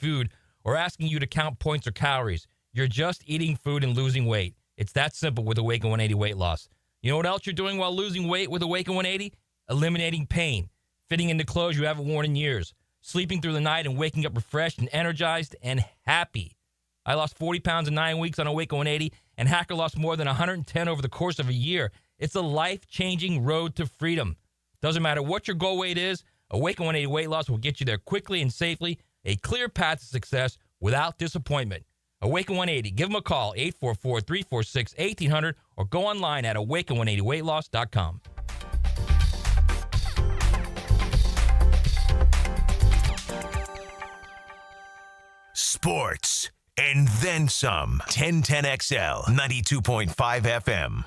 food or asking you to count points or calories. You're just eating food and losing weight. It's that simple with Awaken 180 weight loss. You know what else you're doing while losing weight with Awaken 180? Eliminating pain, fitting into clothes you haven't worn in years, sleeping through the night and waking up refreshed and energized and happy. I lost 40 pounds in 9 weeks on Awaken 180, and Hacker lost more than 110 over the course of a year. It's a life-changing road to freedom. Doesn't matter what your goal weight is, Awaken 180 weight loss will get you there quickly and safely, a clear path to success without disappointment. Awaken 180. Give them a call, 844-346-1800, or go online at awaken180weightloss.com. Sports and then some. 1010XL 92.5 FM.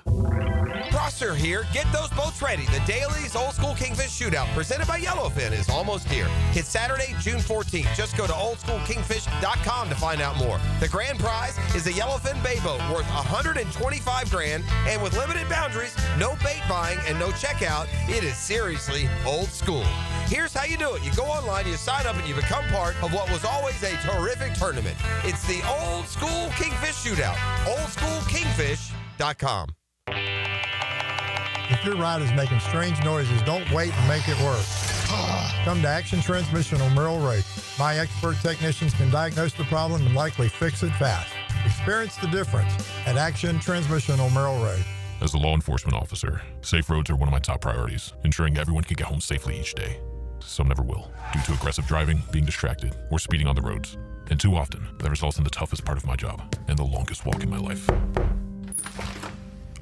Prosser here. Get those boats ready. The Dailies Old School Kingfish Shootout, presented by Yellowfin, is almost here. It's Saturday, June 14th. Just go to oldschoolkingfish.com to find out more. The grand prize is a Yellowfin bay boat worth $125,000, and with limited boundaries, no bait buying, and no checkout, it is seriously old school. Here's how you do it. You go online, you sign up, and you become part of what was always a terrific tournament. It's the Old School Kingfish Shootout. oldschoolkingfish.com. If your ride is making strange noises, don't wait and make it worse. Come to Action Transmission on Merrill Road. My expert technicians can diagnose the problem and likely fix it fast. Experience the difference at Action Transmission on Merrill Road. As a law enforcement officer, safe roads are one of my top priorities, ensuring everyone can get home safely each day. Some never will, due to aggressive driving, being distracted, or speeding on the roads. And too often, that results in the toughest part of my job and the longest walk in my life.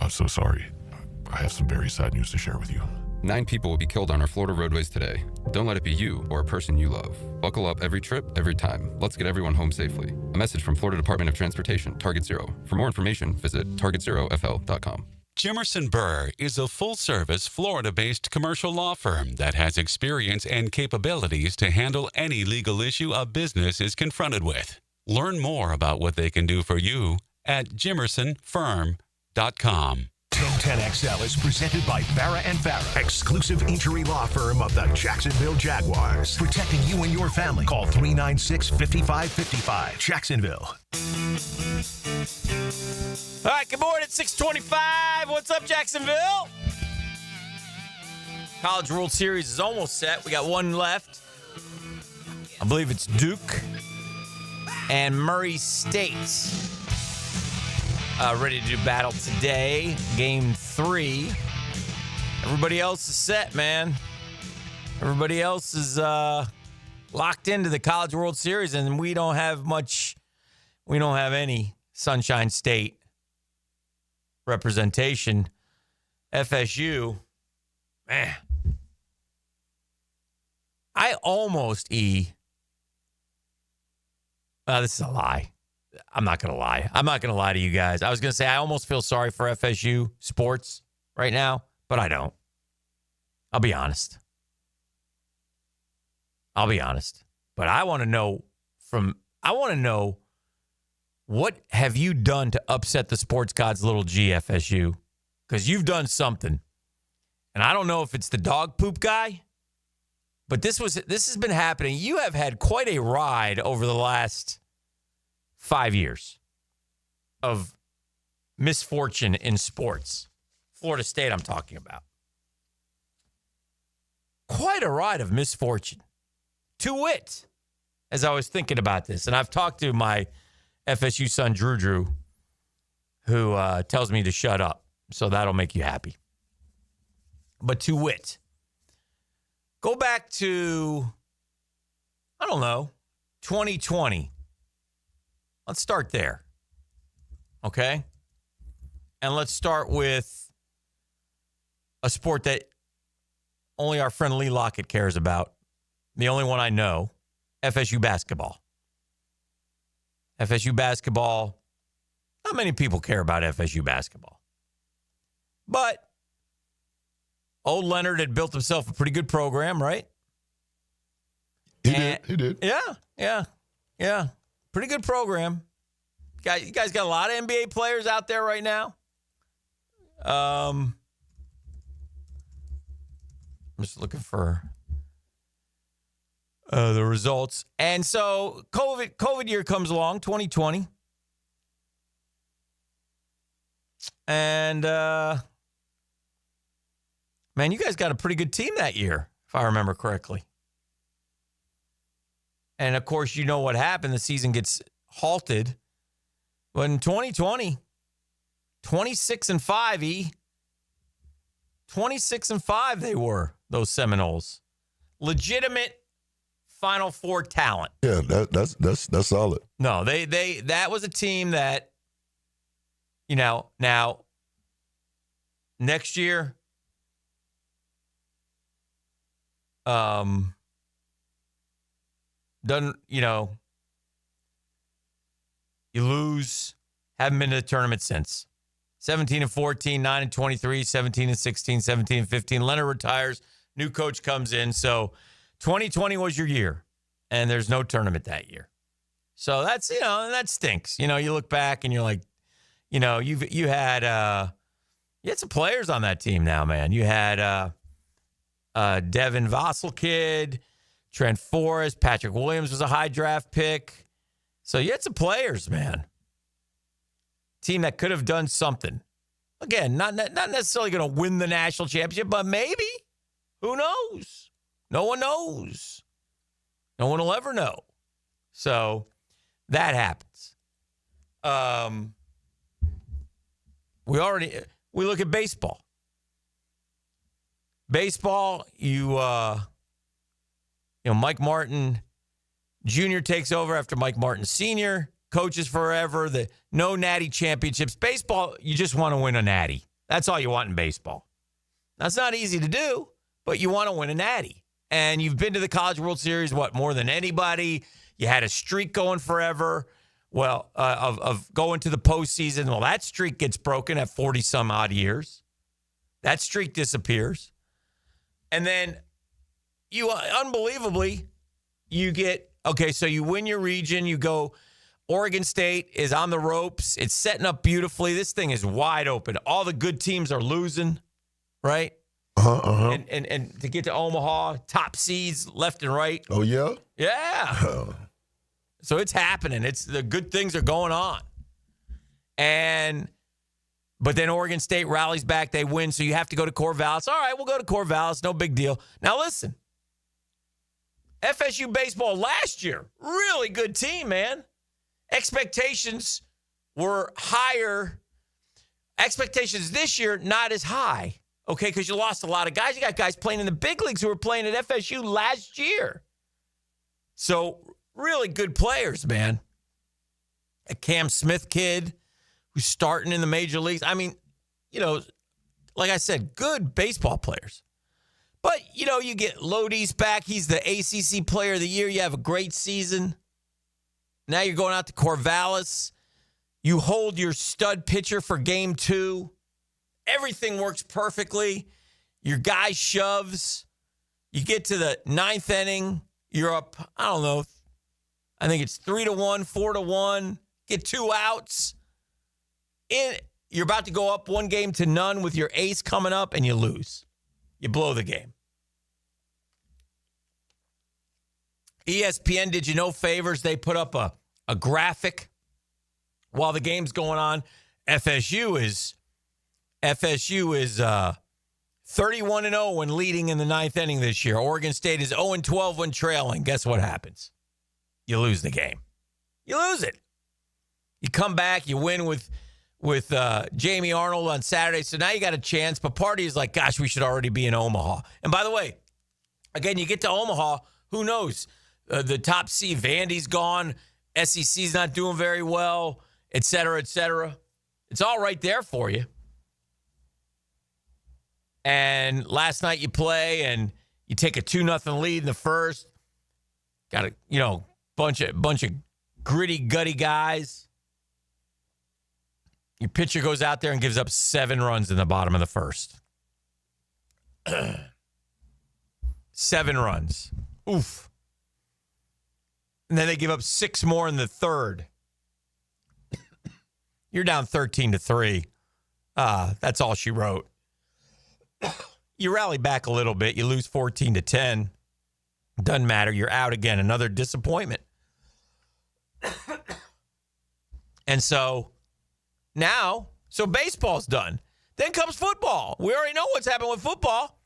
I'm so sorry. I have some very sad news to share with you. 9 people will be killed on our Florida roadways today. Don't let it be you or a person you love. Buckle up every trip, every time. Let's get everyone home safely. A message from Florida Department of Transportation, Target Zero. For more information, visit targetzerofl.com. Jimerson Burr is a full-service, Florida-based commercial law firm that has experience and capabilities to handle any legal issue a business is confronted with. Learn more about what they can do for you at jimersonfirm.com. 1010XL is presented by Farah and Farah, exclusive injury law firm of the Jacksonville Jaguars. Protecting you and your family. Call 396-5555. Jacksonville. All right, good morning, 625. What's up, Jacksonville? College World Series is almost set. We got one left. I believe it's Duke and Murray State. Ready to do battle today. Game 3. Everybody else is set, man. Everybody else is locked into the College World Series, and we don't have much. We don't have any Sunshine State representation. FSU, man. I almost this is a lie. I'm not going to lie. I'm not going to lie to you guys. I was going to say I almost feel sorry for FSU sports right now, but I don't. I'll be honest. But I want to know what have you done to upset the sports gods, little G, FSU? Because you've done something. And I don't know if it's the dog poop guy, but this has been happening. You have had quite a ride over the last 5 years of misfortune in sports. Florida State, I'm talking about. Quite a ride of misfortune. To wit, as I was thinking about this, and I've talked to my FSU son, Drew, who tells me to shut up, so that'll make you happy. But to wit, go back to, 2020. Let's start there, okay? And let's start with a sport that only our friend Lee Lockett cares about, the only one I know, FSU basketball. FSU basketball, not many people care about FSU basketball. But old Leonard had built himself a pretty good program, right? He did. Yeah. Pretty good program. You guys got a lot of NBA players out there right now. I'm just looking for the results. And so COVID year comes along, 2020. And, man, you guys got a pretty good team that year, if I remember correctly. And, of course, you know what happened. The season gets halted. But in 2020, 26-5, 26-5 they were, those Seminoles. Legitimate Final Four talent. Yeah, that's solid. No, that was a team that, now next year, doesn't, you lose, haven't been to the tournament since. 17-14, 9-23, 17-16, 17-15. Leonard retires, new coach comes in. So 2020 was your year, and there's no tournament that year. So that's, that stinks. You look back and you're like, you had some players on that team now, man. You had Devin Vassell kid, Trent Forrest, Patrick Williams was a high draft pick. So you had some players, man. Team that could have done something. Again, not necessarily going to win the national championship, but maybe. Who knows? No one knows. No one will ever know. So that happens. We look at baseball. Baseball, Mike Martin Jr. takes over after Mike Martin Sr. coaches forever. No natty championships. Baseball, you just want to win a natty. That's all you want in baseball. That's not easy to do, but you want to win a natty. And you've been to the College World Series, more than anybody. You had a streak going forever. Well, of going to the postseason. Well, that streak gets broken at 40-some-odd years. That streak disappears. And then unbelievably, you get, so you win your region. You go, Oregon State is on the ropes. It's setting up beautifully. This thing is wide open. All the good teams are losing, right? And to get to Omaha, top seeds left and right. Oh, yeah? Yeah. So it's happening. The good things are going on. But then Oregon State rallies back. They win. So you have to go to Corvallis. All right, we'll go to Corvallis. No big deal. Now listen, FSU baseball last year, really good team, man. Expectations were higher. Expectations this year, not as high. Okay, because you lost a lot of guys. You got guys playing in the big leagues who were playing at FSU last year. So really good players, man. A Cam Smith kid who's starting in the major leagues. I mean, like I said, good baseball players. But, you get Lodi's back. He's the ACC player of the year. You have a great season. Now you're going out to Corvallis. You hold your stud pitcher for game 2. Everything works perfectly. Your guy shoves. You get to the 9th inning. You're up, I don't know, I think it's 3-1, 4-1. Get 2 outs. You're about to go up 1-0 with your ace coming up, and you lose. You blow the game. ESPN did you no favors. They put up a graphic while the game's going on. FSU is 31-0 when leading in the 9th inning this year. Oregon State is 0-12 when trailing. Guess what happens? You lose the game. You lose it. You come back, you win with Jamie Arnold on Saturday. So now you got a chance. But party is like, gosh, we should already be in Omaha. And by the way, again, you get to Omaha, who knows? The top seed, Vandy's gone. SEC's not doing very well, et cetera, et cetera. It's all right there for you. And last night you play and you take a 2-0 lead in the first. Got a bunch of gritty, gutty guys. Your pitcher goes out there and gives up 7 runs in the bottom of the first. 7 runs. Oof. And then they give up 6 more in the third. You're down 13-3. That's all she wrote. You rally back a little bit. You lose 14-10. Doesn't matter. You're out again. Another disappointment. And so now, baseball's done. Then comes football. We already know what's happened with football.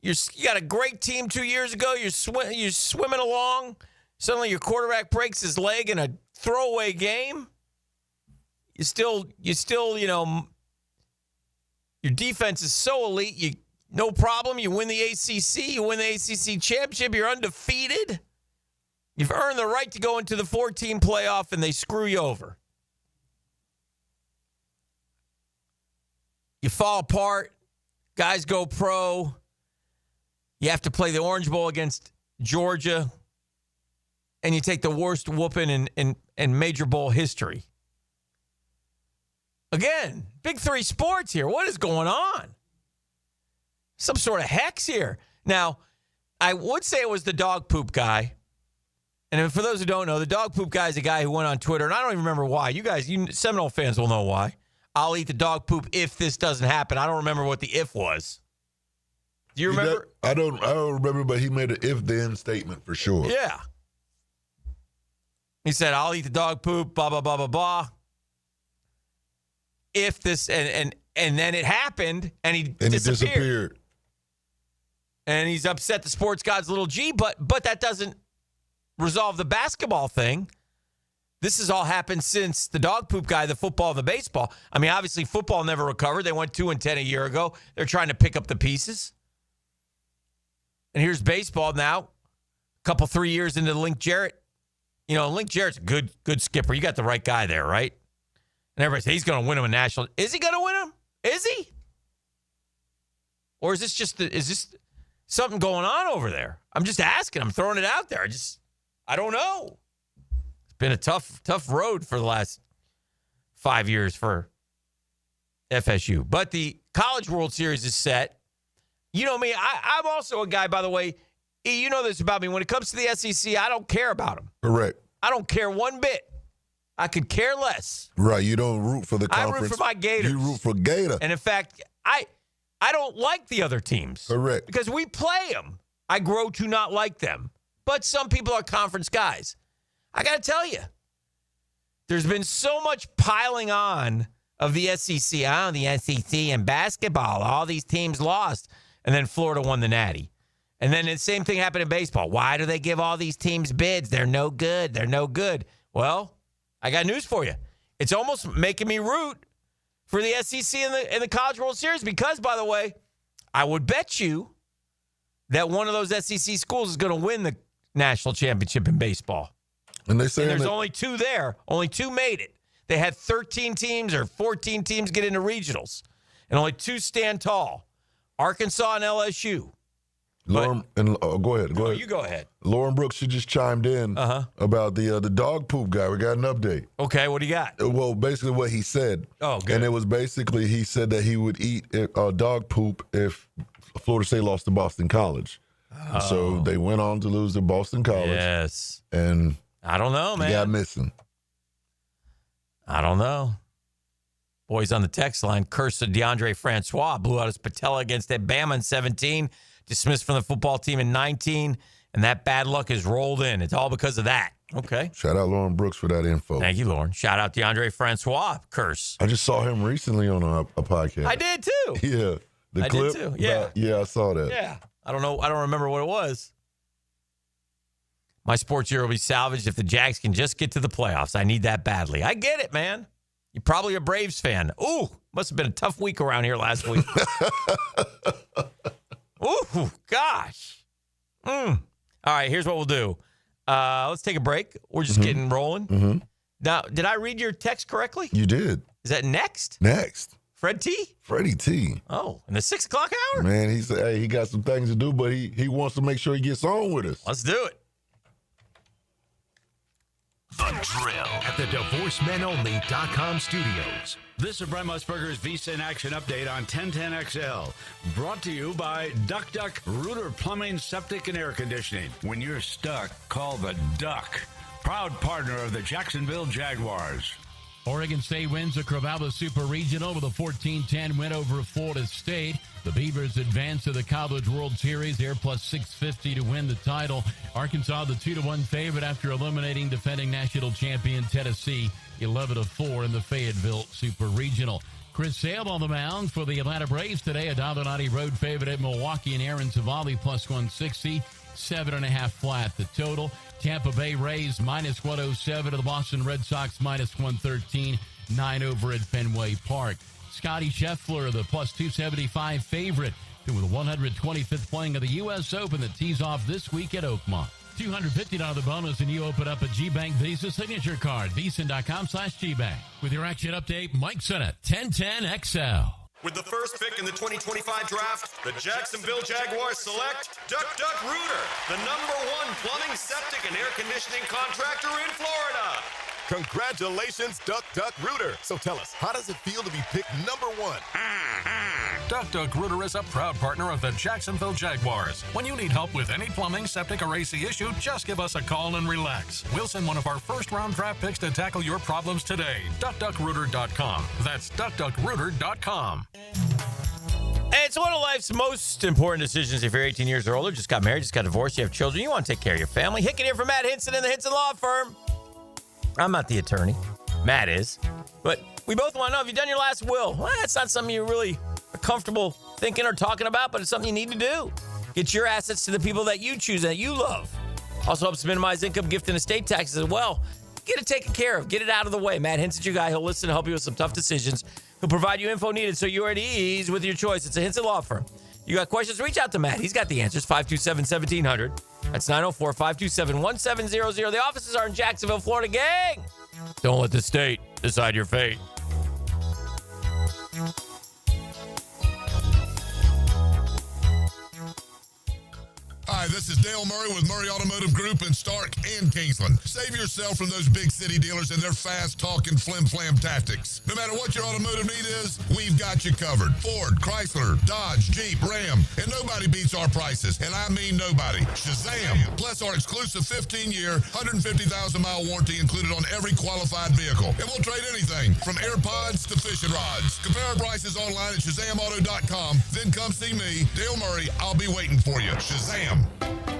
You got a great team 2 years ago. You're swimming along. Suddenly your quarterback breaks his leg in a throwaway game. You still, your defense is so elite. No problem. You win the ACC. You win the ACC championship. You're undefeated. You've earned the right to go into the 14 playoff, and they screw you over. You fall apart. Guys go pro. You have to play the Orange Bowl against Georgia, and you take the worst whooping in Major Bowl history. Again, Big Three sports here. What is going on? Some sort of hex here. Now, I would say it was the dog poop guy. And for those who don't know, the dog poop guy is a guy who went on Twitter, and I don't even remember why. You Seminole fans will know why. I'll eat the dog poop if this doesn't happen. I don't remember what the if was. Do you remember? I don't remember, but he made an if-then statement for sure. Yeah. He said, I'll eat the dog poop, blah, blah, blah, blah, blah. If this, and then it happened, and he disappeared. And he's upset the sports god's little G, but that doesn't resolve the basketball thing. This has all happened since the dog poop guy, the football, and the baseball. I mean, obviously, football never recovered. They went 2-10 a year ago. They're trying to pick up the pieces. And here's baseball now, a 3 years into Link Jarrett. Link Jarrett's a good skipper. You got the right guy there, right? And everybody says he's going to win him a national. Is he going to win him? Is he? Or is this something going on over there? I'm just asking. I'm throwing it out there. I don't know. It's been a tough road for the last 5 years for FSU. But the College World Series is set. You know me. I'm also a guy, by the way. You know this about me. When it comes to the SEC, I don't care about them. Correct. I don't care one bit. I could care less. Right. You don't root for the conference. I root for my Gators. You root for Gator. And in fact, I don't like the other teams. Correct. Because we play them. I grow to not like them. But some people are conference guys. I got to tell you, there's been so much piling on of the SEC. The SEC and basketball. All these teams lost. And then Florida won the Natty. And then the same thing happened in baseball. Why do they give all these teams bids? They're no good. They're no good. Well, I got news for you. It's almost making me root for the SEC in the College World Series because, by the way, I would bet you that one of those SEC schools is going to win the national championship in baseball. And they say there's only two there. Only two made it. They had 13 teams or 14 teams get into regionals, and only two stand tall. Arkansas and LSU. Lauren, go ahead. Go ahead. You go ahead. Lauren Brooks, she just chimed in about the dog poop guy. We got an update. Okay, what do you got? Well, basically what he said. Oh, good. And it was basically he said that he would eat dog poop if Florida State lost to Boston College. Oh. So they went on to lose to Boston College. Yes. And I don't know, man. He got missing. I don't know. Boys on the text line, curse of DeAndre Francois, blew out his patella against Bama in 17, dismissed from the football team in 19, and that bad luck has rolled in. It's all because of that. Okay. Shout out Lauren Brooks for that info. Thank you, Lauren. Shout out DeAndre Francois, curse. I just saw him recently on a podcast. I did too. Yeah. The clip? Did too. Yeah. Yeah, I saw that. Yeah. I don't know. I don't remember what it was. My sports year will be salvaged if the Jags can just get to the playoffs. I need that badly. I get it, man. You're probably a Braves fan. Ooh, must have been a tough week around here last week. Ooh, gosh. All right, here's what we'll do. Let's take a break. We're just getting rolling. Mm-hmm. Now, did I read your text correctly? You did. Is that next? Next. Fred T? Freddie T. Oh, in the 6 o'clock hour? Man, he said, hey, he got some things to do, but he wants to make sure he gets on with us. Let's do it. The Drill at the DivorceMenOnly.com studios. This is Brent Musburger's Visa in Action update on 1010XL. Brought to you by Duck Duck Rooter Plumbing, Septic, and Air Conditioning. When you're stuck, call the Duck. Proud partner of the Jacksonville Jaguars. Oregon State wins the Corvallis Super Regional with a 14-10 win over Florida State. The Beavers advance to the College World Series. They're plus 650 to win the title. Arkansas, the 2-1 favorite after eliminating defending national champion Tennessee 11-4 in the Fayetteville Super Regional. Chris Sale on the mound for the Atlanta Braves today. A $1.90 road favorite at Milwaukee, and Aaron Savali plus 160. 7.5 flat the total. Tampa Bay Rays minus 107 to the Boston Red Sox minus 113. 9 over at Fenway Park. Scotty Scheffler, the plus 275 favorite, with the 125th playing of the U.S. Open that tees off this week at Oakmont. $250 bonus and you open up a G-Bank Visa signature card. Visa.com/GBank. With your action update, Mike Sennett, 1010XL. With the first pick in the 2025 draft, the Jacksonville Jaguars select Duck Rooter, the #1 plumbing, septic, and air conditioning contractor in Florida. Congratulations, Duck Rooter. So tell us, how does it feel to be picked #1? Duck Rooter is a proud partner of the Jacksonville Jaguars. When you need help with any plumbing, septic, or AC issue, just give us a call and relax. We'll send one of our first-round draft picks to tackle your problems today. DuckDuckRooter.com. That's DuckDuckRooter.com. Hey, it's one of life's most important decisions if you're 18 years or older, just got married, just got divorced, you have children, you want to take care of your family. Hicken here from Matt Hinson and the Hinson Law Firm. I'm not the attorney. Matt is. But we both want to know, have you done your last will? Well, that's not something you really are comfortable thinking or talking about, but it's something you need to do. Get your assets to the people that you choose, that you love. Also helps minimize income, gift, and estate taxes as well. Get it taken care of. Get it out of the way. Matt Hinson's your guy. He'll listen and help you with some tough decisions. He'll provide you info needed so you're at ease with your choice. It's a Hinson Law Firm. You got questions? Reach out to Matt. He's got the answers. 527-1700. That's 904-527-1700. The offices are in Jacksonville, Florida. Gang! Don't let the state decide your fate. Hi, this is Dale Murray with Murray Automotive Group in Stark and Kingsland. Save yourself from those big city dealers and their fast-talking flim-flam tactics. No matter what your automotive need is, we've got you covered. Ford, Chrysler, Dodge, Jeep, Ram, and nobody beats our prices, and I mean nobody. Shazam! Plus our exclusive 15-year, 150,000-mile warranty included on every qualified vehicle. And we'll trade anything from AirPods to fishing rods. Compare our prices online at ShazamAuto.com. Then come see me, Dale Murray. I'll be waiting for you. Shazam!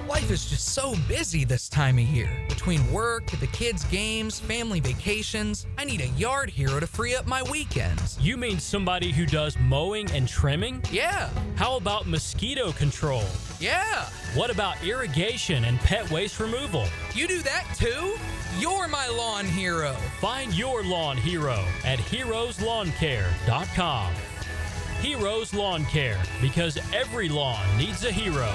Life is just so busy this time of year. Between work, the kids' games, family vacations, I need a yard hero to free up my weekends. You mean somebody who does mowing and trimming? Yeah. How about mosquito control? Yeah. What about irrigation and pet waste removal? You do that too? You're my lawn hero. Find your lawn hero at heroeslawncare.com. Heroes Lawn Care, because every lawn needs a hero.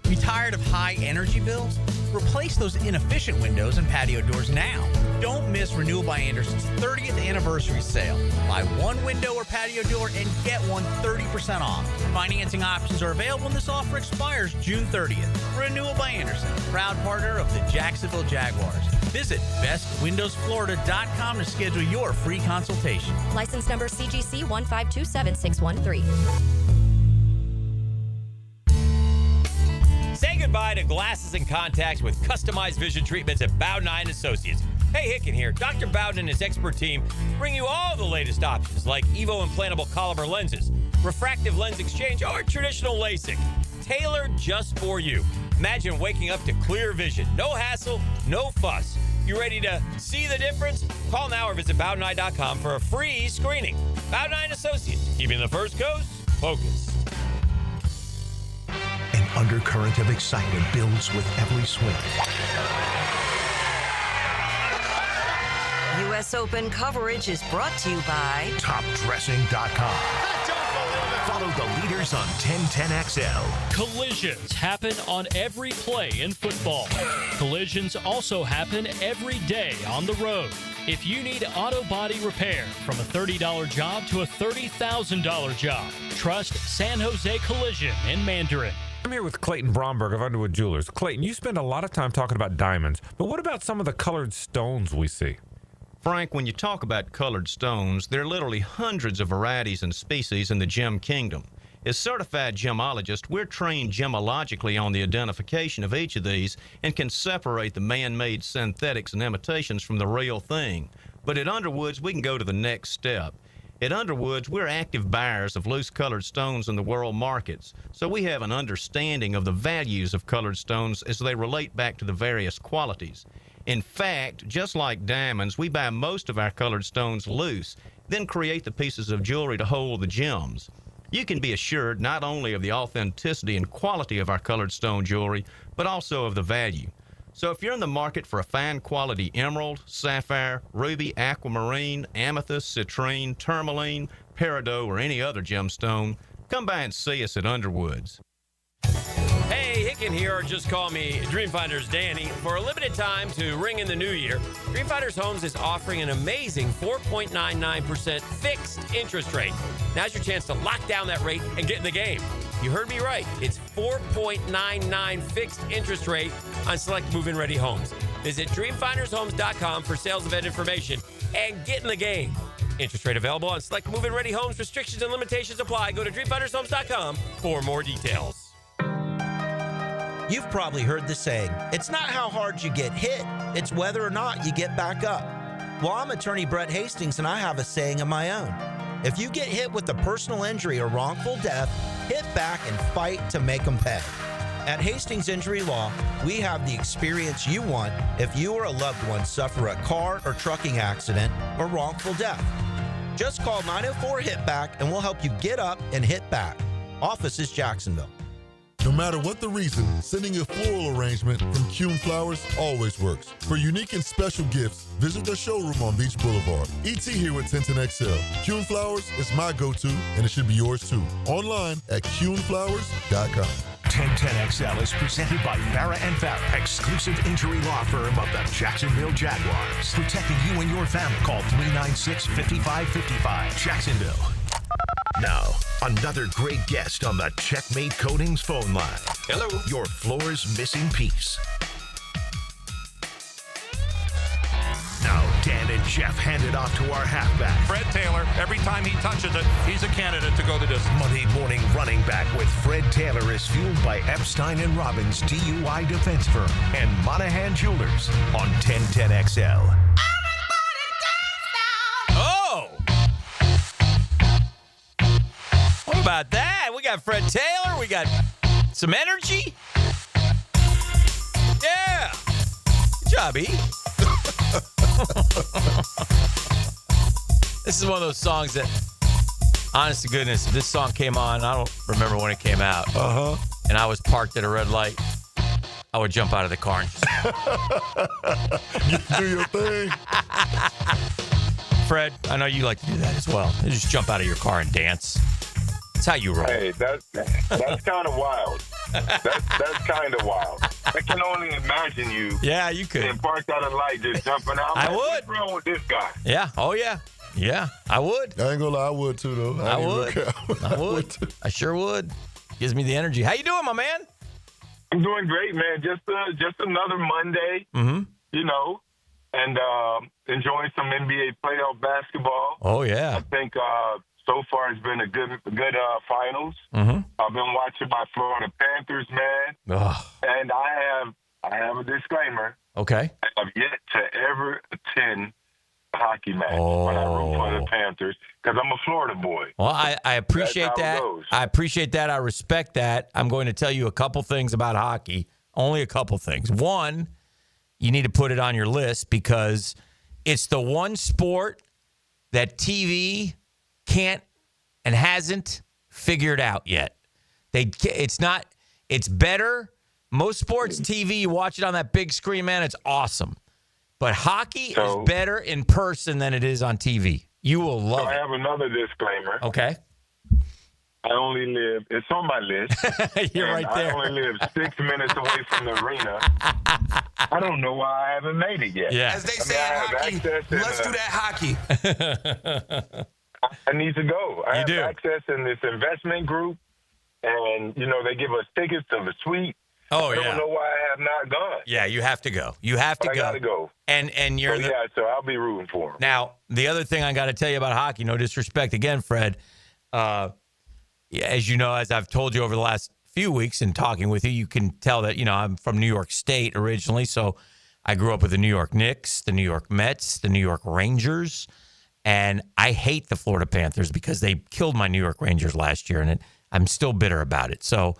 You tired of high energy bills? Replace those inefficient windows and patio doors now. Don't miss Renewal by Anderson's 30th anniversary sale. Buy one window or patio door and get one 30% off. Financing options are available and this offer expires June 30th. Renewal by Anderson, proud partner of the Jacksonville Jaguars. Visit bestwindowsflorida.com to schedule your free consultation. License number CGC 1527613. Say goodbye to glasses and contacts with customized vision treatments at Bowden Associates. Hey, Hicken here. Dr. Bowden and his expert team bring you all the latest options like Evo implantable Coliber lenses, refractive lens exchange, or traditional LASIK. Tailored just for you. Imagine waking up to clear vision. No hassle, no fuss. You ready to see the difference? Call now or visit BowdenEye.com for a free screening. Bowden Associates, keeping the First Coast focused. An undercurrent of excitement builds with every swing. U.S. Open coverage is brought to you by TopDressing.com. Follow the leaders on 1010XL. Collisions happen on every play in football. Collisions also happen every day on the road. If you need auto body repair, from a $30 job to a $30,000 job, trust San Jose Collision in Mandarin. I'm here with Clayton Bromberg of Underwood Jewelers. Clayton, you spend a lot of time talking about diamonds, but what about some of the colored stones we see? Frank, when you talk about colored stones, there are literally hundreds of varieties and species in the gem kingdom. As certified gemologists, we're trained gemologically on the identification of each of these and can separate the man-made synthetics and imitations from the real thing. But at Underwoods, we can go to the next step. At Underwoods, we're active buyers of loose-colored stones in the world markets, so we have an understanding of the values of colored stones as they relate back to the various qualities. In fact, just like diamonds, we buy most of our colored stones loose, then create the pieces of jewelry to hold the gems. You can be assured not only of the authenticity and quality of our colored stone jewelry, but also of the value. So if you're in the market for a fine quality emerald, sapphire, ruby, aquamarine, amethyst, citrine, tourmaline, peridot, or any other gemstone, come by and see us at Underwoods. Hey, Hicken here, or just call me Dreamfinders Danny. For a limited time to ring in the new year, Dreamfinders Homes is offering an amazing 4.99% fixed interest rate. Now's your chance to lock down that rate and get in the game. You heard me right. It's 4.99 fixed interest rate on select move-in ready homes. Visit dreamfindershomes.com for sales event information and get in the game. Interest rate available on select move-in ready homes. Restrictions and limitations apply. Go to dreamfindershomes.com for more details. You've probably heard the saying, it's not how hard you get hit, it's whether or not you get back up. Well, I'm attorney Brett Hastings, and I have a saying of my own. If you get hit with a personal injury or wrongful death, hit back and fight to make them pay. At Hastings Injury Law, we have the experience you want if you or a loved one suffer a car or trucking accident or wrongful death. Just call 904-HIT-BACK and we'll help you get up and hit back. Office is Jacksonville. No matter what the reason, sending a floral arrangement from Kuhn Flowers always works. For unique and special gifts, visit their showroom on Beach Boulevard. ET here with 1010XL. Kuhn Flowers is my go-to, and it should be yours too. Online at kuhnflowers.com. 1010XL is presented by Farah & Farah, exclusive injury law firm of the Jacksonville Jaguars. Protecting you and your family. Call 396-5555. Jacksonville. Now, another great guest on the Checkmate Coatings phone line. Hello. Your floor's missing piece. Now, Dan and Jeff hand it off to our halfback. Fred Taylor, every time he touches it, he's a candidate to go the distance. Monday morning running back with Fred Taylor is fueled by Epstein & Robbins DUI defense firm and Monahan Jewelers on 1010XL. Oh! What about that? We got Fred Taylor. We got some energy. Yeah. Good job, E. This is one of those songs that, honest to goodness, if this song came on, I don't remember when it came out. And I was parked at a red light, I would jump out of the car and just do your thing. Fred, I know you like to do that as well. You just jump out of your car and dance. That's how you roll. Hey, that's kind of wild. That's kind of wild. I can only imagine you. Yeah, you could. Being parked out of light, just jumping out. I would. What's wrong with this guy? Yeah. Oh, yeah. Yeah, I would. I ain't gonna lie, I would too, though. I would. I would. I sure would. Gives me the energy. How you doing, my man? I'm doing great, man. Just another Monday. Mm-hmm. You know, and enjoying some NBA playoff basketball. Oh yeah. I think so far it's been a good finals. Mm-hmm. I've been watching my Florida Panthers, man. Ugh. And I have a disclaimer. Okay. I've yet to ever attend a hockey match when I root for the Panthers because I'm a Florida boy. Well, I appreciate That's how it that. goes. I appreciate that. I respect that. I'm going to tell you a couple things about hockey. Only a couple things. One, you need to put it on your list because it's the one sport that TV can't and hasn't figured out yet. It's better. Most sports TV, you watch it on that big screen, man, it's awesome. But hockey is better in person than it is on TV. You will love I it. have another disclaimer. Okay. I only live, it's on my list. You're right there. I only live 6 minutes away from the arena. I don't know why I haven't made it yet. Yeah. As they say in hockey, let's do that hockey. I need to go. I have access in this investment group, and, you know, they give us tickets to the suite. Oh, I don't know why I have not gone. Yeah, you have to go. You have to I go. got to go. And you're so I'll be rooting for him. Now, the other thing I got to tell you about hockey, no disrespect again, Fred, as you know, as I've told you over the last few weeks in talking with you, you can tell that, I'm from New York State originally. So I grew up with the New York Knicks, the New York Mets, the New York Rangers. And I hate the Florida Panthers because they killed my New York Rangers last year. And I'm still bitter about it. So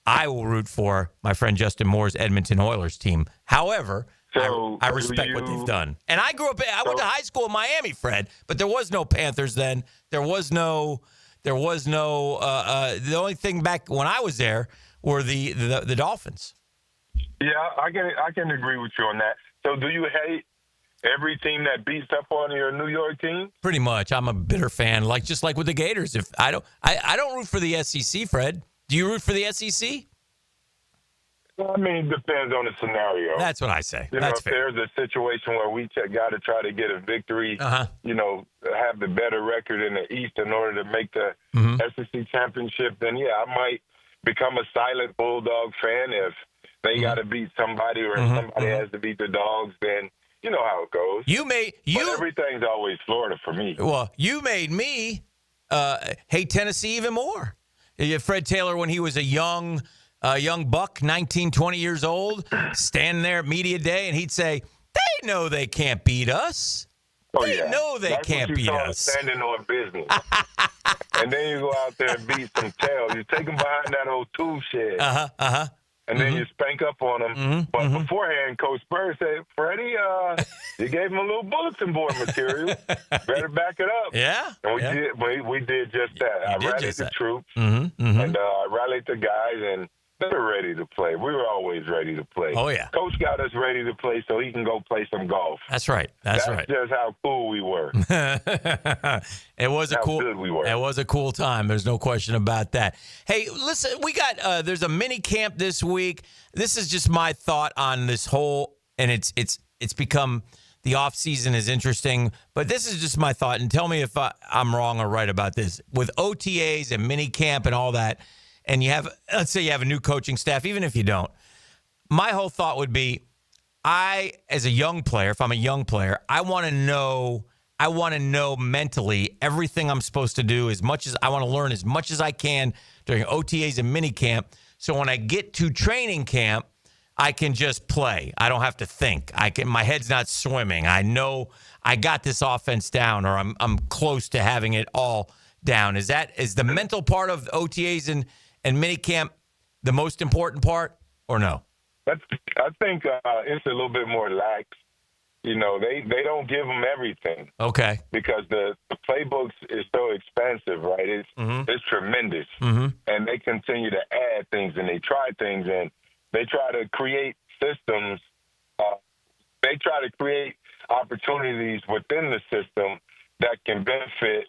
I will root for my friend Justin Moore's Edmonton Oilers team. However, I respect what they've done. And I grew up, I went to high school in Miami, Fred, but there was no Panthers then. The only thing back when I was there were the Dolphins. Yeah, I can agree with you on that. So do you hate every team that beats up on your New York team? Pretty much. I'm a bitter fan, just like with the Gators. If I don't root for the SEC, Fred. Do you root for the SEC? I mean, it depends on the scenario. That's what I say. If there's a situation where we got to try to get a victory, have the better record in the East in order to make the SEC championship, then I might become a silent Bulldog fan. If they got to beat somebody or somebody has to beat the Dogs, then you know how it goes. But everything's always Florida for me. Well, you made me hate Tennessee even more. Fred Taylor, when he was a young buck, 19, 20 years old, standing there at media day, and he'd say, "They know they can't beat us. They know they can't beat us." Standing on business. And then you go out there and beat some tails. You take them behind that old tool shed. And then you spank up on them. But beforehand, Coach Spurs said, "Freddie, you gave him a little bulletin board material. Better back it up." Yeah. And we did just that. I rallied the troops, and I rallied the guys, and they were ready to play. We were always ready to play. Oh, yeah. Coach got us ready to play so he can go play some golf. That's right. That's right. That's just how cool we were. It was good we were. It was a cool time. There's no question about that. Hey, listen, we got there's a mini camp this week. This is just my thought on this whole, and it's become the off season is interesting, but this is just my thought. And tell me if I'm wrong or right about this. With OTAs and mini camp and all that, and let's say you have a new coaching staff, even if you don't, my whole thought would be, as a young player, if I'm a young player, I want to know mentally everything I'm supposed to do, I want to learn as much as I can during OTAs and mini camp. So when I get to training camp, I can just play. I don't have to think. My head's not swimming. I know I got this offense down, or I'm close to having it all down. Is the mental part of OTAs and minicamp the most important part, or no? I think it's a little bit more lax. They don't give them everything. Okay. Because the playbooks is so expensive, right? It's tremendous. And they continue to add things, and they try things, and they try to create systems. They try to create opportunities within the system that can benefit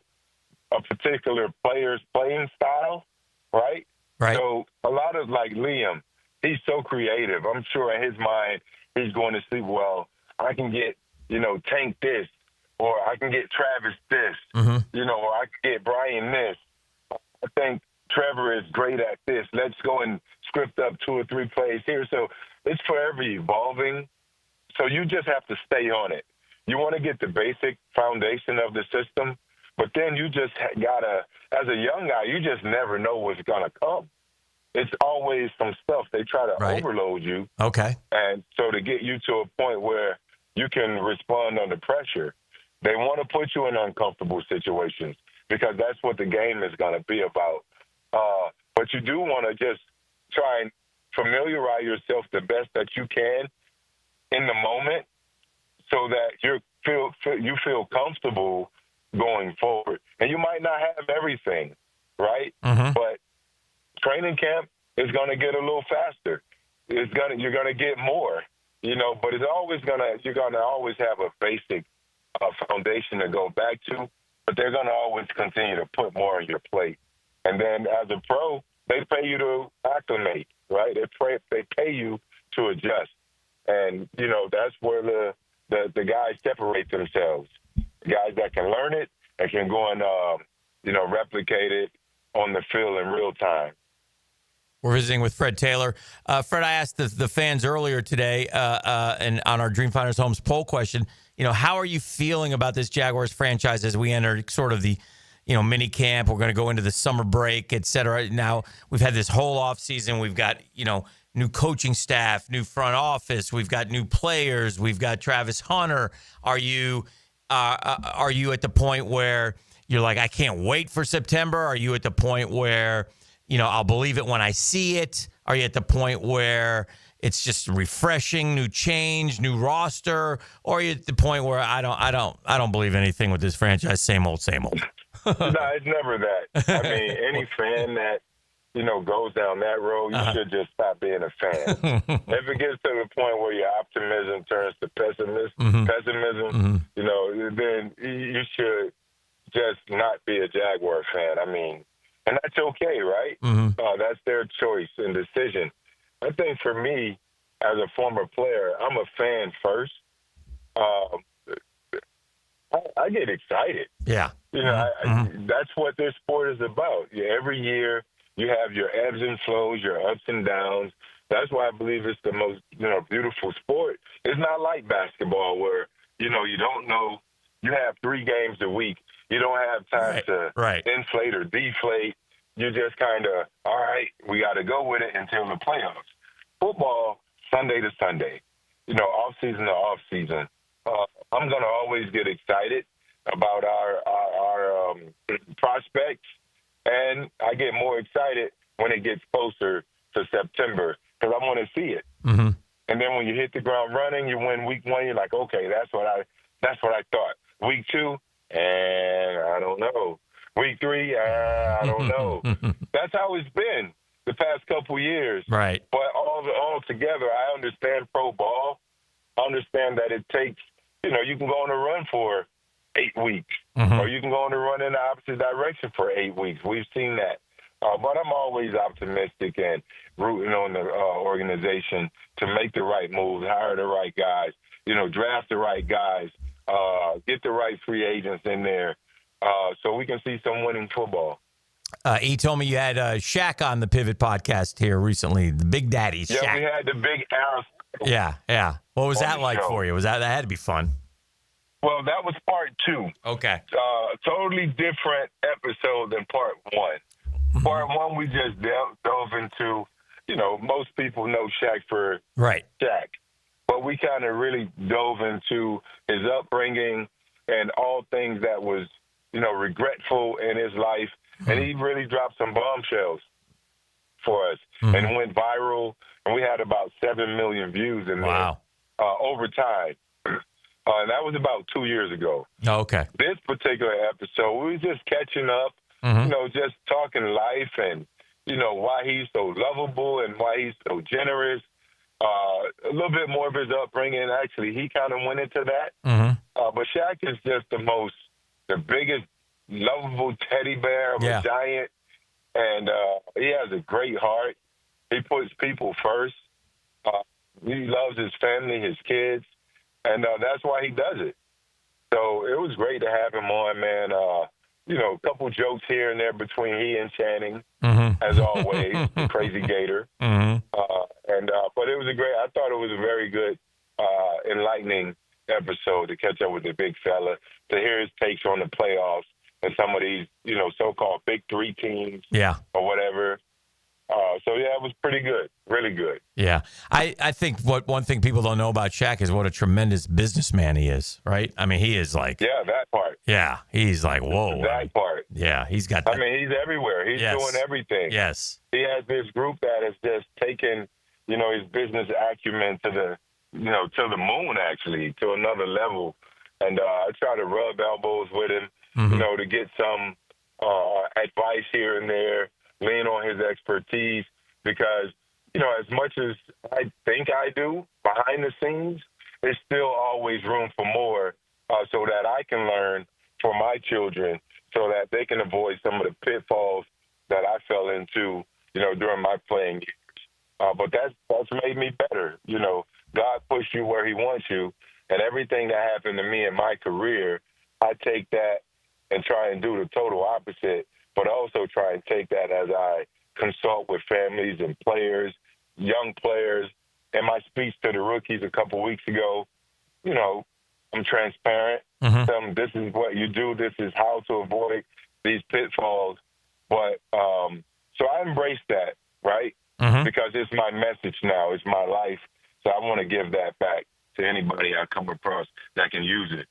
a particular player's playing style, right? Right. So a lot of, like Liam, he's so creative. I'm sure in his mind he's going to see, well, I can get, Tank this, or I can get Travis this, or I can get Brian this. I think Trevor is great at this. Let's go and script up 2 or 3 plays here. So it's forever evolving. So you just have to stay on it. You want to get the basic foundation of the system, but then you just got to, as a young guy, you just never know what's going to come. It's always some stuff. They try to overload you. Okay. And so to get you to a point where you can respond under pressure, they want to put you in uncomfortable situations because that's what the game is going to be about. But you do want to just try and familiarize yourself the best that you can in the moment so that you feel comfortable going forward. And you might not have everything, right? But training camp is going to get a little faster. You're going to get more, but you're going to always have a basic foundation to go back to, but they're going to always continue to put more on your plate. And then as a pro, they pay you to acclimate, right? They pay you to adjust. And, that's where the guys separate themselves. Guys that can learn it and can go and, replicate it on the field in real time. We're visiting with Fred Taylor. Fred, I asked the fans earlier today and on our Dreamfinders Homes poll question, how are you feeling about this Jaguars franchise as we enter sort of the, mini camp. We're going to go into the summer break, et cetera. Now we've had this whole off season. We've got, new coaching staff, new front office. We've got new players. We've got Travis Hunter. Are you at the point where you're like, I can't wait for September? Are you at the point where, I'll believe it when I see it? Are you at the point where it's just refreshing, new change, new roster? Or are you at the point where I don't believe anything with this franchise, same old, same old? No, it's never that. I mean, any fan that, goes down that road, you should just stop being a fan. If it gets to the point where your optimism turns to pessimism, then you should just not be a Jaguar fan. I mean, and that's okay, right? That's their choice and decision. I think for me, as a former player, I'm a fan first. I get excited. Yeah. That's what this sport is about. Every year you have your ebbs and flows, your ups and downs. That's why I believe it's the most, beautiful sport. It's not like basketball where, you don't know. You have 3 games a week. You don't have time to inflate or deflate. You just kind of, all right, we got to go with it until the playoffs. Football, Sunday to Sunday, off season to off season. I'm going to always get excited about our prospects, and I get more excited when it gets closer to September because I want to see it. And then when you hit the ground running, you win week 1, you're like, okay, that's what I thought. Week 2, and I don't know. Week 3, I don't know. That's how it's been the past couple years. Right. But all together, I understand pro ball. I understand that it takes, you can go on a run for 8 weeks, or you can go on a run in the opposite direction for 8 weeks. We've seen that. But I'm always optimistic and rooting on the organization to make the right moves, hire the right guys, draft the right guys, get the right free agents in there so we can see some winning football. He told me you had Shaq on the Pivot podcast here recently, the Big Daddy Shaq. Yeah, we had the Big Aristotle. Yeah. What was that like for you? That had to be fun? Well, that was part 2. Okay. Totally different episode than part 1. Part 1, we just dove into, most people know Shaq for Shaq. But we kind of really dove into his upbringing and all things that was, regretful in his life. And he really dropped some bombshells for us and went viral. And we had about 7 million views in there over time. And that was about 2 years ago. Oh, okay. This particular episode, we were just catching up, just talking life and, why he's so lovable and why he's so generous. A little bit more of his upbringing. Actually, he kind of went into that. But Shaq is just the biggest lovable teddy bear of a giant. And he has a great heart. He puts people first. He loves his family, his kids. And that's why he does it. So it was great to have him on, man. A couple jokes here and there between he and Channing, as always, the crazy Gator. But it was I thought it was a very good, enlightening episode to catch up with the big fella, to hear his takes on the playoffs and some of these, so-called big 3 teams or whatever. So, it was pretty good, really good. Yeah. I think one thing people don't know about Shaq is what a tremendous businessman he is, right? I mean, he is like... Yeah, that part. Yeah, he's like, whoa. That part. Yeah, he's got that. I mean, he's everywhere. He's doing everything. Yes. He has this group that has just taken, his business acumen to the moon, actually, to another level. And I try to rub elbows with him, to get some advice here and there, lean on his expertise, because, as much as I think I do behind the scenes, there's still always room for more so that I can learn for my children so that they can avoid some of the pitfalls that I fell into, during my playing years. But that's made me better. God pushed you where he wants you, and everything that happened to me in my career, I take that and try and do the total opposite, but also try and take that as I consult with families and players, young players. In my speech to the rookies a couple weeks ago, I'm transparent. Tell them this is what you do. This is how to avoid these pitfalls. But so I embrace that, right? Because it's my message now. It's my life. So I want to give that back to anybody I come across that can use it.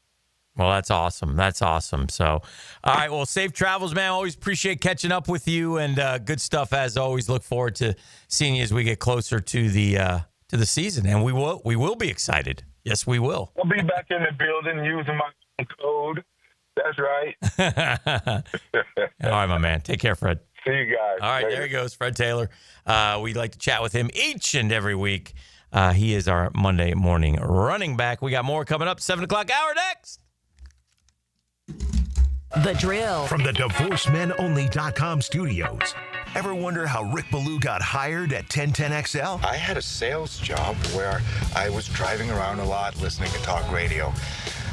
Well, that's awesome. That's awesome. So, all right. Well, safe travels, man. Always appreciate catching up with you, and good stuff as always. Look forward to seeing you as we get closer to the season, and we will be excited. Yes, we will. I'll be back in the building using my code. That's right. All right, my man. Take care, Fred. See you guys. All right, later. there he goes, Fred Taylor. We'd like to chat with him each and every week. He is our Monday morning running back. We got more coming up. 7 o'clock hour next. The Drill. From the DivorceMenOnly.com studios. Ever wonder how Rick Ballou got hired at 1010XL? I had a sales job where I was driving around a lot listening to talk radio.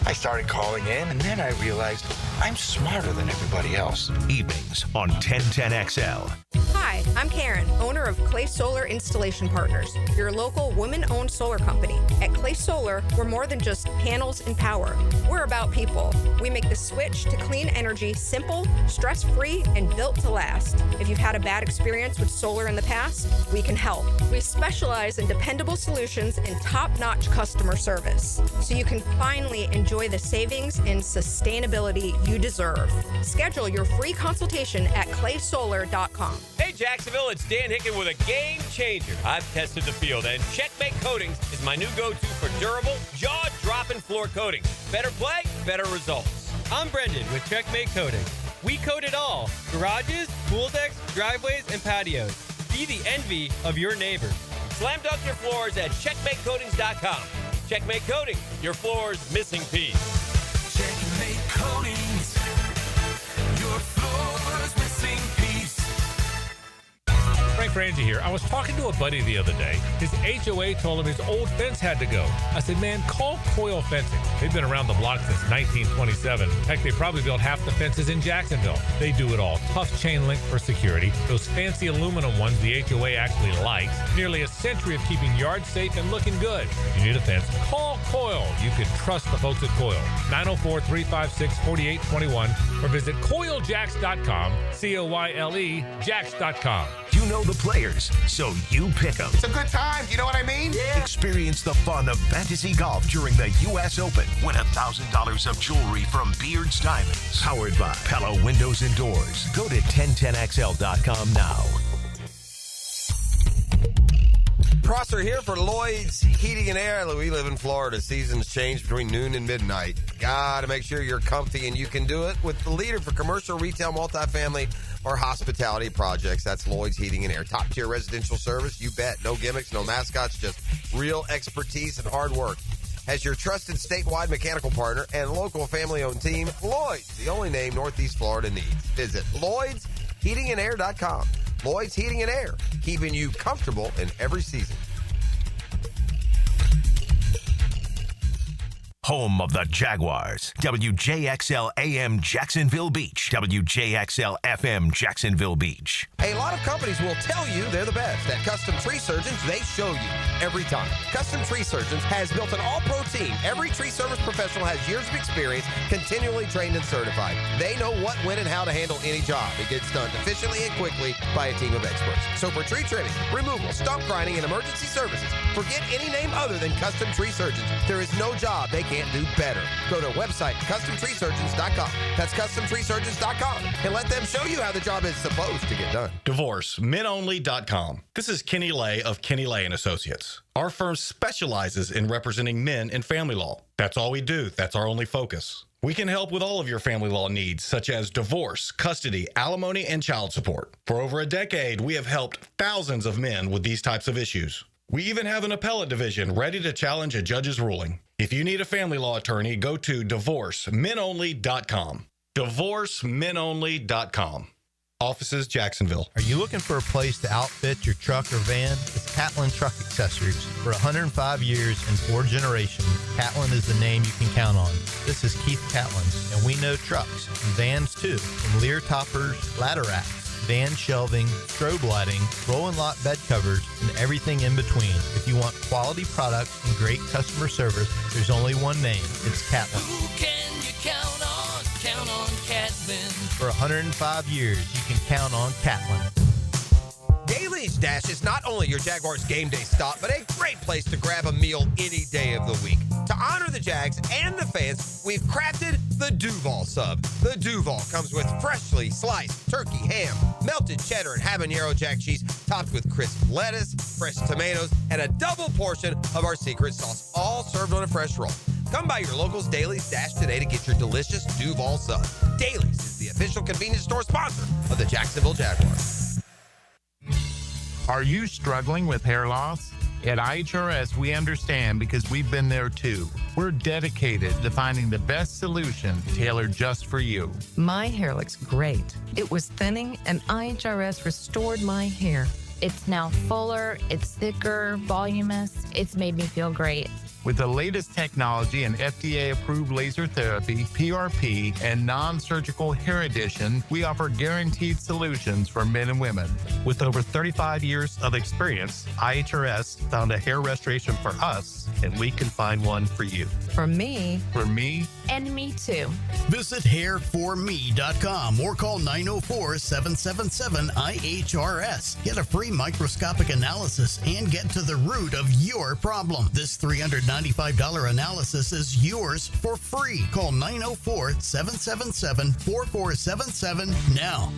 I started calling in, and then I realized I'm smarter than everybody else. Evenings on 1010XL. Hi, I'm Karen, owner of Clay Solar Installation Partners, your local woman-owned solar company. At Clay Solar, we're more than just panels and power. We're about people. We make the switch to clean energy simple, stress-free, and built to last. If you've had a bad experience with solar in the past, we can help. We specialize in dependable solutions and top-notch customer service, so you can finally enjoy the savings and sustainability you deserve. Schedule your free consultation at claysolar.com. Hey, Jacksonville, it's Dan Hicken with a game changer. I've tested the field, and Checkmate Coatings is my new go-to for durable, jaw-dropping floor coatings. Better play, better results. I'm Brendan with Checkmate Coatings. We coat it all: garages, pool decks, driveways, and patios. Be the envy of your neighbors. Slam dunk your floors at checkmatecoatings.com. Checkmate Coatings, your floor's missing piece. Checkmate Coatings, your floor's missing piece. Frank Frangie here. I was talking to a buddy the other day. His HOA told him his old fence had to go. I said, man, call Coil Fencing. They've been around the block since 1927. Heck, they probably built half the fences in Jacksonville. They do it all. Tough chain link for security, those fancy aluminum ones the HOA actually likes, nearly a century of keeping yards safe and looking good. If you need a fence, call Coil. You can trust the folks at Coil. 904-356-4821 or visit coiljacks.com, COYLE, jacks.com. You know the players, so you pick them. It's a good time, you know what I mean? Yeah. Experience the fun of fantasy golf during the U.S. Open. Win $1,000 of jewelry from Beard's Diamonds. Powered by Pella Windows and Doors. Go to 1010XL.com now. Prosser here for Lloyd's Heating and Air. We live in Florida. Seasons change between noon and midnight. Gotta make sure you're comfy, and you can do it with the leader for commercial, retail, multifamily, or hospitality projects. That's Lloyd's Heating and Air. Top-tier residential service, you bet. No gimmicks, no mascots, just real expertise and hard work. As your trusted statewide mechanical partner and local family-owned team, Lloyd's, the only name Northeast Florida needs. Visit Lloyd'sHeatingandAir.com. Lloyd's Heating and Air, keeping you comfortable in every season. Home of the Jaguars. WJXL AM Jacksonville Beach. WJXL FM Jacksonville Beach. A lot of companies will tell you they're the best. At Custom Tree Surgeons, they show you every time. Custom Tree Surgeons has built an all-pro team. Every tree service professional has years of experience, continually trained and certified. They know what, when, and how to handle any job. It gets done efficiently and quickly by a team of experts. So for tree trimming, removal, stump grinding, and emergency services, forget any name other than Custom Tree Surgeons. There is no job they can't do better. Go to website CustomTreeSurgeons.com. That's CustomTreeSurgeons.com, and let them show you how the job is supposed to get done. DivorceMenOnly.com. This is Kenny Lay of Kenny Lay & Associates. Our firm specializes in representing men in family law. That's all we do. That's our only focus. We can help with all of your family law needs, such as divorce, custody, alimony, and child support. For over a decade, we have helped thousands of men with these types of issues. We even have an appellate division ready to challenge a judge's ruling. If you need a family law attorney, go to DivorceMenOnly.com. DivorceMenOnly.com. Offices, Jacksonville. Are you looking for a place to outfit your truck or van? It's Catlin Truck Accessories. For 105 years and 4 generations, Catlin is the name you can count on. This is Keith Catlin, and we know trucks and vans too, from Lear toppers, ladder racks, van shelving, strobe lighting, roll and lock bed covers, and everything in between. If you want quality products and great customer service, there's only one name. It's Catlin. Who can you count on? Count on Catlin. For 105 years, you can count on Catlin. Daly's Dash is not only your Jaguars game day stop, but a great place to grab a meal any day of the week. To honor the Jags and the fans, we've crafted the Duval sub. The Duval comes with freshly sliced turkey ham, melted cheddar and habanero jack cheese, topped with crisp lettuce, fresh tomatoes, and a double portion of our secret sauce, all served on a fresh roll. Come by your local's Daly's Dash today to get your delicious Duval sub. Daly's is the official convenience store sponsor of the Jacksonville Jaguars. Are you struggling with hair loss? At IHRS, we understand because we've been there too. We're dedicated to finding the best solution tailored just for you. My hair looks great. It was thinning, and IHRS restored my hair. It's now fuller, it's thicker, voluminous. It's made me feel great. With the latest technology and FDA-approved laser therapy, PRP, and non-surgical hair addition, we offer guaranteed solutions for men and women. With over 35 years of experience, IHRS found a hair restoration for us, and we can find one for you. For me. For me. And me too. Visit hairforme.com or call 904-777-IHRS. Get a free microscopic analysis and get to the root of your problem. This $395 analysis is yours for free. Call 904-777-4477 now.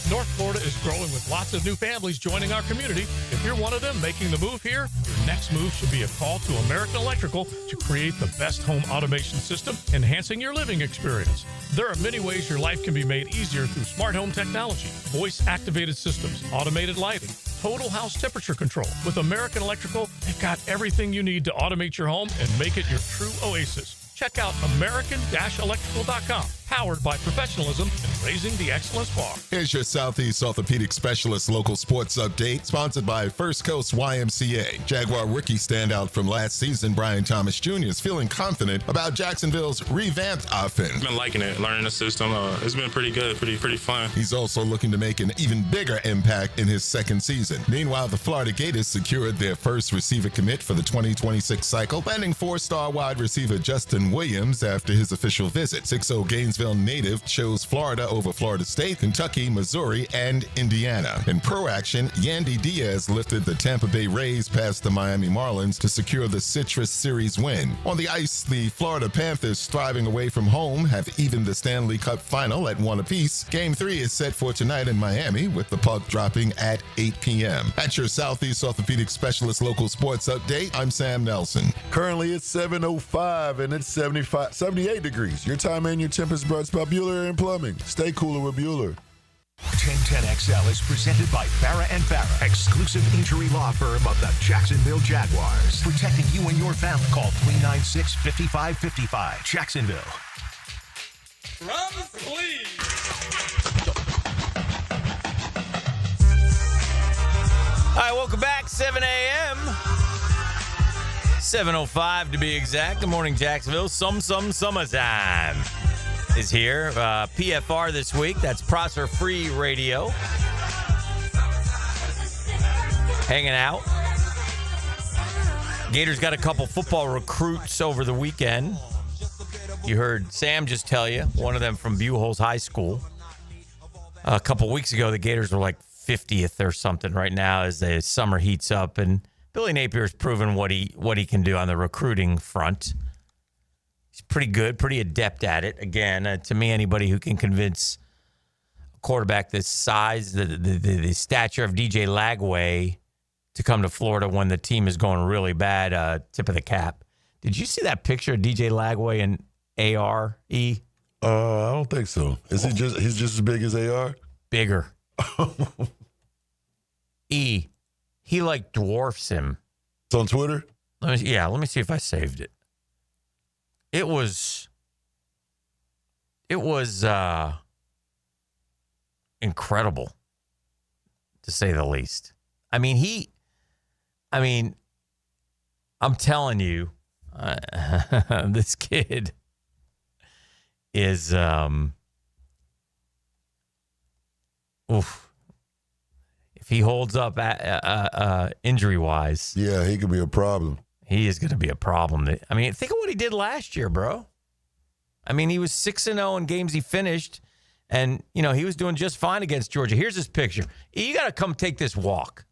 North Florida is growing with lots of new families joining our community. If you're one of them making the move here, your next move should be a call to American Electrical to create the best home automation system, enhancing your living experience. There are many ways your life can be made easier through smart home technology, voice-activated systems, automated lighting, total house temperature control. With American Electrical, they've got everything you need to automate your home and make it your true oasis. Check out American-Electrical.com, powered by professionalism and raising the excellence bar. Here's your Southeast Orthopedic Specialist local sports update, sponsored by First Coast YMCA. Jaguar rookie standout from last season, Brian Thomas Jr. is feeling confident about Jacksonville's revamped offense. Been liking it, learning the system. It's been pretty good, pretty fun. He's also looking to make an even bigger impact in his second season. Meanwhile, the Florida Gators secured their first receiver commit for the 2026 cycle, landing four-star wide receiver Justin Williams after his official visit. 6-0 Gainesville native chose Florida over Florida State, Kentucky, Missouri, and Indiana. In pro action, Yandy Diaz lifted the Tampa Bay Rays past the Miami Marlins to secure the Citrus Series win. On the ice, the Florida Panthers, striving away from home, have evened the Stanley Cup final at 1 apiece. Game 3 is set for tonight in Miami, with the puck dropping at 8 p.m. At your Southeast Orthopedic Specialist local sports update, I'm Sam Nelson. Currently, it's 7:05 and it's 78 degrees. Your time and your temperature brought by Bueller and Plumbing. Stay cooler with Bueller. 1010XL is presented by Farrah & Farrah, exclusive injury law firm of the Jacksonville Jaguars. Protecting you and your family. Call 396-5555. Jacksonville. Drums, please. All right, welcome back. 7 a.m. 7:05 to be exact. Good morning, Jacksonville. Summertime is here. PFR this week. That's Prosser Free Radio. Hanging out. Gators got a couple football recruits over the weekend. You heard Sam just tell you, one of them from Buchholz High School. A couple weeks ago, the Gators were like 50th or something. Right now, as the summer heats up, and Billy Napier's proven what he can do on the recruiting front. He's pretty good, pretty adept at it. Again, to me, anybody who can convince a quarterback this size, the stature of DJ Lagway to come to Florida when the team is going really bad, tip of the cap. Did you see that picture of DJ Lagway and ARE? I don't think so. He's just as big as AR? Bigger. He like dwarfs him. It's on Twitter? Let me see if I saved it. It was incredible, to say the least. I'm telling you, this kid is if he holds up injury-wise. Yeah, he could be a problem. He is going to be a problem. Think of what he did last year, bro. I mean, he was 6-0 in games he finished, and, he was doing just fine against Georgia. Here's his picture. You got to come take this walk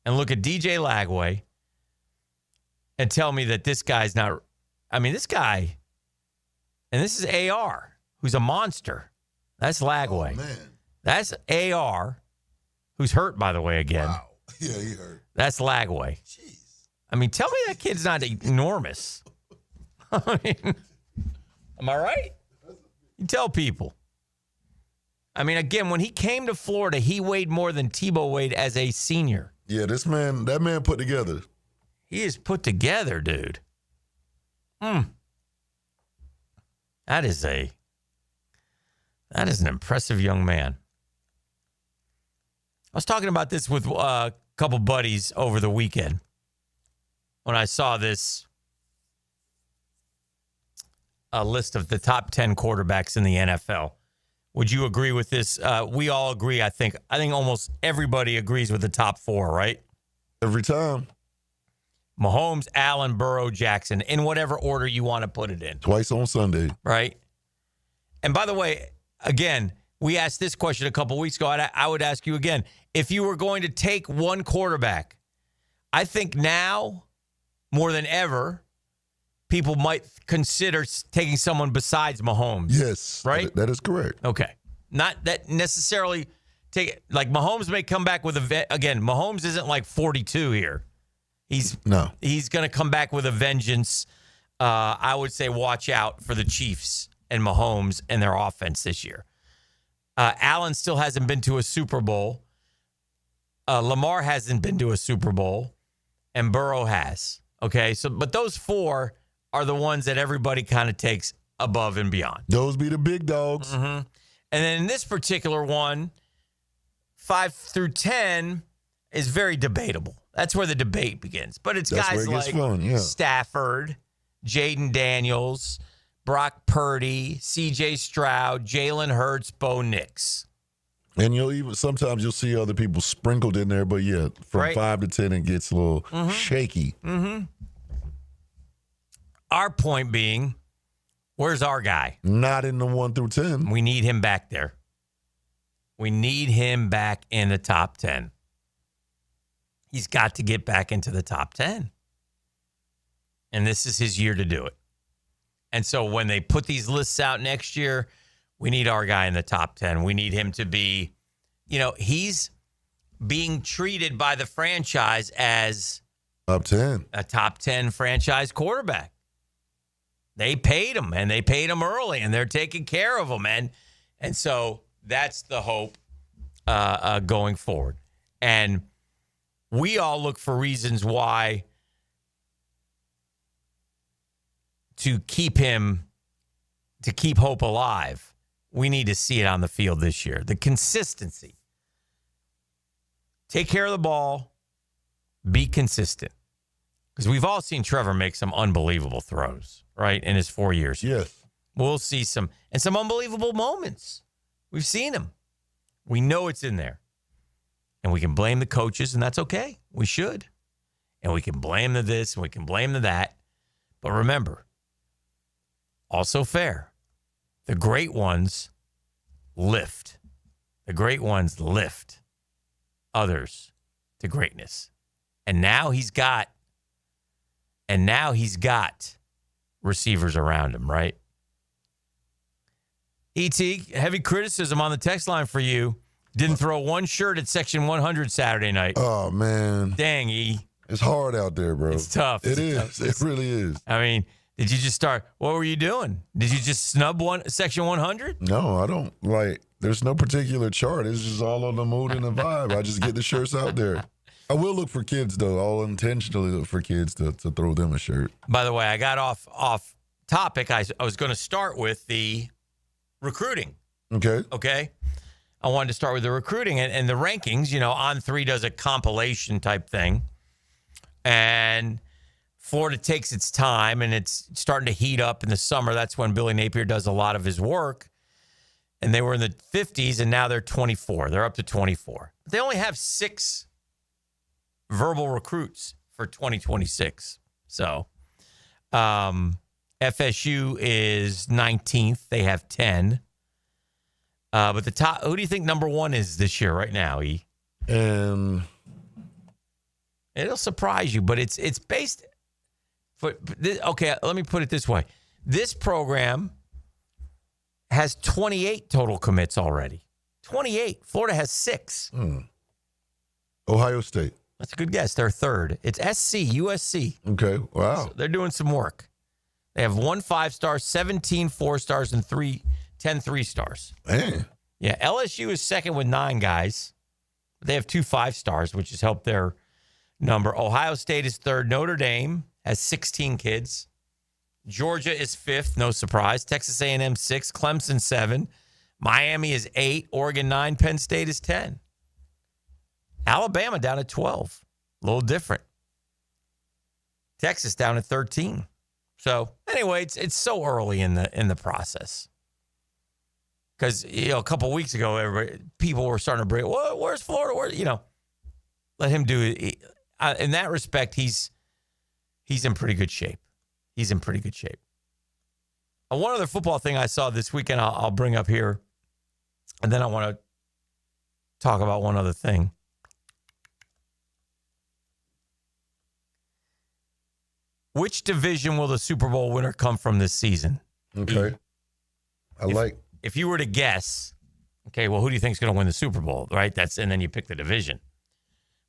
and look at DJ Lagway and tell me that this guy's not – I mean, this guy – and this is AR, who's a monster. That's Lagway. Oh, man. That's AR, who's hurt, by the way, again. Wow. Yeah, he hurt. That's Lagway. Jeez. I mean, tell me that kid's not enormous. I mean, am I right? You tell people. I mean, again, when he came to Florida, he weighed more than Tebow weighed as a senior. Yeah, that man put together. He is put together, dude. That is an impressive young man. I was talking about this with a couple buddies over the weekend when I saw this list of the top 10 quarterbacks in the NFL. Would you agree with this? We all agree, I think. I think almost everybody agrees with the top 4, right? Every time. Mahomes, Allen, Burrow, Jackson, in whatever order you want to put it in. Twice on Sunday. Right? And by the way, again, we asked this question a couple weeks ago. I would ask you again, if you were going to take one quarterback, I think now, more than ever, people might consider taking someone besides Mahomes. Yes. Right? That is correct. Okay. Not that necessarily like Mahomes may come back with again, Mahomes isn't like 42 here. He's going to come back with a vengeance. I would say watch out for the Chiefs and Mahomes and their offense this year. Allen still hasn't been to a Super Bowl. Lamar hasn't been to a Super Bowl, and Burrow has. Okay, but those 4 are the ones that everybody kind of takes above and beyond. Those be the big dogs. Mm-hmm. And then in this particular one, 5 through 10 is very debatable. That's where the debate begins. But it's guys like Stafford, Jaden Daniels, Brock Purdy, C.J. Stroud, Jalen Hurts, Bo Nix. And sometimes you'll see other people sprinkled in there, but yeah, from 5 to 10, it gets a little shaky. Mm-hmm. Our point being, where's our guy? Not in the 1 through 10. We need him back there. We need him back in the top 10. He's got to get back into the top 10. And this is his year to do it. And so when they put these lists out next year, we need our guy in the top 10. We need him to be, he's being treated by the franchise as top 10. A top 10 franchise quarterback. They paid him, and they paid him early, and they're taking care of him. And so that's the hope going forward. And we all look for reasons why to keep hope alive. We need to see it on the field this year. The consistency. Take care of the ball. Be consistent. Because we've all seen Trevor make some unbelievable throws, right, in his 4 years. Yes. We'll see some unbelievable moments. We've seen him. We know it's in there. And we can blame the coaches, and that's okay. We should. And we can blame the this, and we can blame the that. But remember, also fair, the great ones lift. The great ones lift others to greatness. And now he's got receivers around him, right? E.T., heavy criticism on the text line for you. Didn't throw one shirt at Section 100 Saturday night. Oh, man. Dang, E. It's hard out there, bro. It's tough. It is. It really is. I mean, did you just start? What were you doing? Did you just snub Section 100? No, I don't. There's no particular chart. It's just all on the mood and the vibe. I just get the shirts out there. I will look for kids, though. I'll intentionally look for kids to throw them a shirt. By the way, I got off topic. I was going to start with the recruiting. Okay. I wanted to start with the recruiting and the rankings. On3 does a compilation type thing. And Florida takes its time, and it's starting to heat up in the summer. That's when Billy Napier does a lot of his work. And they were in the 50s, and now they're 24. They're up to 24. They only have 6 verbal recruits for 2026. So, and FSU is 19th. They have 10. But the top, who do you think number one is this year right now, E? It'll surprise you, but it's based. Okay, let me put it this way. This program has 28 total commits already. 28. Florida has 6. Ohio State. That's a good guess. They're third. It's USC. Okay, wow. So they're doing some work. They have 1 5-star, 17 4-stars, and 10 3-stars. Man. Yeah, LSU is second with 9 guys. They have 2 5-stars, which has helped their number. Ohio State is third. Notre Dame has 16 kids. Georgia is 5th, no surprise. Texas A&M 6, Clemson 7. Miami is 8, Oregon 9, Penn State is 10. Alabama down at 12. A little different. Texas down at 13. So anyway, it's so early in the process. Because a couple of weeks ago, people were starting to bring, where's Florida? Let him do it. In that respect, he's in pretty good shape. He's in pretty good shape. One other football thing I saw this weekend, I'll bring up here, and then I want to talk about one other thing. Which division will the Super Bowl winner come from this season? Okay. If you were to guess, okay, well, who do you think is going to win the Super Bowl, right? And then you pick the division.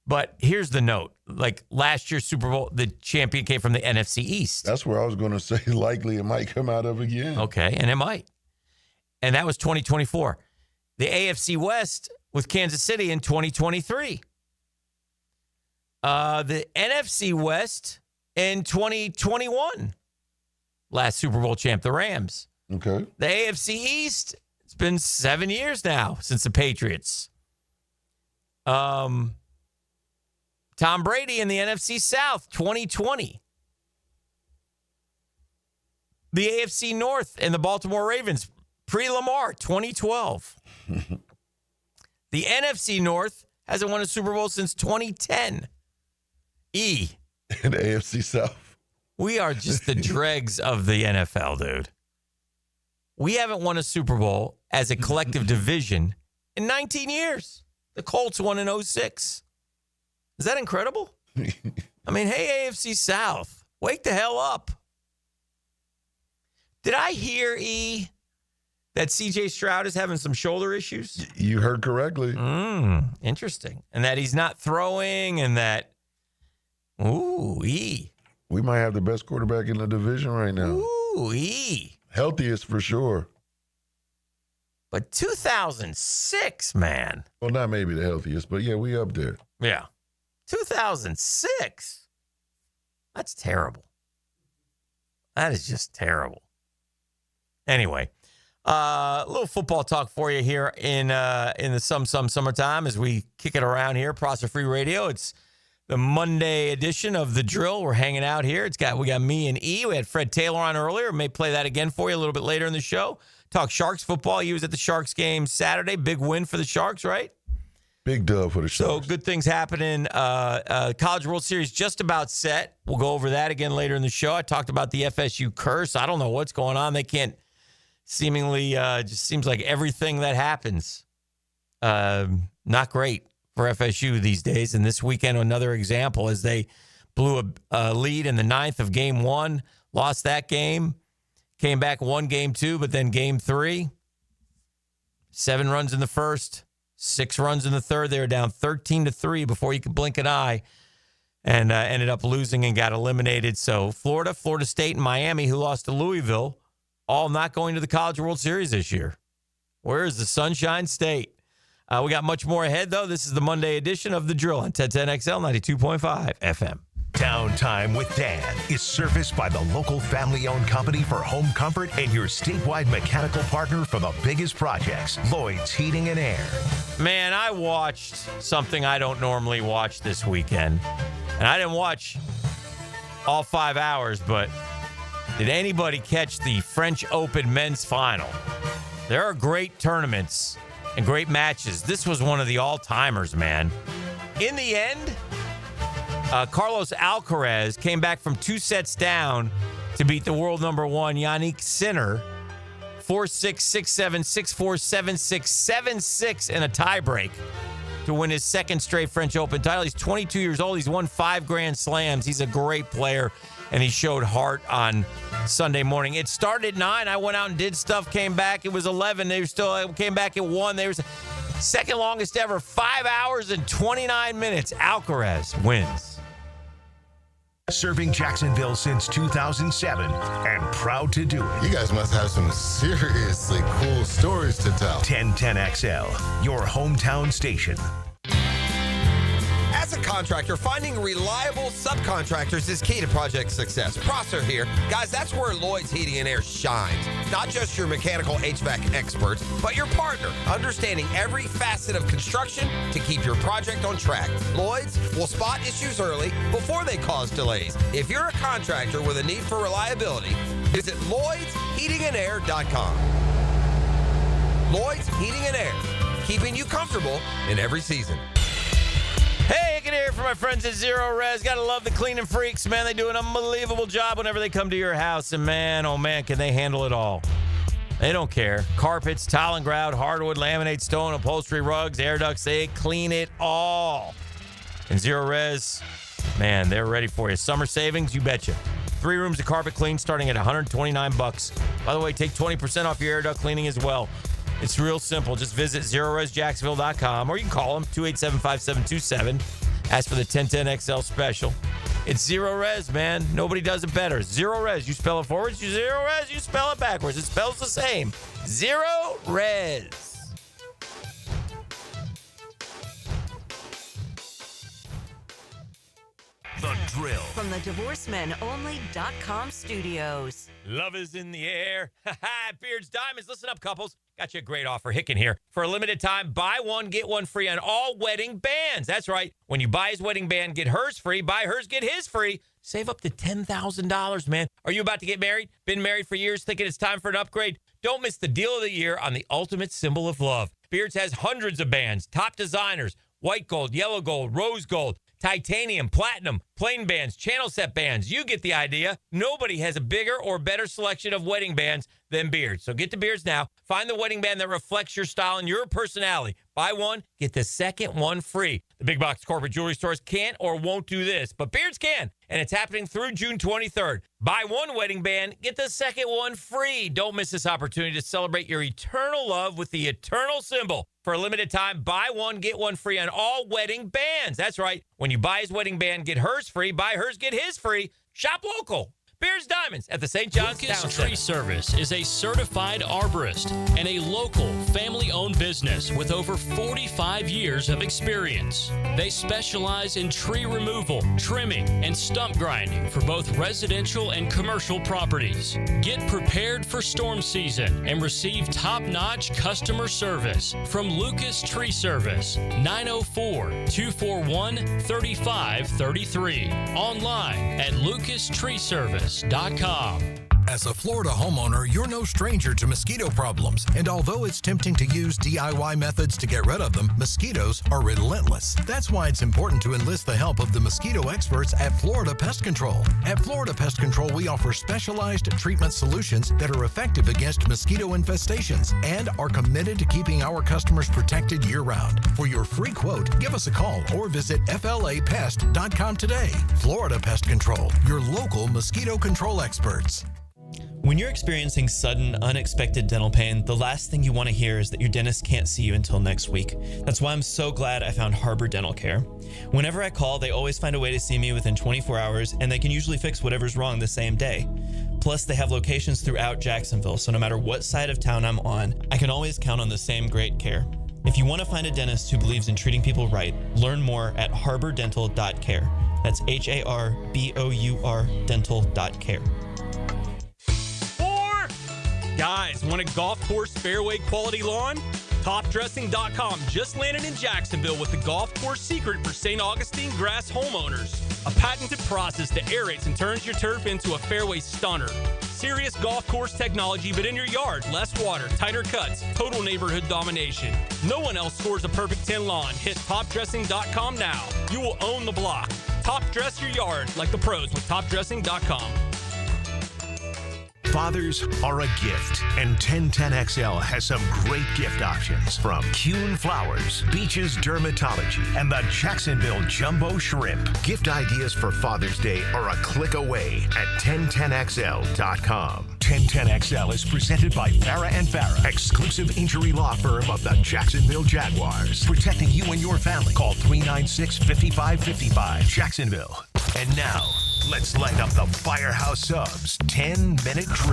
But here's the note. Like last year's Super Bowl, the champion came from the NFC East. That's where I was going to say likely it might come out of again. Okay, and it might. And that was 2024. The AFC West with Kansas City in 2023. The NFC West in 2021. Last Super Bowl champ, the Rams. Okay. The AFC East, it's been 7 years now since the Patriots. Tom Brady in the NFC South, 2020. The AFC North and the Baltimore Ravens, pre-Lamar, 2012. The NFC North hasn't won a Super Bowl since 2010. E. And the AFC South. We are just the dregs of the NFL, dude. We haven't won a Super Bowl as a collective division in 19 years. The Colts won in 2006. Is that incredible? I mean, hey, AFC South, wake the hell up. Did I hear, E, that C.J. Stroud is having some shoulder issues? You heard correctly. Interesting. And that he's not throwing and that, E. We might have the best quarterback in the division right now. E. Healthiest for sure. But 2006, man. Well, not maybe the healthiest, but yeah, we up there. Yeah. 2006. That's terrible. That is just terrible. Anyway, a little football talk for you here in the summertime as we kick it around here. Prosser Free Radio. It's the Monday edition of The Drill. We're hanging out here. We got me and E. We had Fred Taylor on earlier. May play that again for you a little bit later in the show. Talk Sharks football. He was at the Sharks game Saturday. Big win for the Sharks, right? Big dub for the Sharks. So good things happening. College World Series just about set. We'll go over that again later in the show. I talked about the FSU curse. I don't know what's going on. They can't seemingly, just seems like everything that happens, not great for FSU these days. And this weekend, another example, as they blew a lead in the 9th of game 1, lost that game, came back, won game 2, but then game 3, 7 runs in the first, 6 runs in the third. They were down 13-3 before you could blink an eye, and ended up losing and got eliminated. So Florida State, and Miami, who lost to Louisville, all not going to the College World Series this year. Where is the Sunshine State? We got much more ahead, though. This is the Monday edition of The Drill on 1010XL 92.5 FM. Downtime with Dan is serviced by the local family-owned company for home comfort and your statewide mechanical partner for the biggest projects, Lloyd's Heating and Air. Man, I watched something I don't normally watch this weekend. And I didn't watch all 5 hours, but did anybody catch the French Open men's final? There are great tournaments and great matches. This was one of the all-timers, man. In the end, Carlos Alcaraz came back from 2 sets down to beat the world number 1, Yannick Sinner, 4-6, 6-7, 6-4, 7-6, 7-6 in a tiebreak to win his second straight French Open title. He's 22 years old. He's won 5 Grand Slams. He's a great player, and he showed heart on Sunday morning. It started at 9. I went out and did stuff, came back. It was 11. They still came back at 1. There was second longest ever, 5 hours and 29 minutes. Alcaraz wins. Serving Jacksonville since 2007 and proud to do it. You guys must have some seriously cool stories to tell. 1010XL, your hometown station. As a contractor, finding reliable subcontractors is key to project success. Prosser here. Guys, that's where Lloyd's Heating and Air shines. Not just your mechanical HVAC experts, but your partner, understanding every facet of construction to keep your project on track. Lloyd's will spot issues early before they cause delays. If you're a contractor with a need for reliability, visit LloydsHeatingandAir.com. Lloyd's Heating and Air, keeping you comfortable in every season. Hey, I can hear from my friends at Zero Res. Gotta love the cleaning freaks, man. They do an unbelievable job whenever they come to your house. And man, oh man, can they handle it all. They don't care. Carpets, tile and grout, hardwood, laminate, stone, upholstery, rugs, air ducts. They clean it all. And Zero Res, man, they're ready for you. Summer savings, you betcha. 3 rooms of carpet clean starting at $129. By the way, take 20% off your air duct cleaning as well. It's real simple. Just visit ZeroResJacksonville.com or you can call them, 287-5727. Ask for the 1010XL special. It's Zero Res, man. Nobody does it better. Zero Res. You spell it forwards. You Zero Res. You spell it backwards. It spells the same. Zero Res. The Drill. From the DivorceMenOnly.com studios. Love is in the air. Beards Diamonds. Listen up, couples. Got you a great offer. Hicken here. For a limited time, buy one, get one free on all wedding bands. That's right. When you buy his wedding band, get hers free. Buy hers, get his free. Save up to $10,000, man. Are you about to get married? Been married for years, thinking it's time for an upgrade? Don't miss the deal of the year on the ultimate symbol of love. Beards has hundreds of bands, top designers, white gold, yellow gold, rose gold, titanium, platinum, plain bands, channel set bands. You get the idea. Nobody has a bigger or better selection of wedding bands than Beards. So get to Beards now. Find the wedding band that reflects your style and your personality. Buy one, get the second one free. The big box corporate jewelry stores can't or won't do this, but Beards can. And it's happening through June 23rd. Buy one wedding band, get the second one free. Don't miss this opportunity to celebrate your eternal love with the eternal symbol. For a limited time, buy one, get one free on all wedding bands. That's right. When you buy his wedding band, get hers free. Buy hers, get his free. Shop local. Beards Diamonds at the St. John's Town Lucas Center. Tree Service is a certified arborist and a local family-owned business with over 45 years of experience. They specialize in tree removal, trimming, and stump grinding for both residential and commercial properties. Get prepared for storm season and receive top-notch customer service from Lucas Tree Service, 904-241-3533. Online at lucastreeservice.com. As a Florida homeowner, you're no stranger to mosquito problems. And although it's tempting to use DIY methods to get rid of them, mosquitoes are relentless. That's why it's important to enlist the help of the mosquito experts at Florida Pest Control. At Florida Pest Control, we offer specialized treatment solutions that are effective against mosquito infestations and are committed to keeping our customers protected year-round. For your free quote, give us a call or visit flapest.com today. Florida Pest Control, your local mosquito control experts. When you're experiencing sudden, unexpected dental pain, the last thing you want to hear is that your dentist can't see you until next week. That's why I'm so glad I found Harbor Dental Care. Whenever I call, they always find a way to see me within 24 hours, and they can usually fix whatever's wrong the same day. Plus, they have locations throughout Jacksonville, so no matter what side of town I'm on, I can always count on the same great care. If you want to find a dentist who believes in treating people right, learn more at harbordental.care. That's HARBOUR dental.care. Guys, want a golf course fairway quality lawn? Topdressing.com just landed in Jacksonville with the golf course secret for St. Augustine grass homeowners. A patented process that aerates and turns your turf into a fairway stunner. Serious golf course technology, but in your yard. Less water, tighter cuts, total neighborhood domination. No one else scores a perfect 10 lawn. Hit topdressing.com now. You will own the block. Top dress your yard like the pros with topdressing.com. Fathers are a gift, and 1010XL has some great gift options from Kuhn Flowers, Beach's Dermatology, and the Jacksonville Jumbo Shrimp. Gift ideas for Father's Day are a click away at 1010XL.com. 1010XL is presented by Farah & Farah, exclusive injury law firm of the Jacksonville Jaguars. Protecting you and your family. Call 396-5555, Jacksonville. And now, let's light up the Firehouse Subs 10-minute drill.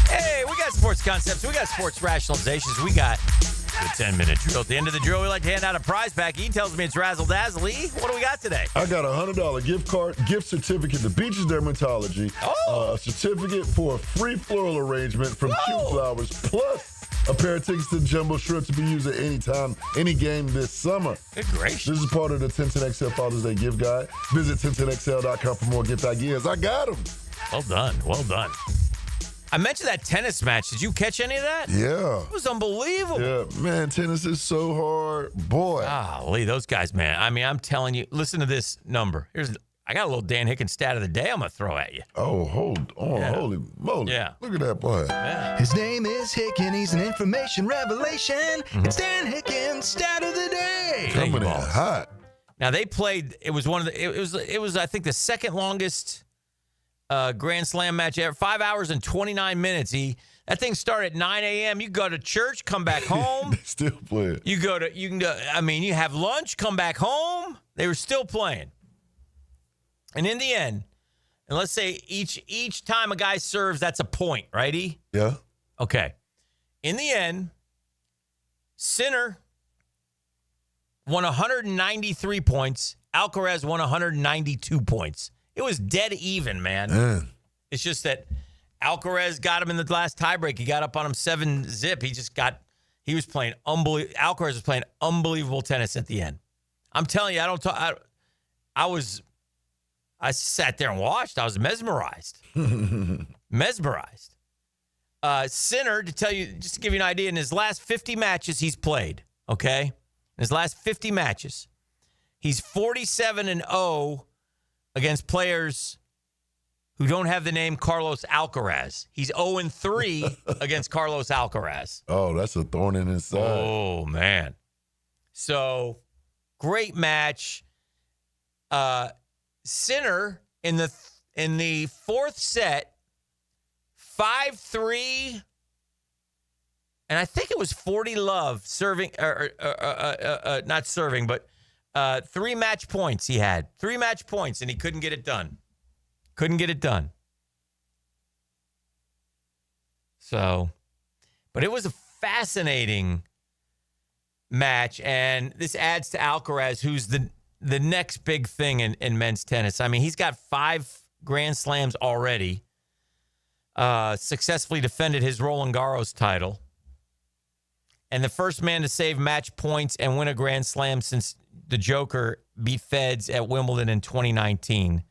Hey, we got sports concepts. We got sports rationalizations. We got the 10-minute drill. At the end of the drill, we like to hand out a prize pack. He tells me it's razzle dazzle. What do we got today? I got a $100 gift card, gift certificate to Beach's Dermatology, a certificate for a free floral arrangement from Kuhn Flowers, plus a pair of tickets to the Jumbo Shrimp to be used at any time, any game this summer. Good gracious. This is part of the 1010XL Father's Day gift guide. Visit 1010XL.com for more gift ideas. I got them. Well done. Well done. I mentioned that tennis match. Did you catch any of that? Yeah. It was unbelievable. Yeah, man, tennis is so hard. Boy. Golly, those guys, man. I mean, I'm telling you, listen to this number. I got a little Dan Hicken stat of the day I'm going to throw at you. Oh, hold on. Yeah. Holy moly. Yeah. Look at that boy. Yeah. His name is Hicken. He's an information revelation. Mm-hmm. It's Dan Hicken, stat of the day. Coming in hot. Now, they played, it was I think, the second longest Grand Slam match ever. 5 hours and 29 minutes. That thing started at 9 a.m. You go to church, come back home. Still playing. You have lunch, come back home. They were still playing. And in the end, and let's say each time a guy serves, that's a point, right, E? Yeah. Okay. In the end, Sinner won 193 points. Alcaraz won 192 points. It was dead even, man. It's just that Alcaraz got him in the last tiebreak. He got up on him 7-zip. He was playing unbelievable. Alcaraz was playing unbelievable tennis at the end. I'm telling you, I sat there and watched. I was mesmerized. Mesmerized. Sinner, just to give you an idea, in his last 50 matches he's played, okay? In his last 50 matches, he's 47-0 against players who don't have the name Carlos Alcaraz. He's 0-3 against Carlos Alcaraz. Oh, that's a thorn in his side. Oh, man. So, great match. Sinner in the fourth set, 5-3, and I think it was 40-love serving, not serving, but 3 match points he had. 3 match points, and he couldn't get it done. So, but it was a fascinating match, and this adds to Alcaraz, who's the next big thing in men's tennis. I mean, he's got 5 Grand Slams already. Successfully defended his Roland Garros title. And the first man to save match points and win a Grand Slam since the Joker beat Feds at Wimbledon in 2019.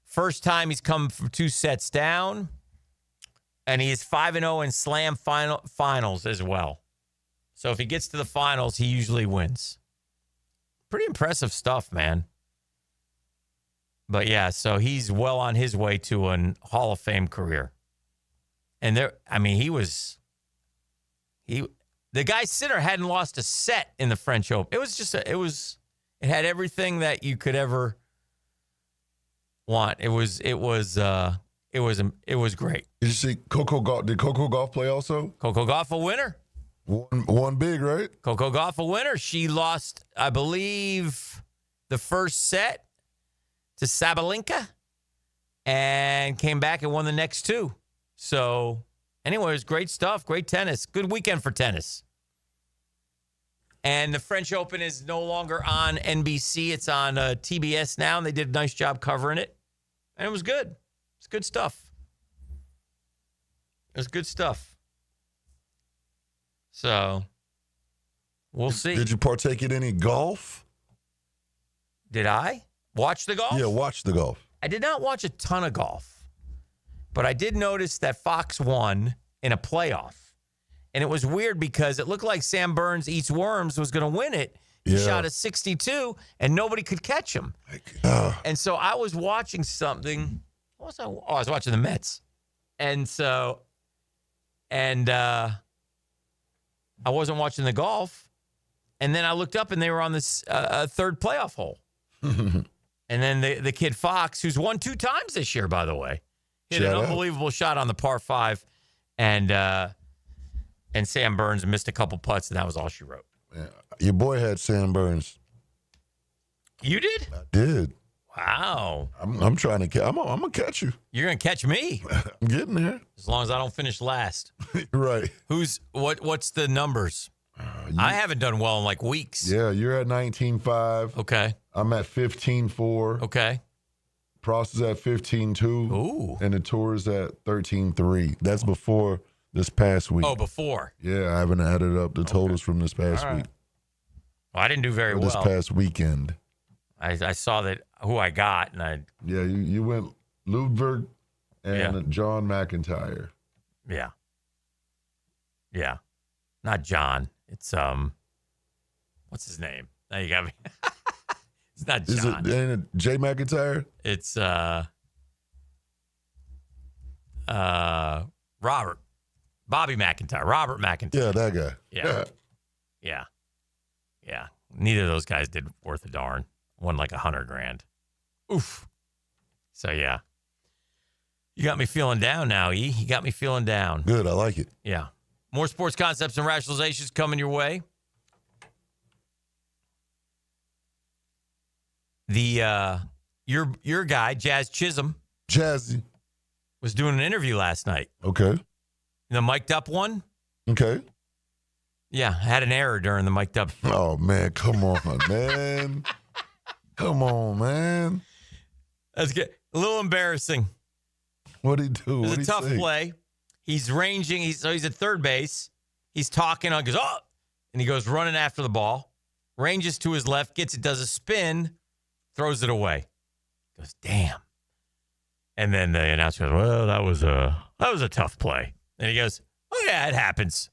First time he's come from 2 sets down. And he is 5-0 in Slam finals as well. So if he gets to the finals, he usually wins. Pretty impressive stuff, man. But yeah, so he's well on his way to a Hall of Fame career. And the guy Sinner hadn't lost a set in the French Open. It had everything that you could ever want. It was great. Did you see Coco Gauff? Did Coco Gauff play also? Coco Gauff a winner. One big, right? Coco Gauff a winner. She lost, I believe, the first set to Sabalenka and came back and won the next 2. So, anyway, it was great stuff. Great tennis. Good weekend for tennis. And the French Open is no longer on NBC. It's on TBS now, and they did a nice job covering it. And it was good. It's good stuff. It was good stuff. So, we'll see. Did you partake in any golf? Did I? Watch the golf? Yeah, watch the golf. I did not watch a ton of golf, but I did notice that Fox won in a playoff. And it was weird because it looked like Sam Burns Eats Worms was going to win it. He shot a 62, and nobody could catch him. And so I was watching something. What was I? Oh, I was watching the Mets. And so, I wasn't watching the golf. And then I looked up, and they were on this third playoff hole. And then the kid Fox, who's won 2 times this year, by the way, hit an unbelievable shot on the par 5. And Sam Burns missed a couple putts, and that was all she wrote. Yeah. Your boy had Sam Burns. You did? I did. Wow. I'm trying to. I'm gonna catch you. You're gonna catch me. I'm getting there. As long as I don't finish last. Right. What's the numbers? I haven't done well in like weeks. Yeah, you're at 19.5. Okay. I'm at 15.4. Okay. Prost is at 15.2. Ooh. And the tour is at 13.3. That's before this past week. Oh, before. Yeah, I haven't added up the totals from this past week. Well, I didn't do very well. This past weekend. I saw that who I got, and I. Yeah, you went Ludwig and John McIntyre. Yeah. Yeah. Not John. It's what's his name? Now you got me. It's not John. Ain't it Jay McIntyre? It's Robert. Bobby McIntyre. Robert McIntyre. Yeah, that guy. Yeah. Yeah. Yeah. Neither of those guys did worth a darn. Won like $100,000. Oof. So yeah. You got me feeling down now, E. You got me feeling down. Good, I like it. Yeah. More sports concepts and rationalizations coming your way. The your guy, Jazz Chisholm. Jazzy. Was doing an interview last night. Okay. The mic'd up one? Okay. Yeah, had an error during the mic'd up. Oh, man, come on, man. Come on, man. That's good. A little embarrassing. What'd he do? It was a tough play. He's ranging. He's at third base. He's talking. Goes, oh! And he goes running after the ball. Ranges to his left, gets it, does a spin, throws it away. Goes, damn. And then the announcer goes, well, that was a tough play. And he goes, oh, yeah, it happens.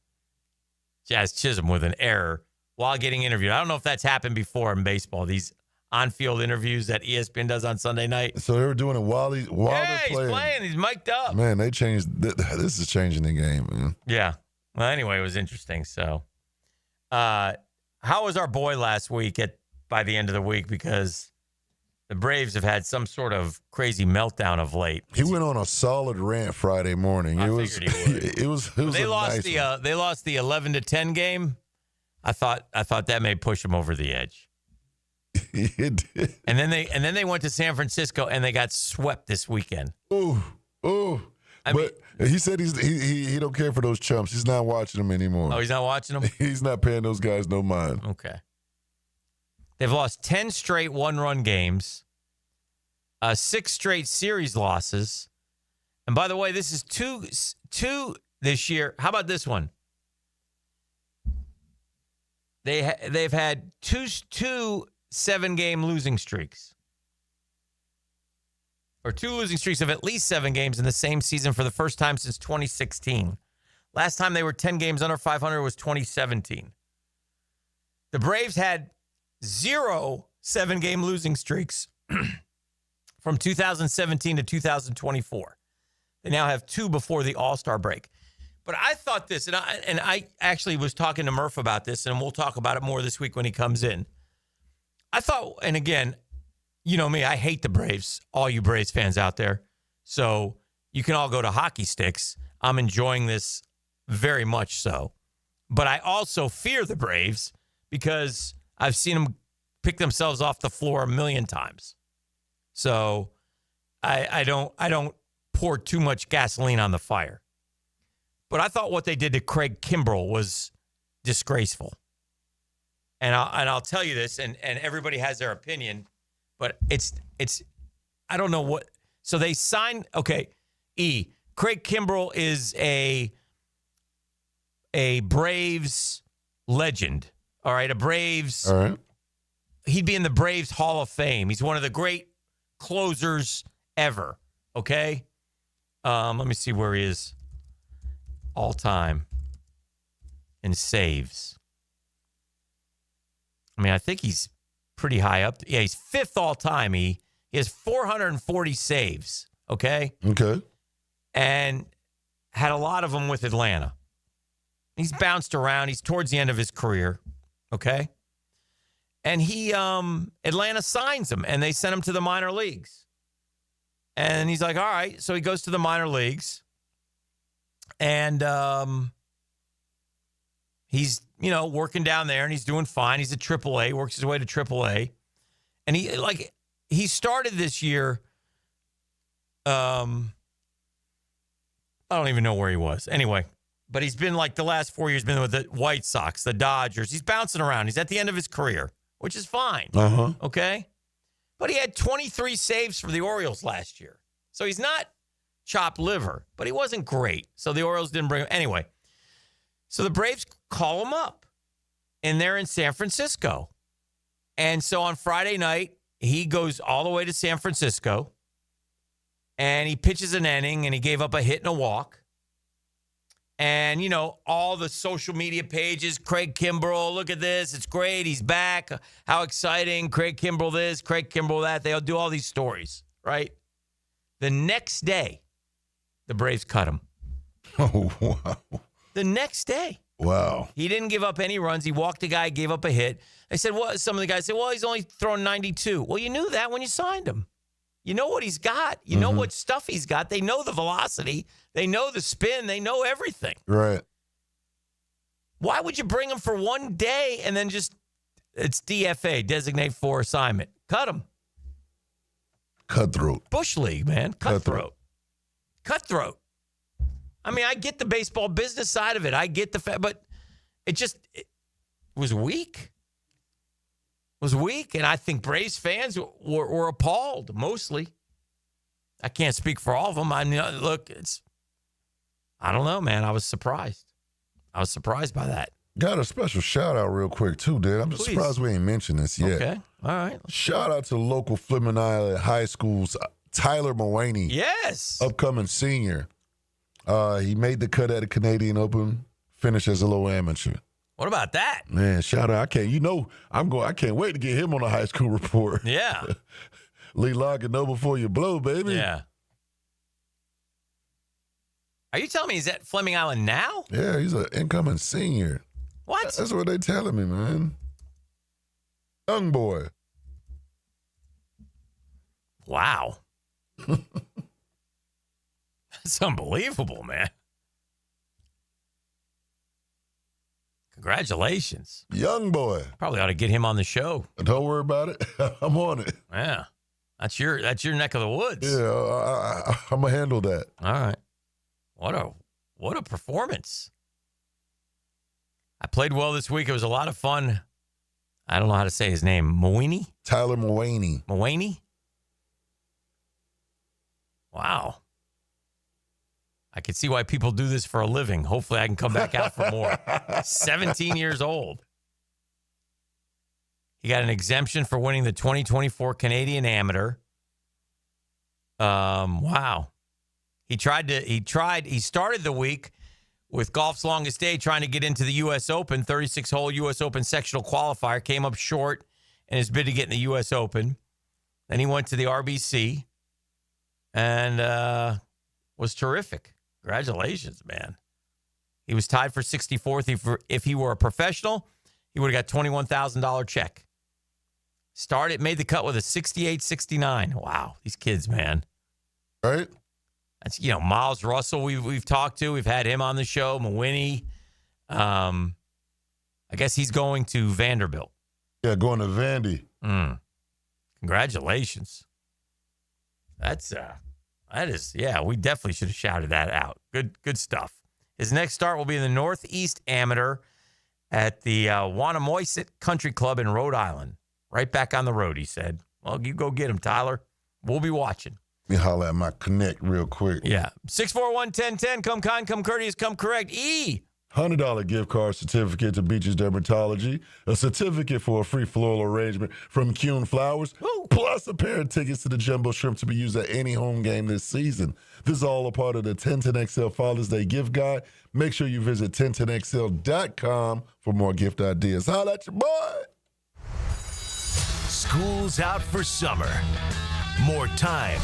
Jazz Chisholm with an error while getting interviewed. I don't know if that's happened before in baseball, these on-field interviews that ESPN does on Sunday night. So they were doing it while they're playing. He's playing. He's mic'd up. Man, they changed. This is changing the game, man. Yeah. Well, anyway, it was interesting. So, how was our boy last week by the end of the week? Because the Braves have had some sort of crazy meltdown of late. He went on a solid rant Friday morning. I figured he would. It was they lost they lost the 11-10 game. I thought that may push them over the edge. It did. And then they went to San Francisco and they got swept this weekend. Oh. I mean, he said he don't care for those chumps. He's not watching them anymore. Oh, he's not watching them? He's not paying those guys no mind. Okay. They've lost 10 straight one-run games, 6 straight series losses. And by the way, this is two this year. How about this one? They've had two 7-game losing streaks. Or 2 losing streaks of at least 7 games in the same season for the first time since 2016. Last time they were 10 games under 500 was 2017. The Braves had 0 7-game losing streaks from 2017 to 2024. They now have 2 before the All-Star break. But I thought this, and I actually was talking to Murph about this, and we'll talk about it more this week when he comes in. I thought, and again, you know me, I hate the Braves, all you Braves fans out there. So you can all go to hockey sticks. I'm enjoying this very much so. But I also fear the Braves because I've seen them pick themselves off the floor a million times. So I don't pour too much gasoline on the fire. But I thought what they did to Craig Kimbrell was disgraceful. And I'll tell you this, and everybody has their opinion, but it's I don't know what. So they signed, okay, Craig Kimbrell is a Braves legend. All right, a Braves. All right. He'd be in the Braves Hall of Fame. He's one of the great closers ever. Okay? Let me see where he is all time. in saves. I mean, I think he's pretty high up. Yeah, he's 5th all time. He has 440 saves, okay? Okay. And had a lot of them with Atlanta. He's bounced around. He's towards the end of his career, okay? And Atlanta signs him, and they send him to the minor leagues. And he's like, all right. So he goes to the minor leagues. And he's, working down there, and he's doing fine. He's at AAA, works his way to AAA. And he started this year, I don't even know where he was. Anyway, but he's been the last 4 years, been with the White Sox, the Dodgers. He's bouncing around. He's at the end of his career, which is fine. Uh-huh. Okay? But he had 23 saves for the Orioles last year. So he's not chopped liver, but he wasn't great. So the Orioles didn't bring him. Anyway, so the Braves call him up, and they're in San Francisco. And so on Friday night, he goes all the way to San Francisco, and he pitches an inning, and he gave up a hit and a walk. And, all the social media pages, Craig Kimbrell, look at this. It's great. He's back. How exciting. Craig Kimbrell this, Craig Kimbrell that. They'll do all these stories, right? The next day, the Braves cut him. Oh, wow. The next day. Wow. He didn't give up any runs. He walked a guy, gave up a hit. They said, well, some of the guys said, well, he's only thrown 92. Well, you knew that when you signed him. You know what he's got. You know what stuff he's got. They know the velocity. They know the spin. They know everything. Right. Why would you bring him for one day and then it's DFA, designate for assignment? Cut him. Cutthroat. Bush League, man. Cutthroat. I mean, I get the baseball business side of it. I get but it was weak. It was weak, and I think Braves fans were appalled, mostly. I can't speak for all of them. I mean, look, I don't know, man. I was surprised. I was surprised by that. Got a special shout-out real quick, too, Dad. I'm just surprised we ain't mentioned this yet. Okay, all right. Shout out to the local Fleming Island High School's Tyler Mulvaney. Yes. Upcoming senior. He made the cut at the Canadian Open, finished as a low amateur. What about that? Man, shout out. I can't wait to get him on the high school report. Yeah. Lee Lock and know before you blow, baby. Yeah. Are you telling me he's at Fleming Island now? Yeah, he's an incoming senior. What? That's what they telling me, man. Young boy. Wow. That's unbelievable, man. Congratulations. Young boy. Probably ought to get him on the show. Don't worry about it. I'm on it. Yeah. That's your neck of the woods. Yeah, I'm going to handle that. All right. What a performance. I played well this week. It was a lot of fun. I don't know how to say his name. Mulvaney? Tyler Mulvaney. Mulvaney? Wow. I can see why people do this for a living. Hopefully I can come back out for more. 17 years old. He got an exemption for winning the 2024 Canadian Amateur. Wow. He started the week with golf's longest day trying to get into the U.S. Open, 36-hole U.S. Open sectional qualifier, came up short in his bid to get in the U.S. Open. Then he went to the RBC and was terrific. Congratulations, man. He was tied for 64th. If he were a professional, he would have got $21,000 check. Made the cut with a 68-69. Wow, these kids, man. Right? That's, Miles Russell we've talked to. We've had him on the show. Mulvaney. I guess he's going to Vanderbilt. Yeah, going to Vandy. Congratulations. We definitely should have shouted that out. Good stuff. His next start will be in the Northeast Amateur at the Wannamoisett Country Club in Rhode Island. Right back on the road, he said. Well, you go get him, Tyler. We'll be watching. Let me holler at my connect real quick. Yeah. 641-1010. Come kind, come courteous, come correct. $100 gift card certificate to Beaches Dermatology, a certificate for a free floral arrangement from Kuhn Flowers, plus a pair of tickets to the Jumbo Shrimp to be used at any home game this season. This is all a part of the 1010XL Father's Day gift guide. Make sure you visit 1010XL.com for more gift ideas. Holla at your boy! School's out for summer. More time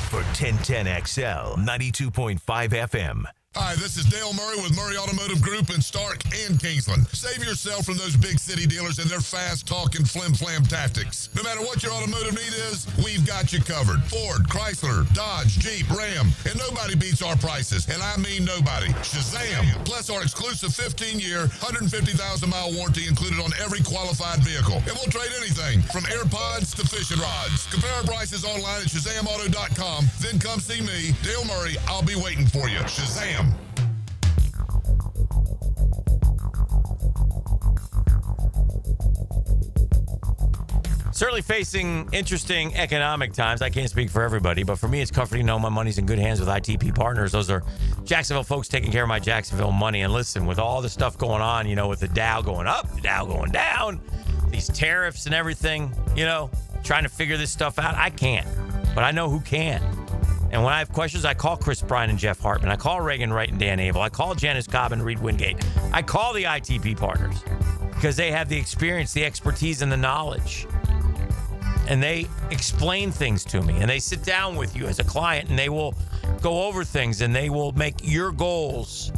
for 1010XL 92.5 FM. Hi, this is Dale Murray with Murray Automotive Group in Stark and Kingsland. Save yourself from those big city dealers and their fast-talking flim-flam tactics. No matter what your automotive need is, we've got you covered. Ford, Chrysler, Dodge, Jeep, Ram, and nobody beats our prices, and I mean nobody. Shazam! Plus our exclusive 15-year, 150,000-mile warranty included on every qualified vehicle. And we'll trade anything from AirPods to fishing rods. Compare our prices online at ShazamAuto.com. Then come see me, Dale Murray. I'll be waiting for you. Shazam! Certainly facing interesting economic times. I can't speak for everybody, but for me, it's comforting to know my money's in good hands with ITP Partners. Those are Jacksonville folks taking care of my Jacksonville money. And listen, with all the stuff going on, you know, with the Dow going up, the Dow going down, these tariffs and everything, you know, trying to figure this stuff out, I can't. But I know who can. And when I have questions, I call Chris Bryan and Jeff Hartman. I call Reagan Wright and Dan Abel. I call Janice Cobb and Reed Wingate. I call the ITP Partners because they have the experience, the expertise, and the knowledge. And they explain things to me. And they sit down with you as a client, and they will go over things, and they will make your goals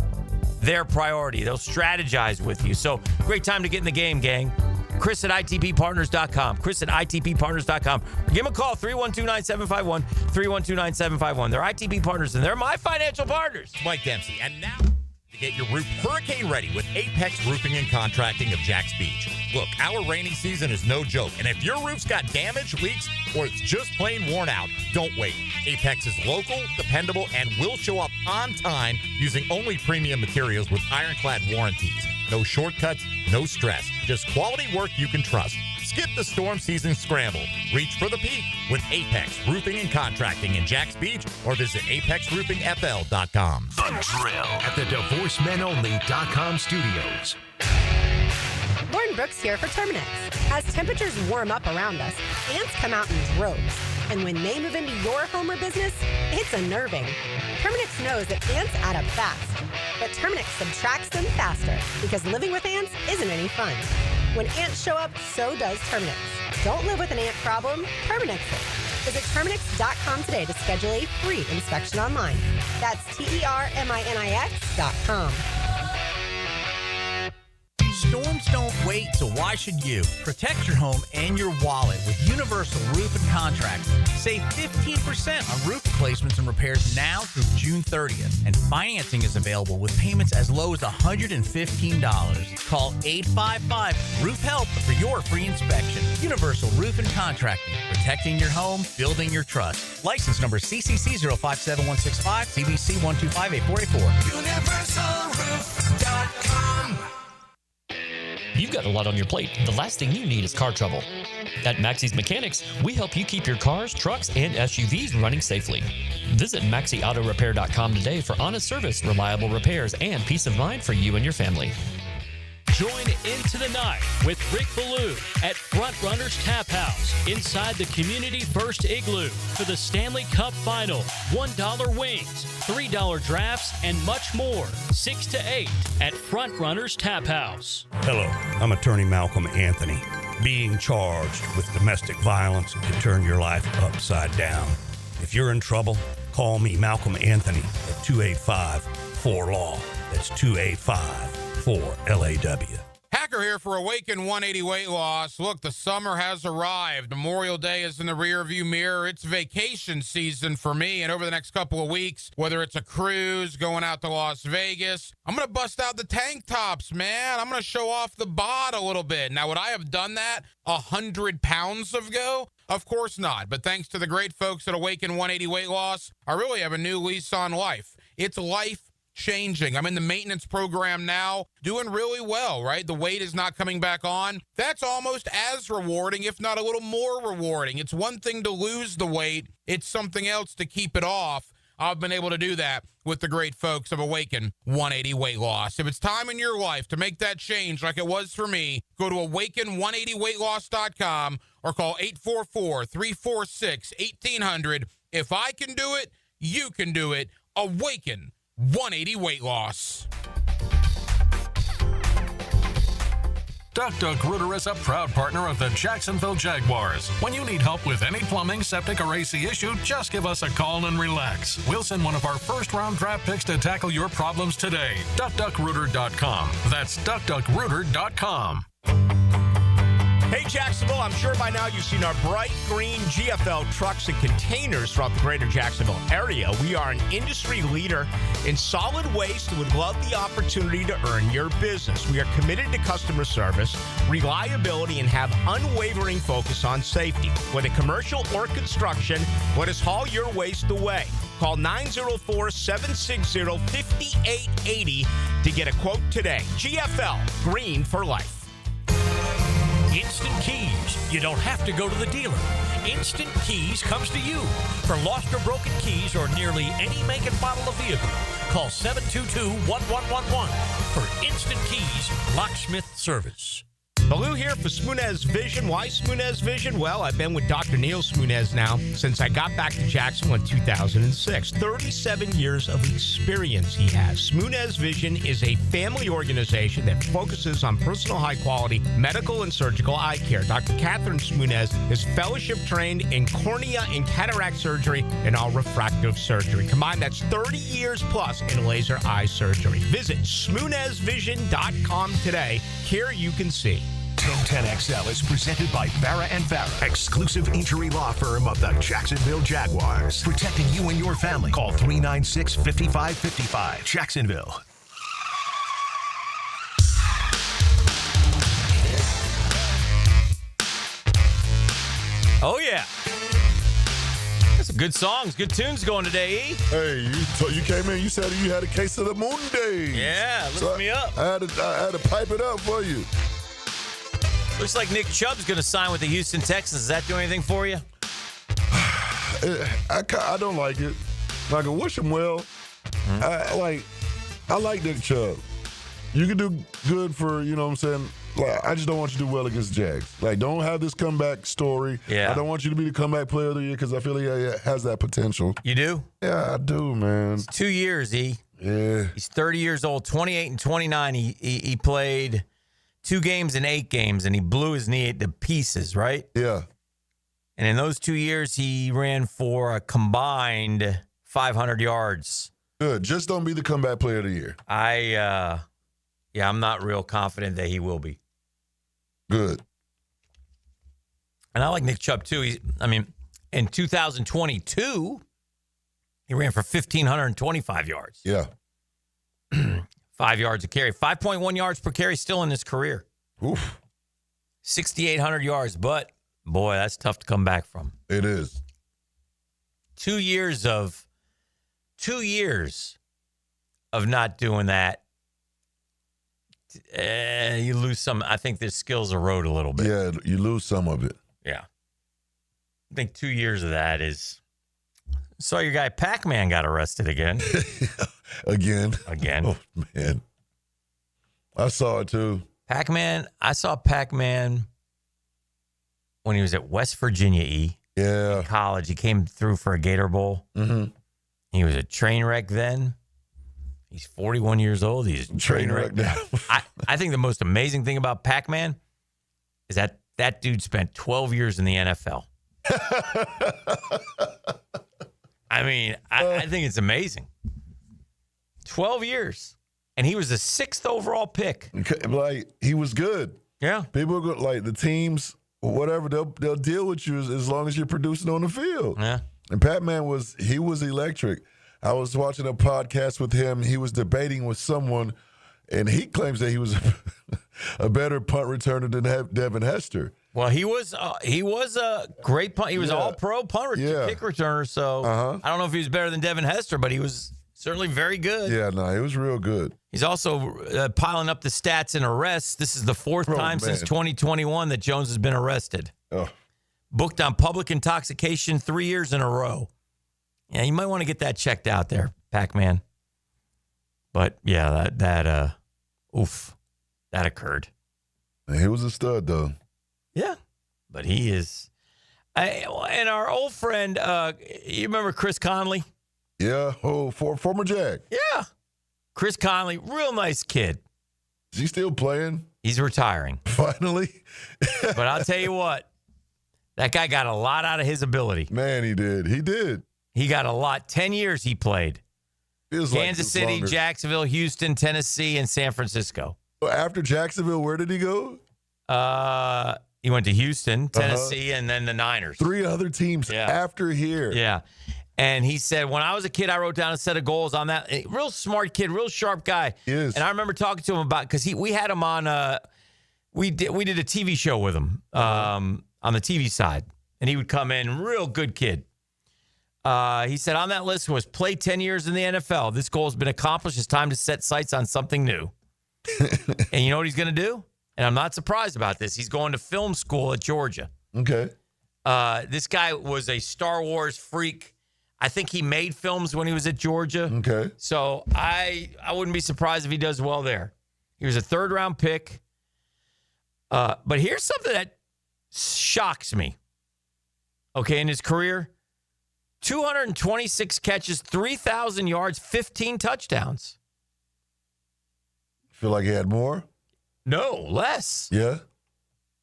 their priority. They'll strategize with you. So great time to get in the game, gang. Chris at ITPpartners.com. Chris at ITPpartners.com. Give them a call, 312-9751, 312-9751. They're ITP Partners, and they're my financial partners. Mike Dempsey. And now to get your roof hurricane ready with Apex Roofing and Contracting of Jax Beach. Look, our rainy season is no joke, and if your roof's got damage, leaks, or it's just plain worn out, don't wait. Apex is local, dependable, and will show up on time using only premium materials with ironclad warranties. No shortcuts, no stress, just quality work you can trust. Skip the storm season scramble. Reach for the peak with Apex Roofing and Contracting in Jax Beach or visit apexroofingfl.com. The Drill at the DivorceMenOnly.com studios. Lauren Brooks here for Terminix. As temperatures warm up around us, ants come out in droves. And when they move into your home or business, it's unnerving. Terminix knows that ants add up fast, but Terminix subtracts them faster because living with ants isn't any fun. When ants show up, so does Terminix. Don't live with an ant problem, Terminix it. Visit Terminix.com today to schedule a free inspection online. That's TERMINIX.com. Storms don't wait, so why should you? Protect your home and your wallet with Universal Roof and Contracting. Save 15% on roof replacements and repairs now through June 30th. And financing is available with payments as low as $115. Call 855-ROOF-HELP for your free inspection. Universal Roof and Contracting. Protecting your home, building your trust. License number CCC 057165, CBC 1258484. UniversalRoof.com. You've got a lot on your plate. The last thing you need is car trouble. At Maxie's Mechanics, we help you keep your cars, trucks, and SUVs running safely. Visit MaxieAutoRepair.com today for honest service, reliable repairs, and peace of mind for you and your family. Join Into the Night with Rick Ballou at Front Runners Tap House inside the Community First Igloo for the Stanley Cup Final. $1 wings, $3 drafts, and much more. 6 to 8 at Front Runners Tap House. Hello, I'm attorney Malcolm Anthony. Being charged with domestic violence can turn your life upside down. If you're in trouble, call me Malcolm Anthony at 285-4LAW. That's 285-4LAW. Hacker here for Awaken 180 Weight Loss. Look, the summer has arrived. Memorial Day is in the rearview mirror. It's vacation season for me. And over the next couple of weeks, whether it's a cruise, going out to Las Vegas, I'm going to bust out the tank tops, man. I'm going to show off the bod a little bit. Now, would I have done that 100 pounds ago? Of course not. But thanks to the great folks at Awaken 180 Weight Loss, I really have a new lease on life. It's life changing. I'm in the maintenance program now, doing really well, right? The weight is not coming back on. That's almost as rewarding, if not a little more rewarding. It's one thing to lose the weight. It's something else to keep it off. I've been able to do that with the great folks of Awaken 180 Weight Loss. If it's time in your life to make that change like it was for me, go to awaken180weightloss.com or call 844-346-1800. If I can do it, you can do it. Awaken 180 Weight Loss. Duck Duck Rooter is a proud partner of the Jacksonville Jaguars. When you need help with any plumbing, septic, or AC issue, just give us a call and relax. We'll send one of our first-round draft picks to tackle your problems today. DuckDuckRooter.com. That's DuckDuckRooter.com. Hey, Jacksonville, I'm sure by now you've seen our bright green GFL trucks and containers throughout the greater Jacksonville area. We are an industry leader in solid waste and would love the opportunity to earn your business. We are committed to customer service, reliability, and have unwavering focus on safety. Whether commercial or construction, let us haul your waste away. Call 904-760-5880 to get a quote today. GFL, green for life. Instant Keys. You don't have to go to the dealer. Instant Keys comes to you. For lost or broken keys or nearly any make and model of vehicle, call 722-1111 for Instant Keys locksmith service. Baloo here for Smoonez Vision. Why Smoonez Vision? Well, I've been with Dr. Neil Smoonez now since I got back to Jacksonville in 2006. 37 years of experience he has. Smoonez Vision is a family organization that focuses on personal high-quality medical and surgical eye care. Dr. Catherine Smoonez is fellowship-trained in cornea and cataract surgery and all refractive surgery. Combined, that's 30 years plus in laser eye surgery. Visit SmoonezVision.com today. Care you can see. 1010XL is presented by Farah & Farah, exclusive injury law firm of the Jacksonville Jaguars. Protecting you and your family. Call 396-5555. Jacksonville. Oh, yeah. That's good songs, good tunes going today, E. Hey, you came in, you said you had a case of the Monday. Yeah, lift me up. I had to pipe it up for you. Looks like Nick Chubb's going to sign with the Houston Texans. Does that do anything for you? I don't like it. I can wish him well. I like Nick Chubb. You can do good for, you know what I'm saying? Like, I just don't want you to do well against Jags. Like, don't have this comeback story. Yeah. I don't want you to be the comeback player of the year because I feel like he has that potential. You do? Yeah, I do, man. It's 2 years, E. Yeah. He's 30 years old, 28 and 29. He played 2 games in 8 games, and he blew his knee to pieces, right? Yeah. And in those 2 years, he ran for a combined 500 yards. Good. Just don't be the comeback player of the year. I'm not real confident that he will be. Good. And I like Nick Chubb, too. In 2022, he ran for 1,525 yards. Yeah. 5 yards a carry. 5.1 yards per carry still in his career. Oof. 6,800 yards, but, boy, that's tough to come back from. It is. 2 years of not doing that. You lose some. I think the skills erode a little bit. Yeah, you lose some of it. Yeah. I think 2 years of that is. Saw your guy Pac-Man got arrested again. Again. Oh, man. I saw it too. Pac-Man. I saw Pac-Man when he was at West Virginia, E. Yeah. In college. He came through for a Gator Bowl. Mm-hmm. He was a train wreck then. He's 41 years old. He's a train wreck now. I think the most amazing thing about Pac-Man is that dude spent 12 years in the NFL. I think it's amazing. 12 years. And he was the 6th overall pick. Like, he was good. Yeah. People are good, like the teams, whatever, they'll deal with you as long as you're producing on the field. Yeah. And Pac-Man was electric. I was watching a podcast with him. He was debating with someone, and he claims that he was a better punt returner than Devin Hester. Well, he was a great punt. He was all-pro punt kick returner. So I don't know if he was better than Devin Hester, but he was certainly very good. Yeah, no, he was real good. He's also piling up the stats in arrests. This is the 4th time since 2021 that Jones has been arrested. Oh. Booked on public intoxication 3 years in a row. Yeah, you might want to get that checked out there, Pac-Man. But yeah, that occurred. He was a stud, though. Yeah, but he is. And our old friend, you remember Chris Conley? Yeah, former Jag. Yeah. Chris Conley, real nice kid. Is he still playing? He's retiring. Finally. But I'll tell you what, that guy got a lot out of his ability. Man, he did. He did. He got a lot. 10 years he played. Kansas City, longer. Jacksonville, Houston, Tennessee, and San Francisco. After Jacksonville, where did he go? He went to Houston, Tennessee, and then the Niners. 3 other teams after here. Yeah. And he said, when I was a kid, I wrote down a set of goals on that. Real smart kid, real sharp guy. He is. And I remember talking to him about, because we had him on, we did a TV show with him on the TV side. And he would come in, real good kid. He said on that list was play 10 years in the NFL. This goal has been accomplished. It's time to set sights on something new. And you know what he's going to do? And I'm not surprised about this. He's going to film school at Georgia. Okay. This guy was a Star Wars freak. I think he made films when he was at Georgia. Okay. So I wouldn't be surprised if he does well there. He was a 3rd-round pick. But here's something that shocks me. Okay, in his career, 226 catches, 3,000 yards, 15 touchdowns. Feel like he had more? No, less. Yeah.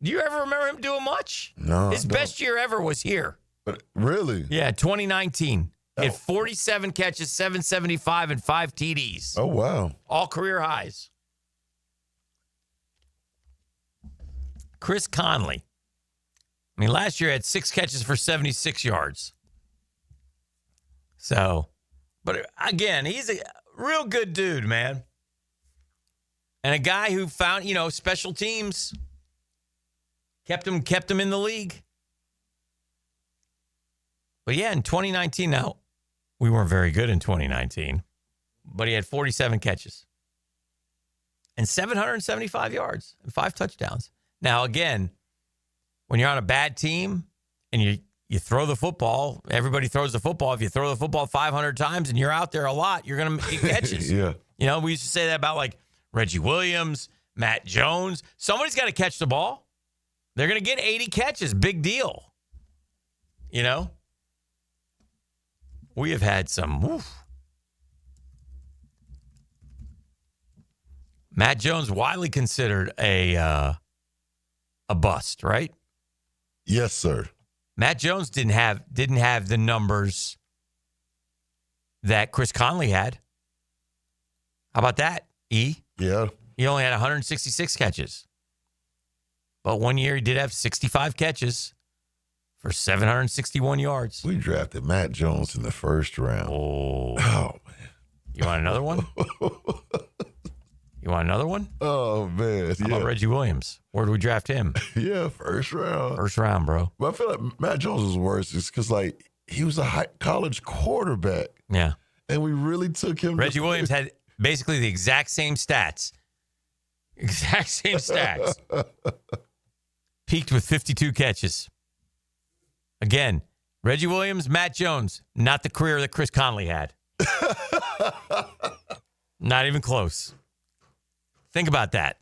Do you ever remember him doing much? No. His best year ever was here. But really? Yeah, 2019. He had 47 catches, 775, and 5 TDs. Oh, wow. All career highs. Chris Conley. I mean, last year had 6 catches for 76 yards. So, but again, he's a real good dude, man. And a guy who found, special teams kept him in the league. But yeah, in 2019, now, we weren't very good in 2019, but he had 47 catches and 775 yards and 5 touchdowns. Now, again, when you're on a bad team and you throw the football, everybody throws the football. If you throw the football 500 times and you're out there a lot, you're going to get catches. Yeah. We used to say that about like Reggie Williams, Matt Jones. Somebody's got to catch the ball. They're going to get 80 catches. Big deal. We have had some. Oof. Matt Jones, widely considered a bust, right? Yes, sir. Matt Jones didn't have the numbers that Chris Conley had. How about that, E? Yeah. He only had 166 catches. But one year he did have 65 catches for 761 yards. We drafted Matt Jones in the 1st round. Oh, man. You want another one? You want another one? Oh, man. How about Reggie Williams? Where did we draft him? Yeah, 1st round. 1st round, bro. But I feel like Matt Jones was worse just because, he was a college quarterback. Yeah. And we really took him. Reggie Williams had basically the exact same stats. Exact same stats. Peaked with 52 catches. Again, Reggie Williams, Matt Jones, not the career that Chris Conley had. Not even close. Think about that.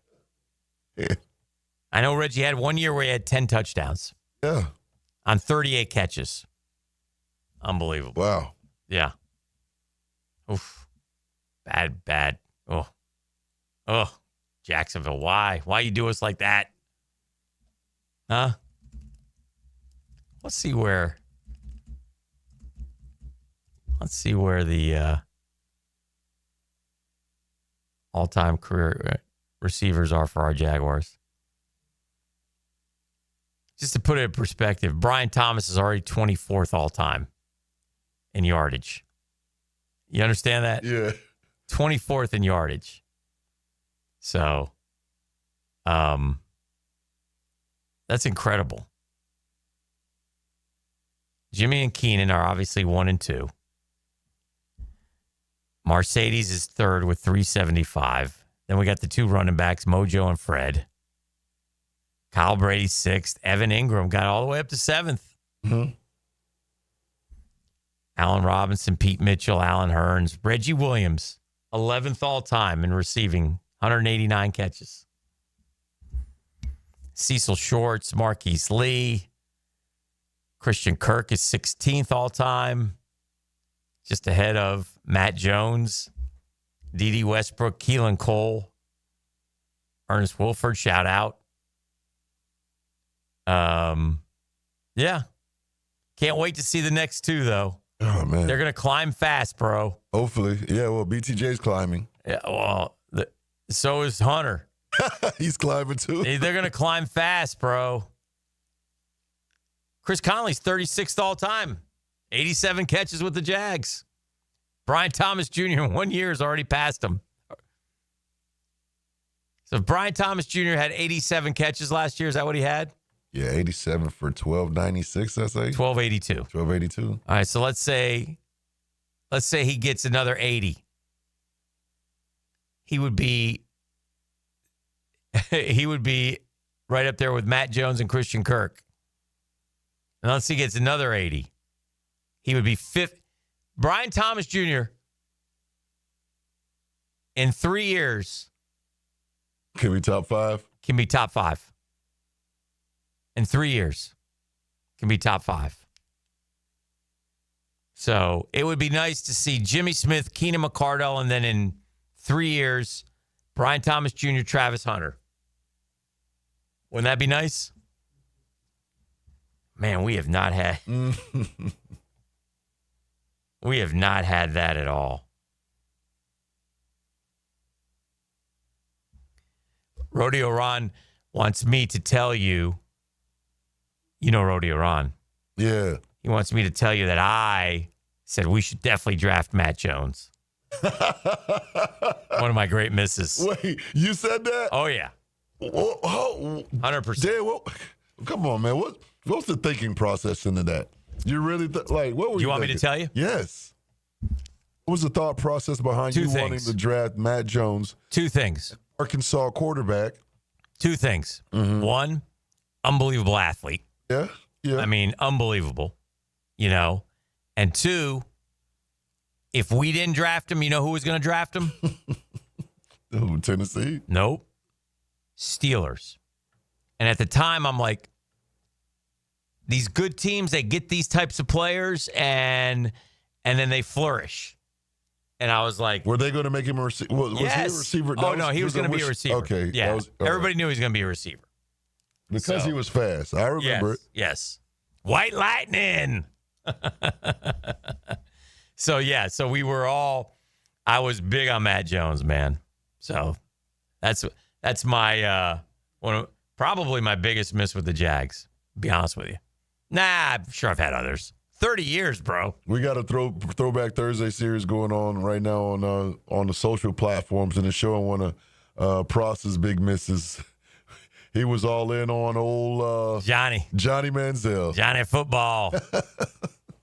Yeah. I know Reggie had 1 year where he had 10 touchdowns. Yeah. On 38 catches. Unbelievable. Wow. Yeah. Oof. Bad. Oh. Jacksonville, why? Why you do us like that? Huh? Let's see where the all-time career receivers are for our Jaguars. Just to put it in perspective, Brian Thomas is already 24th all-time in yardage. You understand that? Yeah. 24th in yardage. So, that's incredible. Jimmy and Keenan are obviously 1 and 2. Mercedes is 3rd with 375. Then we got the 2 running backs, Mojo and Fred. Kyle Brady 6th. Evan Ingram got all the way up to 7th. Mm-hmm. Allen Robinson, Pete Mitchell, Allen Hurns, Reggie Williams, 11th all-time in receiving, 189 catches. Cecil Shorts, Marquise Lee. Christian Kirk is 16th all-time, just ahead of Matt Jones, D.D. Westbrook, Keelan Cole, Ernest Wilford, shout out. Yeah. Can't wait to see the next two, though. Oh, man. They're going to climb fast, bro. Hopefully. Yeah, well, BTJ's climbing. Yeah, well, so is Hunter. He's climbing, too. They're going to climb fast, bro. Chris Conley's 36th all-time. 87 catches with the Jags. Brian Thomas Jr. in 1 year has already passed him. So if Brian Thomas Jr. had 87 catches last year, is that what he had? Yeah, 87 for 1296, I say. 1282. 1282. All right, so let's say he gets another 80. He would be right up there with Matt Jones and Christian Kirk. And let's see, he gets another 80. He would be fifth. Brian Thomas Jr. in 3 years can be top five. Can be top five. In 3 years, can be top five. So it would be nice to see Jimmy Smith, Keenan McCardell, and then in 3 years, Brian Thomas Jr., Travis Hunter. Wouldn't that be nice? Man, we have not had that at all. Rodeo Ron wants me to tell you. You know Rodeo Ron. Yeah. He wants me to tell you that I said we should definitely draft Matt Jones. One of my great misses. Wait, you said that? Oh, yeah. 100%. Dan, come on, man. What's the thinking process into that? You really, what were you want thinking? Me to tell you? Yes. What was the thought process behind you wanting to draft Matt Jones? 2 things. Arkansas quarterback. 2 things. Mm-hmm. 1, unbelievable athlete. Yeah. I mean, unbelievable, And 2, if we didn't draft him, you know who was going to draft him? Tennessee? Nope. Steelers. And at the time, I'm like, these good teams, they get these types of players and then they flourish. And I was like, were they going to make him a receiver? Was he a receiver? No, he was going to be a receiver. Okay. Yeah. Everybody knew he was going to be a receiver. Because he was fast. I remember it. Yes. White Lightning. So we were all, I was big on Matt Jones, man. So that's my, probably my biggest miss with the Jags, to be honest with you. Nah, I'm sure I've had others. 30 years, bro. We got a Throwback Thursday series going on right now on the social platforms, and it's showing one of Prost's big misses. He was all in on old Johnny Manziel. Johnny football.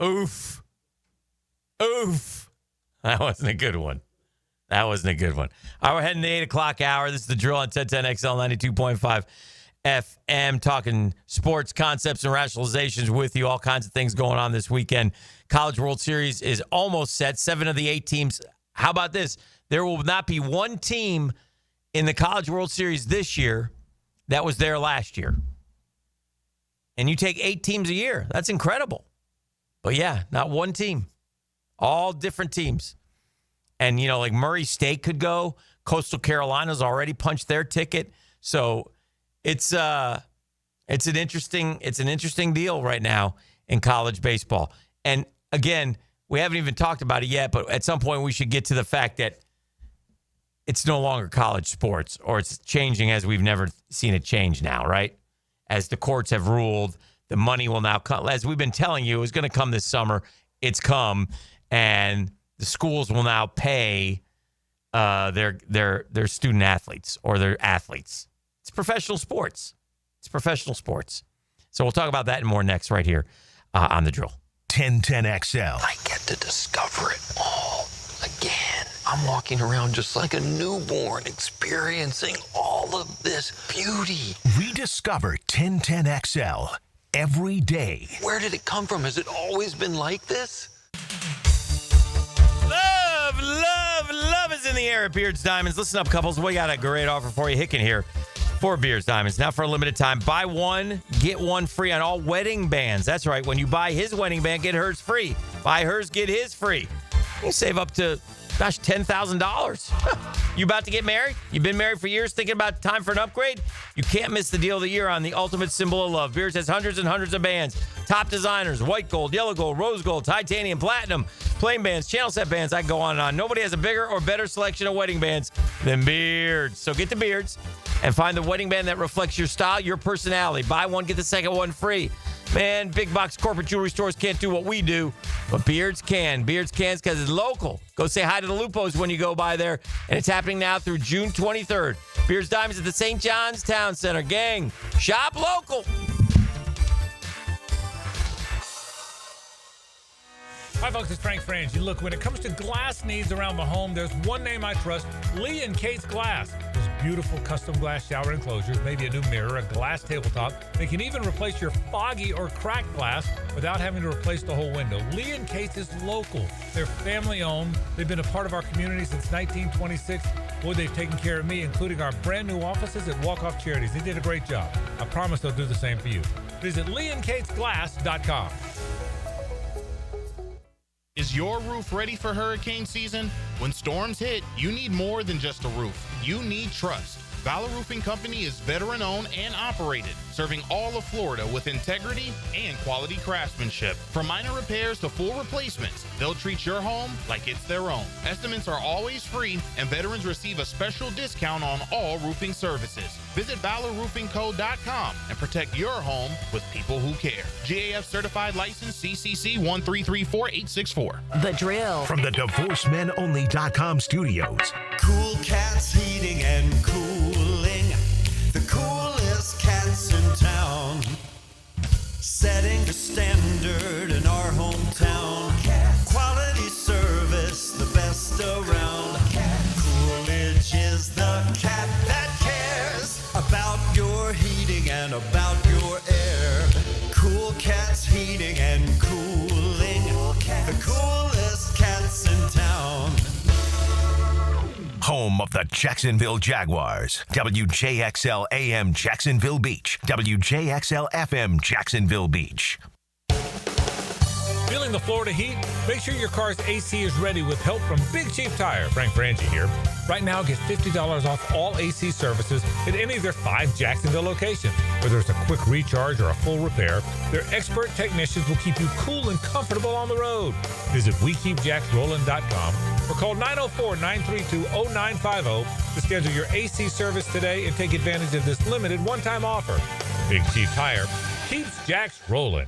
Oof. That wasn't a good one. All right, we're heading to the 8 o'clock hour. This is The Drill on 1010XL 92.5 FM, talking sports concepts and rationalizations with you. All kinds of things going on this weekend. College World Series is almost set. 7 of the 8 teams. How about this? There will not be one team in the College World Series this year that was there last year. And you take 8 teams a year. That's incredible. But yeah, not one team. All different teams. And, like Murray State could go. Coastal Carolina's already punched their ticket. So it's an interesting deal right now in college baseball. And again, we haven't even talked about it yet, but at some point we should get to the fact that it's no longer college sports, or it's changing as we've never seen it change now, right? As the courts have ruled, the money will now come. As we've been telling you, it was going to come this summer. It's come, and the schools will now pay their student athletes or their athletes. It's professional sports. So we'll talk about that and more next right here on The Drill. 1010XL. I get to discover it all again. I'm walking around just like a newborn, experiencing all of this beauty. Rediscover 1010XL every day. Where did it come from? Has it always been like this? Love is in the air at Beards Diamonds. Listen up, couples. We got a great offer for you. Hicken here for Beards Diamonds. Now for a limited time, buy one, get one free on all wedding bands. That's right. When you buy his wedding band, get hers free. Buy hers, get his free. You save up to, $10,000. You about to get married? You've been married for years, thinking about time for an upgrade? You can't miss the deal of the year on the ultimate symbol of love. Beards has hundreds and hundreds of bands. Top designers, white gold, yellow gold, rose gold, titanium, platinum, plain bands, channel set bands. I can go on and on. Nobody has a bigger or better selection of wedding bands than Beards. So get to Beards and find the wedding band that reflects your style, your personality. Buy one, get the second one free. Man, big box corporate jewelry stores can't do what we do, but Beards can. Beards can because it's local. Go say hi to the Lupos when you go by there, and it's happening now through June 23rd. Beards Diamonds at the St. John's Town Center. Gang, shop local. Hi, folks. It's Frank Frangie. Look, when it comes to glass needs around the home, there's one name I trust, Lee and Kate's Glass. Those beautiful custom glass shower enclosures, maybe a new mirror, a glass tabletop. They can even replace your foggy or cracked glass without having to replace the whole window. Lee and Kate's is local. They're family-owned. They've been a part of our community since 1926. Boy, they've taken care of me, including our brand new offices at Walk Off Charities. They did a great job. I promise they'll do the same for you. Visit leeandkatesglass.com. Is your roof ready for hurricane season? When storms hit, you need more than just a roof. You need trust. Valor Roofing Company is veteran-owned and operated, serving all of Florida with integrity and quality craftsmanship. From minor repairs to full replacements, they'll treat your home like it's their own. Estimates are always free, and veterans receive a special discount on all roofing services. Visit ValorRoofingCo.com and protect your home with people who care. GAF certified license CCC 1334864. The Drill. From the DivorceMenOnly.com studios. Cool Cats Heating and Cooling, the coolest cats in town, setting the standard in our hometown. Quality service, the best around. Coolidge is the cat that cares about your heating and about your air. Cool Cats Heating and Cooling, the coolest cats in town. Home of the Jacksonville Jaguars. WJXL AM Jacksonville Beach. WJXL FM Jacksonville Beach. Feeling the Florida heat? Make sure your car's AC is ready with help from Big Chief Tire. Frank Frangie here. Right now, get $50 off all AC services at any of their 5 Jacksonville locations. Whether it's a quick recharge or a full repair, their expert technicians will keep you cool and comfortable on the road. Visit WeKeepJacksRollin.com or call 904-932-0950 to schedule your AC service today and take advantage of this limited one-time offer. Big Chief Tire keeps Jacks rolling.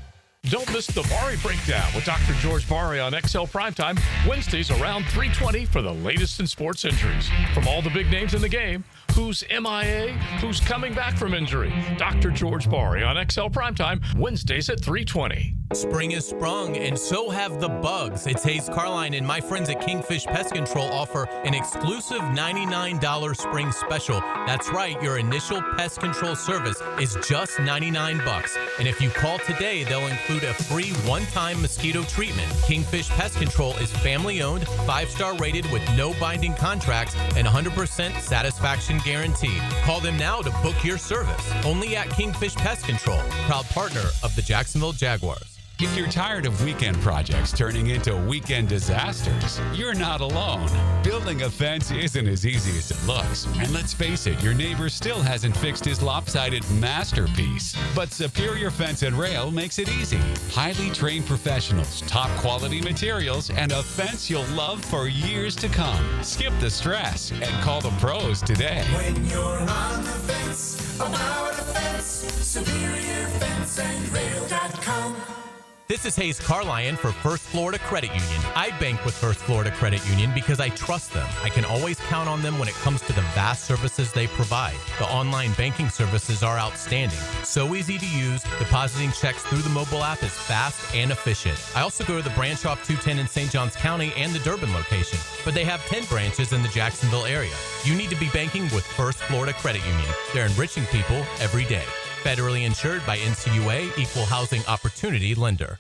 Don't miss the Bari Breakdown with Dr. George Bari on XL Primetime, Wednesdays around 3:20 for the latest in sports injuries. From all the big names in the game, who's MIA, who's coming back from injury. Dr. George Bari on XL Primetime, Wednesdays at 3:20. Spring has sprung, and so have the bugs. It's Hayes Carline and my friends at Kingfish Pest Control offer an exclusive $99 spring special. That's right, your initial pest control service is just $99. And if you call today, they'll include a free one-time mosquito treatment. Kingfish Pest Control is family-owned, 5-star rated with no binding contracts, and 100% satisfaction guarantee. Call them now to book your service. Only at Kingfish Pest Control, proud partner of the Jacksonville Jaguars. If you're tired of weekend projects turning into weekend disasters, you're not alone. Building a fence isn't as easy as it looks. And let's face it, your neighbor still hasn't fixed his lopsided masterpiece. But Superior Fence and Rail makes it easy. Highly trained professionals, top quality materials, and a fence you'll love for years to come. Skip the stress and call the pros today. When you're on the fence, about a fence, SuperiorFenceandRail.com. This is Hayes Carline for First Florida Credit Union. I bank with First Florida Credit Union because I trust them. I can always count on them when it comes to the vast services they provide. The online banking services are outstanding. So easy to use, depositing checks through the mobile app is fast and efficient. I also go to the branch off 210 in St. Johns County and the Durbin location, but they have 10 branches in the Jacksonville area. You need to be banking with First Florida Credit Union. They're enriching people every day. Federally insured by NCUA, Equal Housing Opportunity Lender.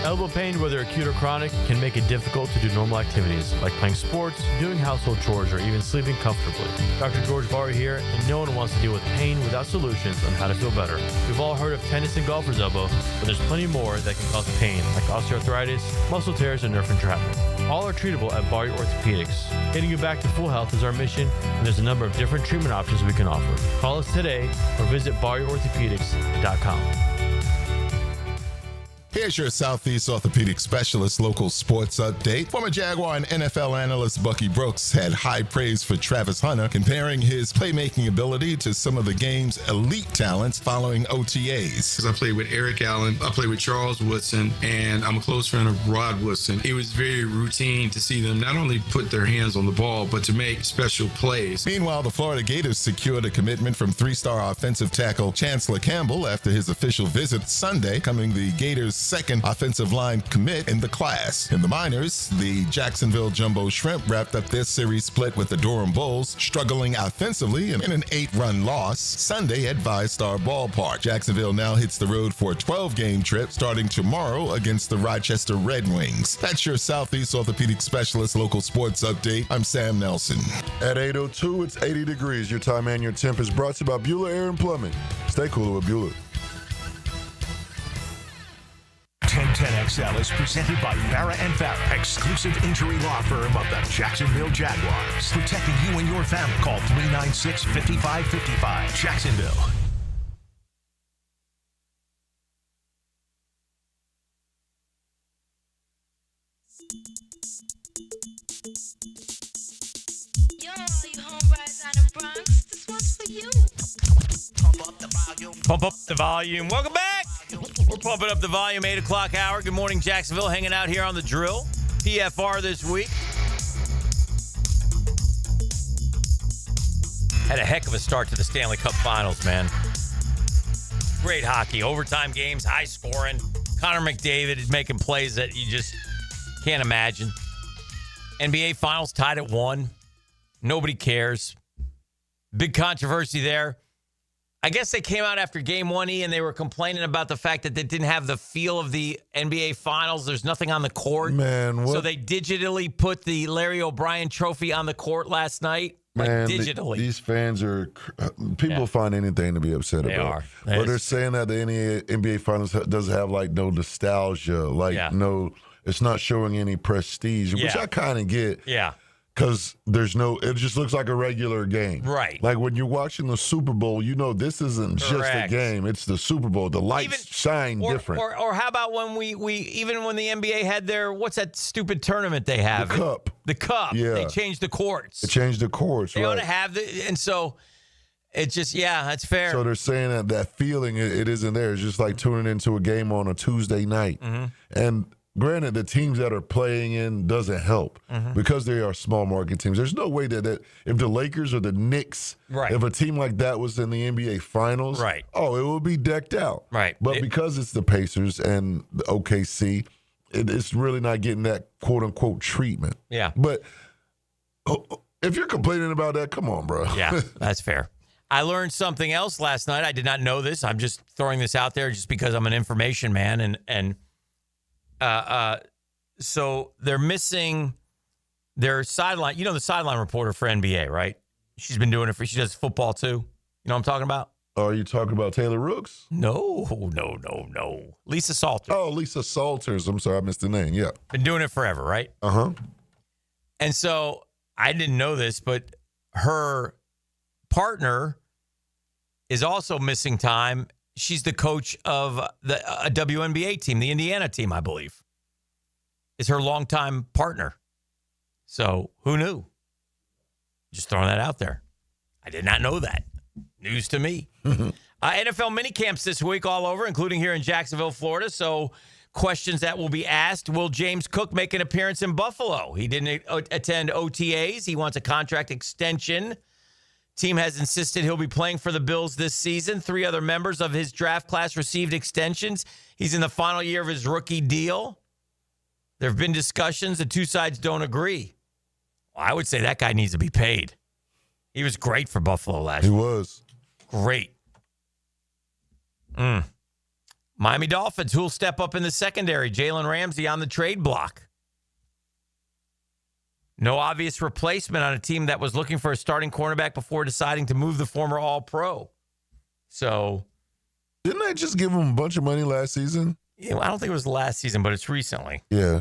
Elbow pain, whether acute or chronic, can make it difficult to do normal activities like playing sports, doing household chores, or even sleeping comfortably. Dr. George Barr here, and no one wants to deal with pain without solutions on how to feel better. We've all heard of tennis and golfer's elbow, but there's plenty more that can cause pain, like osteoarthritis, muscle tears, and nerve entrapment. All are treatable at Barr Orthopedics. Getting you back to full health is our mission, and there's a number of different treatment options we can offer. Call us today or visit barrorthopedics.com. Here's your Southeast Orthopedic Specialist local sports update. Former Jaguar and NFL analyst Bucky Brooks had high praise for Travis Hunter, comparing his playmaking ability to some of the game's elite talents following OTAs. I played with Eric Allen, I played with Charles Woodson, and I'm a close friend of Rod Woodson. It was very routine to see them not only put their hands on the ball, but to make special plays. Meanwhile, the Florida Gators secured a commitment from three-star offensive tackle Chancellor Campbell after his official visit Sunday, becoming the Gators' second offensive line commit in the class. In the minors, the Jacksonville Jumbo Shrimp wrapped up their series split with the Durham Bulls, struggling offensively in an 8-run loss Sunday at ViStar Ballpark. Jacksonville now hits the road for a 12-game trip starting tomorrow against the Rochester Red Wings. That's your Southeast Orthopedic Specialist local sports update. I'm Sam Nelson. At 8:02, it's 80 degrees. Your time and your temp is brought to you by Bueller Air and Plumbing. Stay cooler with Bueller. 1010XL is presented by Farah & Farah, exclusive injury law firm of the Jacksonville Jaguars. Protecting you and your family. Call 396-5555. Jacksonville. Yo, you homeboys out in Bronx, this one's for you. Pump up the volume. Pump up the volume. Welcome back. We're pumping up the volume, 8 o'clock hour. Good morning, Jacksonville. Hanging out here on the drill. PFR this week. Had a heck of a start to the Stanley Cup Finals, man. Great hockey. Overtime games, high scoring. Connor McDavid is making plays that you just can't imagine. NBA Finals tied at 1. Nobody cares. Big controversy there. I guess they came out after Game 1E and they were complaining about the fact that they didn't have the feel of the NBA Finals. There's nothing on the court. Man, what? So they digitally put the Larry O'Brien trophy on the court last night. Man, digitally. These fans are people find anything to be upset They about. are. But they're saying that the NBA Finals doesn't have like no nostalgia, no, it's not showing any prestige, which I kind of get. Yeah. Because it just looks like a regular game. Right. Like when you're watching the Super Bowl, this isn't just a game. It's the Super Bowl. The lights shine different. Or how about when we even when the NBA had their, what's that stupid tournament they have? The Cup. The Cup. Yeah. They changed the courts. They changed the courts, They right. ought to have and so it just, that's fair. So they're saying that feeling, it isn't there. It's just like tuning into a game on a Tuesday night. Mm-hmm. And granted, the teams that are playing in doesn't help because they are small market teams. There's no way that if the Lakers or the Knicks, if a team like that was in the NBA Finals, it would be decked out. Right. But because it's the Pacers and the OKC, it's really not getting that quote-unquote treatment. Yeah. But if you're complaining about that, come on, bro. Yeah, that's fair. I learned something else last night. I did not know this. I'm just throwing this out there just because I'm an information man. And so they're missing their sideline. You know the sideline reporter for NBA, right? She's been doing it she does football too. You know what I'm talking about? Are you talking about Taylor Rooks? No. Lisa Salter. Oh, Lisa Salters. I'm sorry, I missed the name. Yeah. Been doing it forever, right? Uh-huh. And so I didn't know this, but her partner is also missing time. She's the coach of a WNBA team, the Indiana team, I believe, is her longtime partner. So who knew? Just throwing that out there. I did not know that. News to me. NFL minicamps this week all over, including here in Jacksonville, Florida. So questions that will be asked. Will James Cook make an appearance in Buffalo? He didn't attend OTAs. He wants a contract extension. Team has insisted he'll be playing for the Bills this season. 3 other members of his draft class received extensions. He's in the final year of his rookie deal. There have been discussions. The two sides don't agree. Well, I would say that guy needs to be paid. He was great for Buffalo last year. He was. Great. Miami Dolphins, who'll step up in the secondary? Jalen Ramsey on the trade block. No obvious replacement on a team that was looking for a starting cornerback before deciding to move the former All-Pro. So, didn't they just give him a bunch of money last season? I don't think it was last season, but it's recently. Yeah.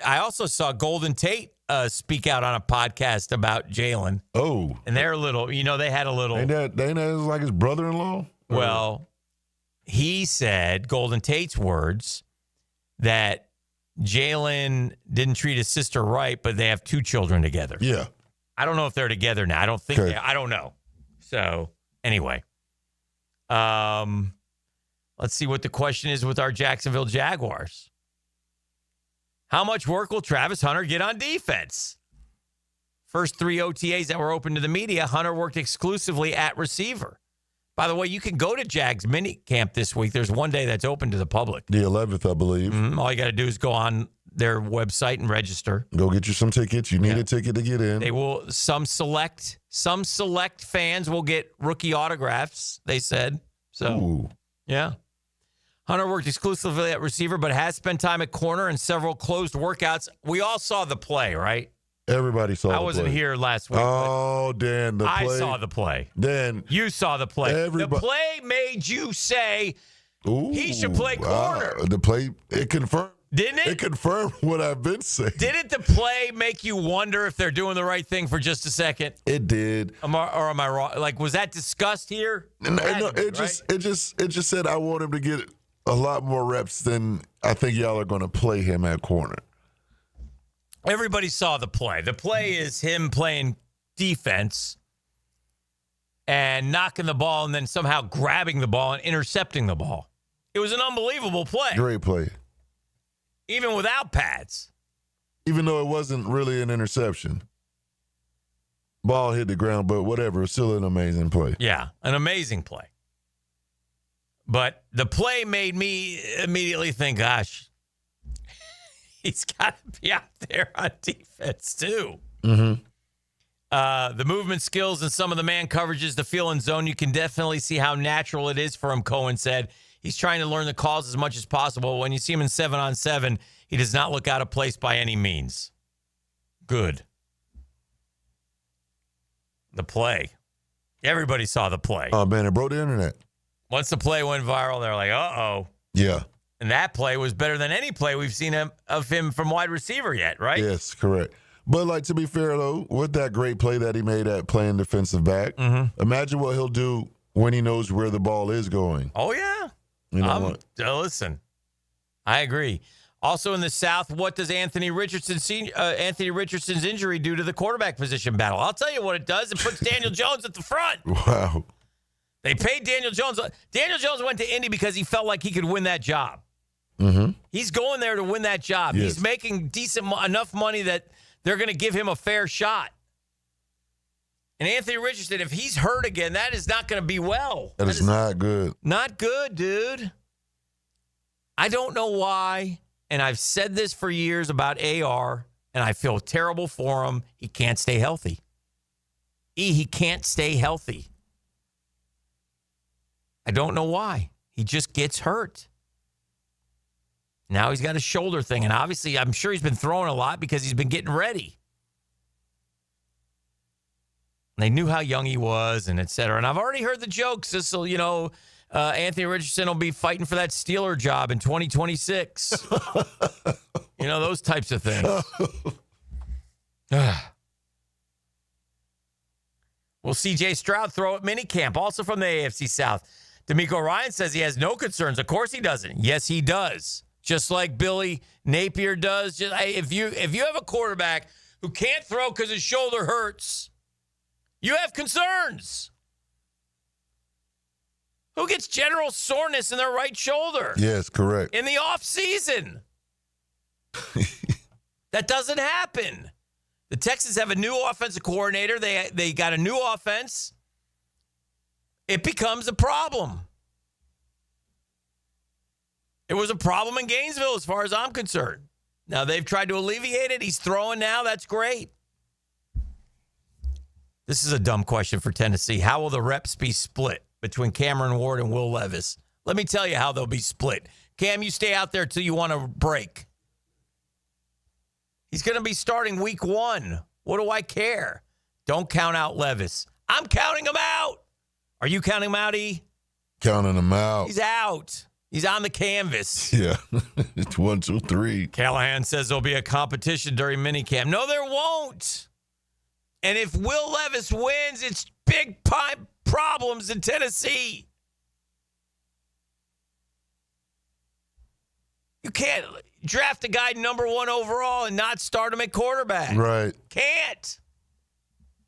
I also saw Golden Tate speak out on a podcast about Jalen. Oh. And they're a little, they had a little. Ain't that like his brother-in-law? Well, he said, Golden Tate's words, that Jalen didn't treat his sister right, but they have 2 children together. Yeah. I don't know if they're together now. I don't think Okay. I don't know. So, anyway. Let's see what the question is with our Jacksonville Jaguars. How much work will Travis Hunter get on defense? First 3 OTAs that were open to the media, Hunter worked exclusively at receiver. By the way, you can go to Jags mini camp this week. There's one day that's open to the public. The 11th, I believe. All you got to do is go on their website and register. Go get you some tickets. You need a ticket to get in. They will. Some select fans will get rookie autographs, they said. So, Ooh. Yeah. Hunter worked exclusively at receiver, but has spent time at corner in several closed workouts. We all saw the play, right? Everybody saw the play. I wasn't here last week. Oh, Dan, the play. I saw the play. Dan. You saw the play. The play made you say he should play corner. The play, it confirmed. Didn't it? It confirmed what I've been saying. Didn't the play make you wonder if they're doing the right thing for just a second? It did. Am I wrong? Like, was that discussed here? It just said I want him to get a lot more reps than I think y'all are going to play him at corner. Everybody saw the play. The play is him playing defense and knocking the ball and then somehow grabbing the ball and intercepting the ball. It was an unbelievable play. Great play. Even without pads. Even though it wasn't really an interception. Ball hit the ground, but whatever. It's still an amazing play. Yeah, an amazing play. But the play made me immediately think, gosh, he's got to be out there on defense too. Mm-hmm. The movement skills and some of the man coverages, the feel and zone, you can definitely see how natural it is for him, Cohen said. He's trying to learn the calls as much as possible. When you see him in 7-on-7, he does not look out of place by any means. Good. The play. Everybody saw the play. Oh, man, it broke the internet. Once the play went viral, they're like, uh-oh. Yeah. And that play was better than any play we've seen of him from wide receiver yet, right? Yes, correct. But, like, to be fair, though, with that great play that he made at playing defensive back, imagine what he'll do when he knows where the ball is going. Oh, yeah. You know Listen, I agree. Also in the South, what does Anthony Richardson's injury do to the quarterback position battle? I'll tell you what it does. It puts Daniel Jones at the front. Wow. They paid Daniel Jones. Daniel Jones went to Indy because he felt like he could win that job. Mm-hmm. He's going there to win that job. Yes. He's making enough money that they're going to give him a fair shot. And Anthony Richardson, if he's hurt again, that is not going to be well. That is not good. Not good, dude. I don't know why, and I've said this for years about AR, and I feel terrible for him. He can't stay healthy. He can't stay healthy. I don't know why. He just gets hurt. Now he's got a shoulder thing, and obviously I'm sure he's been throwing a lot because he's been getting ready. They knew how young he was and et cetera. And I've already heard the jokes. This will, Anthony Richardson will be fighting for that Steeler job in 2026. Those types of things. Will C.J. Stroud throw at minicamp? Also from the AFC South. D'Amico Ryan says he has no concerns. Of course he doesn't. Yes, he does. Just like Billy Napier does. If you have a quarterback who can't throw because his shoulder hurts, you have concerns. Who gets general soreness in their right shoulder? Yes, correct. In the off season. That doesn't happen. The Texans have a new offensive coordinator. They got a new offense. It becomes a problem. It was a problem in Gainesville as far as I'm concerned. Now they've tried to alleviate it. He's throwing now. That's great. This is a dumb question for Tennessee. How will the reps be split between Cameron Ward and Will Levis? Let me tell you how they'll be split. Cam, you stay out there till you want to break. He's going to be starting week 1. What do I care? Don't count out Levis. I'm counting him out. Are you counting him out, E? Counting him out. He's out. He's on the canvas. Yeah. It's 1, 2, 3. Callahan says there'll be a competition during minicamp. No, there won't. And if Will Levis wins, it's big problems in Tennessee. You can't draft a guy number 1 overall and not start him at quarterback. Right. Can't.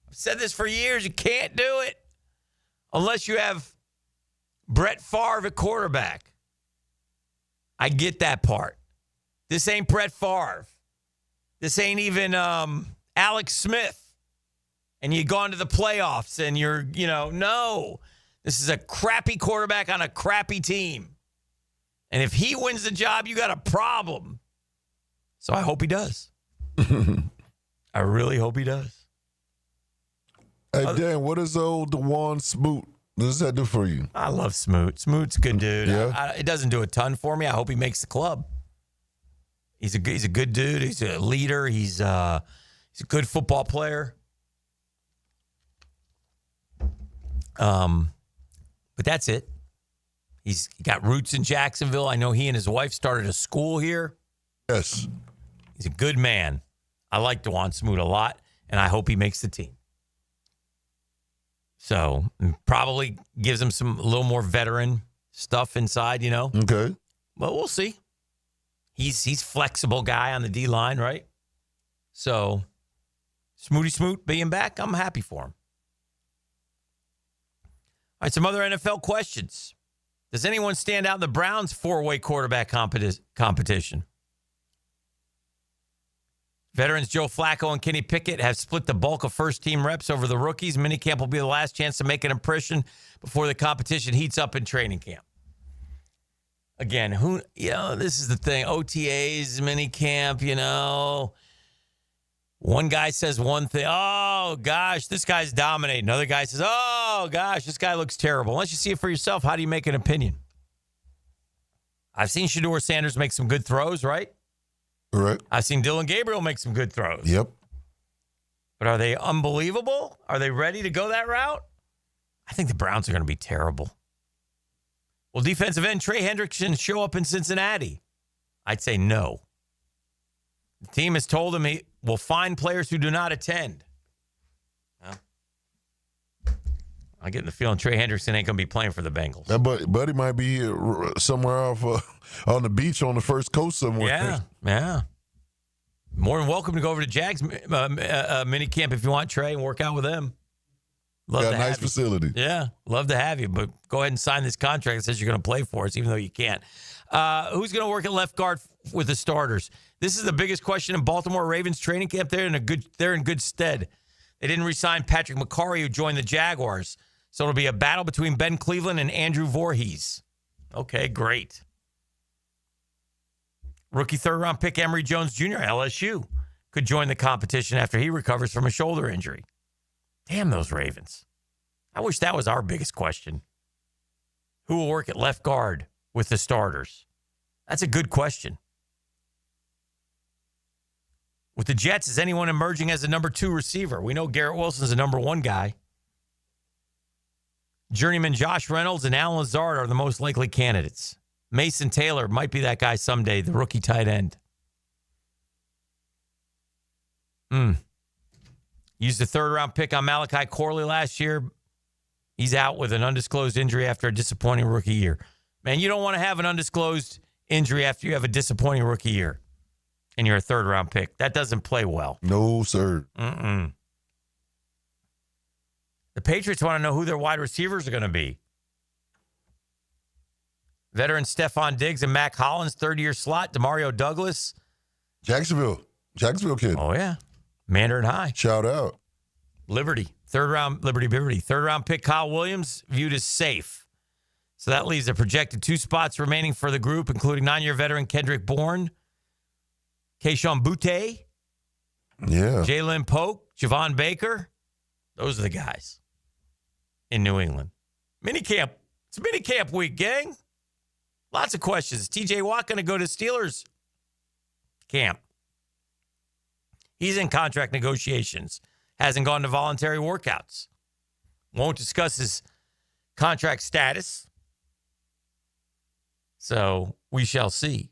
I've said this for years. You can't do it unless you have Brett Favre at quarterback. I get that part. This ain't Brett Favre. This ain't even Alex Smith. And you gone to the playoffs and you're, no. This is a crappy quarterback on a crappy team. And if he wins the job, you got a problem. So I hope he does. I really hope he does. Hey, Dan, what is old Dewan Smoot? What does that do for you? I love Smoot. Smoot's a good dude. Yeah. It doesn't do a ton for me. I hope he makes the club. He's a good dude. He's a leader. He's a good football player. But that's it. He's got roots in Jacksonville. I know he and his wife started a school here. Yes. He's a good man. I like Dewan Smoot a lot, and I hope he makes the team. So probably gives him a little more veteran stuff inside, Okay. But we'll see. He's flexible guy on the D-line, right? So Smooty Smoot being back, I'm happy for him. All right, some other NFL questions. Does anyone stand out in the Browns' 4-way quarterback competition? Veterans Joe Flacco and Kenny Pickett have split the bulk of first-team reps over the rookies. Minicamp will be the last chance to make an impression before the competition heats up in training camp. Again, this is the thing. OTAs, minicamp, One guy says one thing. Oh, gosh, this guy's dominating. Another guy says, oh, gosh, this guy looks terrible. Unless you see it for yourself, how do you make an opinion? I've seen Shedeur Sanders make some good throws, right? Right. I've seen Dylan Gabriel make some good throws. Yep. But are they unbelievable? Are they ready to go that route? I think the Browns are going to be terrible. Will defensive end Trey Hendrickson show up in Cincinnati? I'd say no. The team has told him he will find players who do not attend. Well, I get the feeling Trey Hendrickson ain't going to be playing for the Bengals. That buddy might be somewhere off on the beach on the first coast somewhere. Yeah. More than welcome to go over to Jags minicamp if you want, Trey, and work out with them. Love Got a to nice have you. facility. Yeah, love to have you, but go ahead and sign this contract that says you're going to play for us, even though you can't. Who's going to work at left guard with the starters? This is the biggest question in Baltimore Ravens training camp. They're in good stead. They didn't re-sign Patrick McCarry, who joined the Jaguars, so it'll be a battle between Ben Cleveland and Andrew Voorhees. Okay, great. Rookie third-round pick Emory Jones Jr., LSU, could join the competition after he recovers from a shoulder injury. Damn those Ravens. I wish that was our biggest question. Who will work at left guard with the starters? That's a good question. With the Jets, is anyone emerging as a number 2 receiver? We know Garrett Wilson's a number 1 guy. Journeyman Josh Reynolds and Alan Lazard are the most likely candidates. Mason Taylor might be that guy someday, the rookie tight end. Used a third-round pick on Malachi Corley last year. He's out with an undisclosed injury after a disappointing rookie year. Man, you don't want to have an undisclosed injury after you have a disappointing rookie year and you're a third-round pick. That doesn't play well. No, sir. The Patriots want to know who their wide receivers are going to be. Veteran Stephon Diggs and Mac Hollins, third-year slot. Demario Douglas. Jacksonville kid. Oh, yeah. Mandarin High. Shout out. Liberty. Liberty. Third-round pick Kyle Williams, viewed as safe. So that leaves a projected 2 spots remaining for the group, including 9-year veteran Kendrick Bourne, Keyshawn Butte, Jalen Polk, Javon Baker. Those are the guys in New England. Minicamp. It's minicamp week, gang. Lots of questions. Is TJ Watt going to go to Steelers camp? He's in contract negotiations. Hasn't gone to voluntary workouts. Won't discuss his contract status. So we shall see.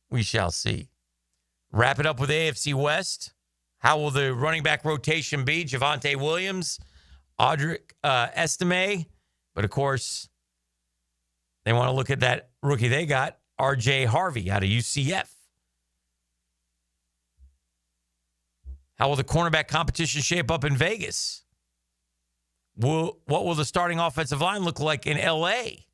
We shall see. Wrap it up with AFC West. How will the running back rotation be? Javonte Williams, Audric Estime. But, of course, they want to look at that rookie they got, R.J. Harvey out of UCF. How will the cornerback competition shape up in Vegas? What will the starting offensive line look like in L.A.?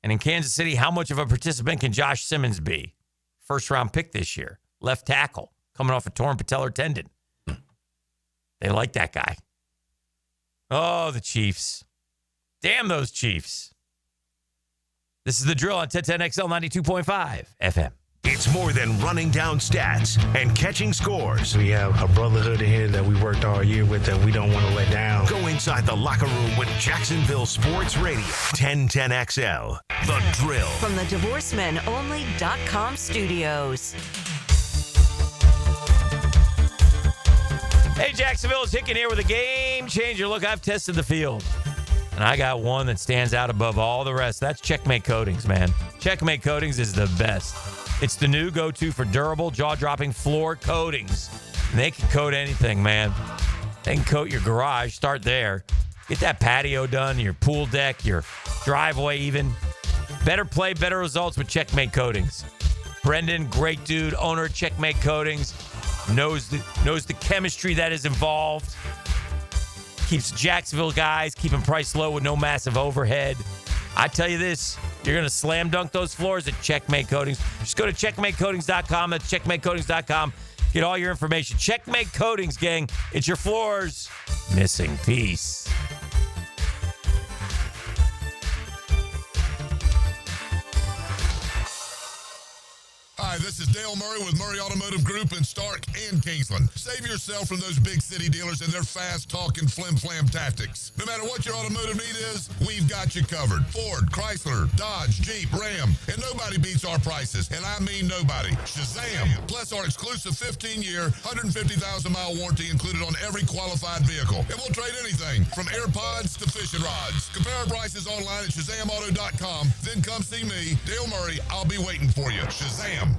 And in Kansas City, how much of a participant can Josh Simmons be? First-round pick this year. Left tackle. Coming off a torn patellar tendon. They like that guy. Oh, the Chiefs. Damn those Chiefs. This is The Drill on 1010XL 92.5 FM. It's more than running down stats and catching scores. We have a brotherhood in here that we worked all year with that we don't want to let down. Go inside the locker room with Jacksonville Sports Radio. 1010XL. The Drill. From the DivorcemenOnly.com studios. Hey, Jacksonville, it's Hicken here with a game changer. Look, I've tested the field, and I got one that stands out above all the rest. That's Checkmate Coatings, man. Checkmate Coatings is the best. It's the new go-to for durable, jaw-dropping floor coatings. And they can coat anything, man. They can coat your garage. Start there. Get that patio done, your pool deck, your driveway even. Better play, better results with Checkmate Coatings. Brendan, great dude, owner of Checkmate Coatings. Knows the chemistry that is involved. Keeps Jacksonville guys, keeping price low with no massive overhead. I tell you this, you're going to slam dunk those floors at Checkmate Coatings. Just go to checkmatecoatings.com. That's checkmatecoatings.com. Get all your information. Checkmate Coatings, gang. It's your floors missing piece. Hi, this is Dale Murray with Murray Automotive Group in Stark and Kingsland. Save yourself from those big city dealers and their fast-talking flim-flam tactics. No matter what your automotive need is, we've got you covered. Ford, Chrysler, Dodge, Jeep, Ram, and nobody beats our prices, and I mean nobody. Shazam! Plus our exclusive 15-year, 150,000-mile warranty included on every qualified vehicle. And we'll trade anything from AirPods to fishing rods. Compare our prices online at ShazamAuto.com. Then come see me, Dale Murray. I'll be waiting for you. Shazam!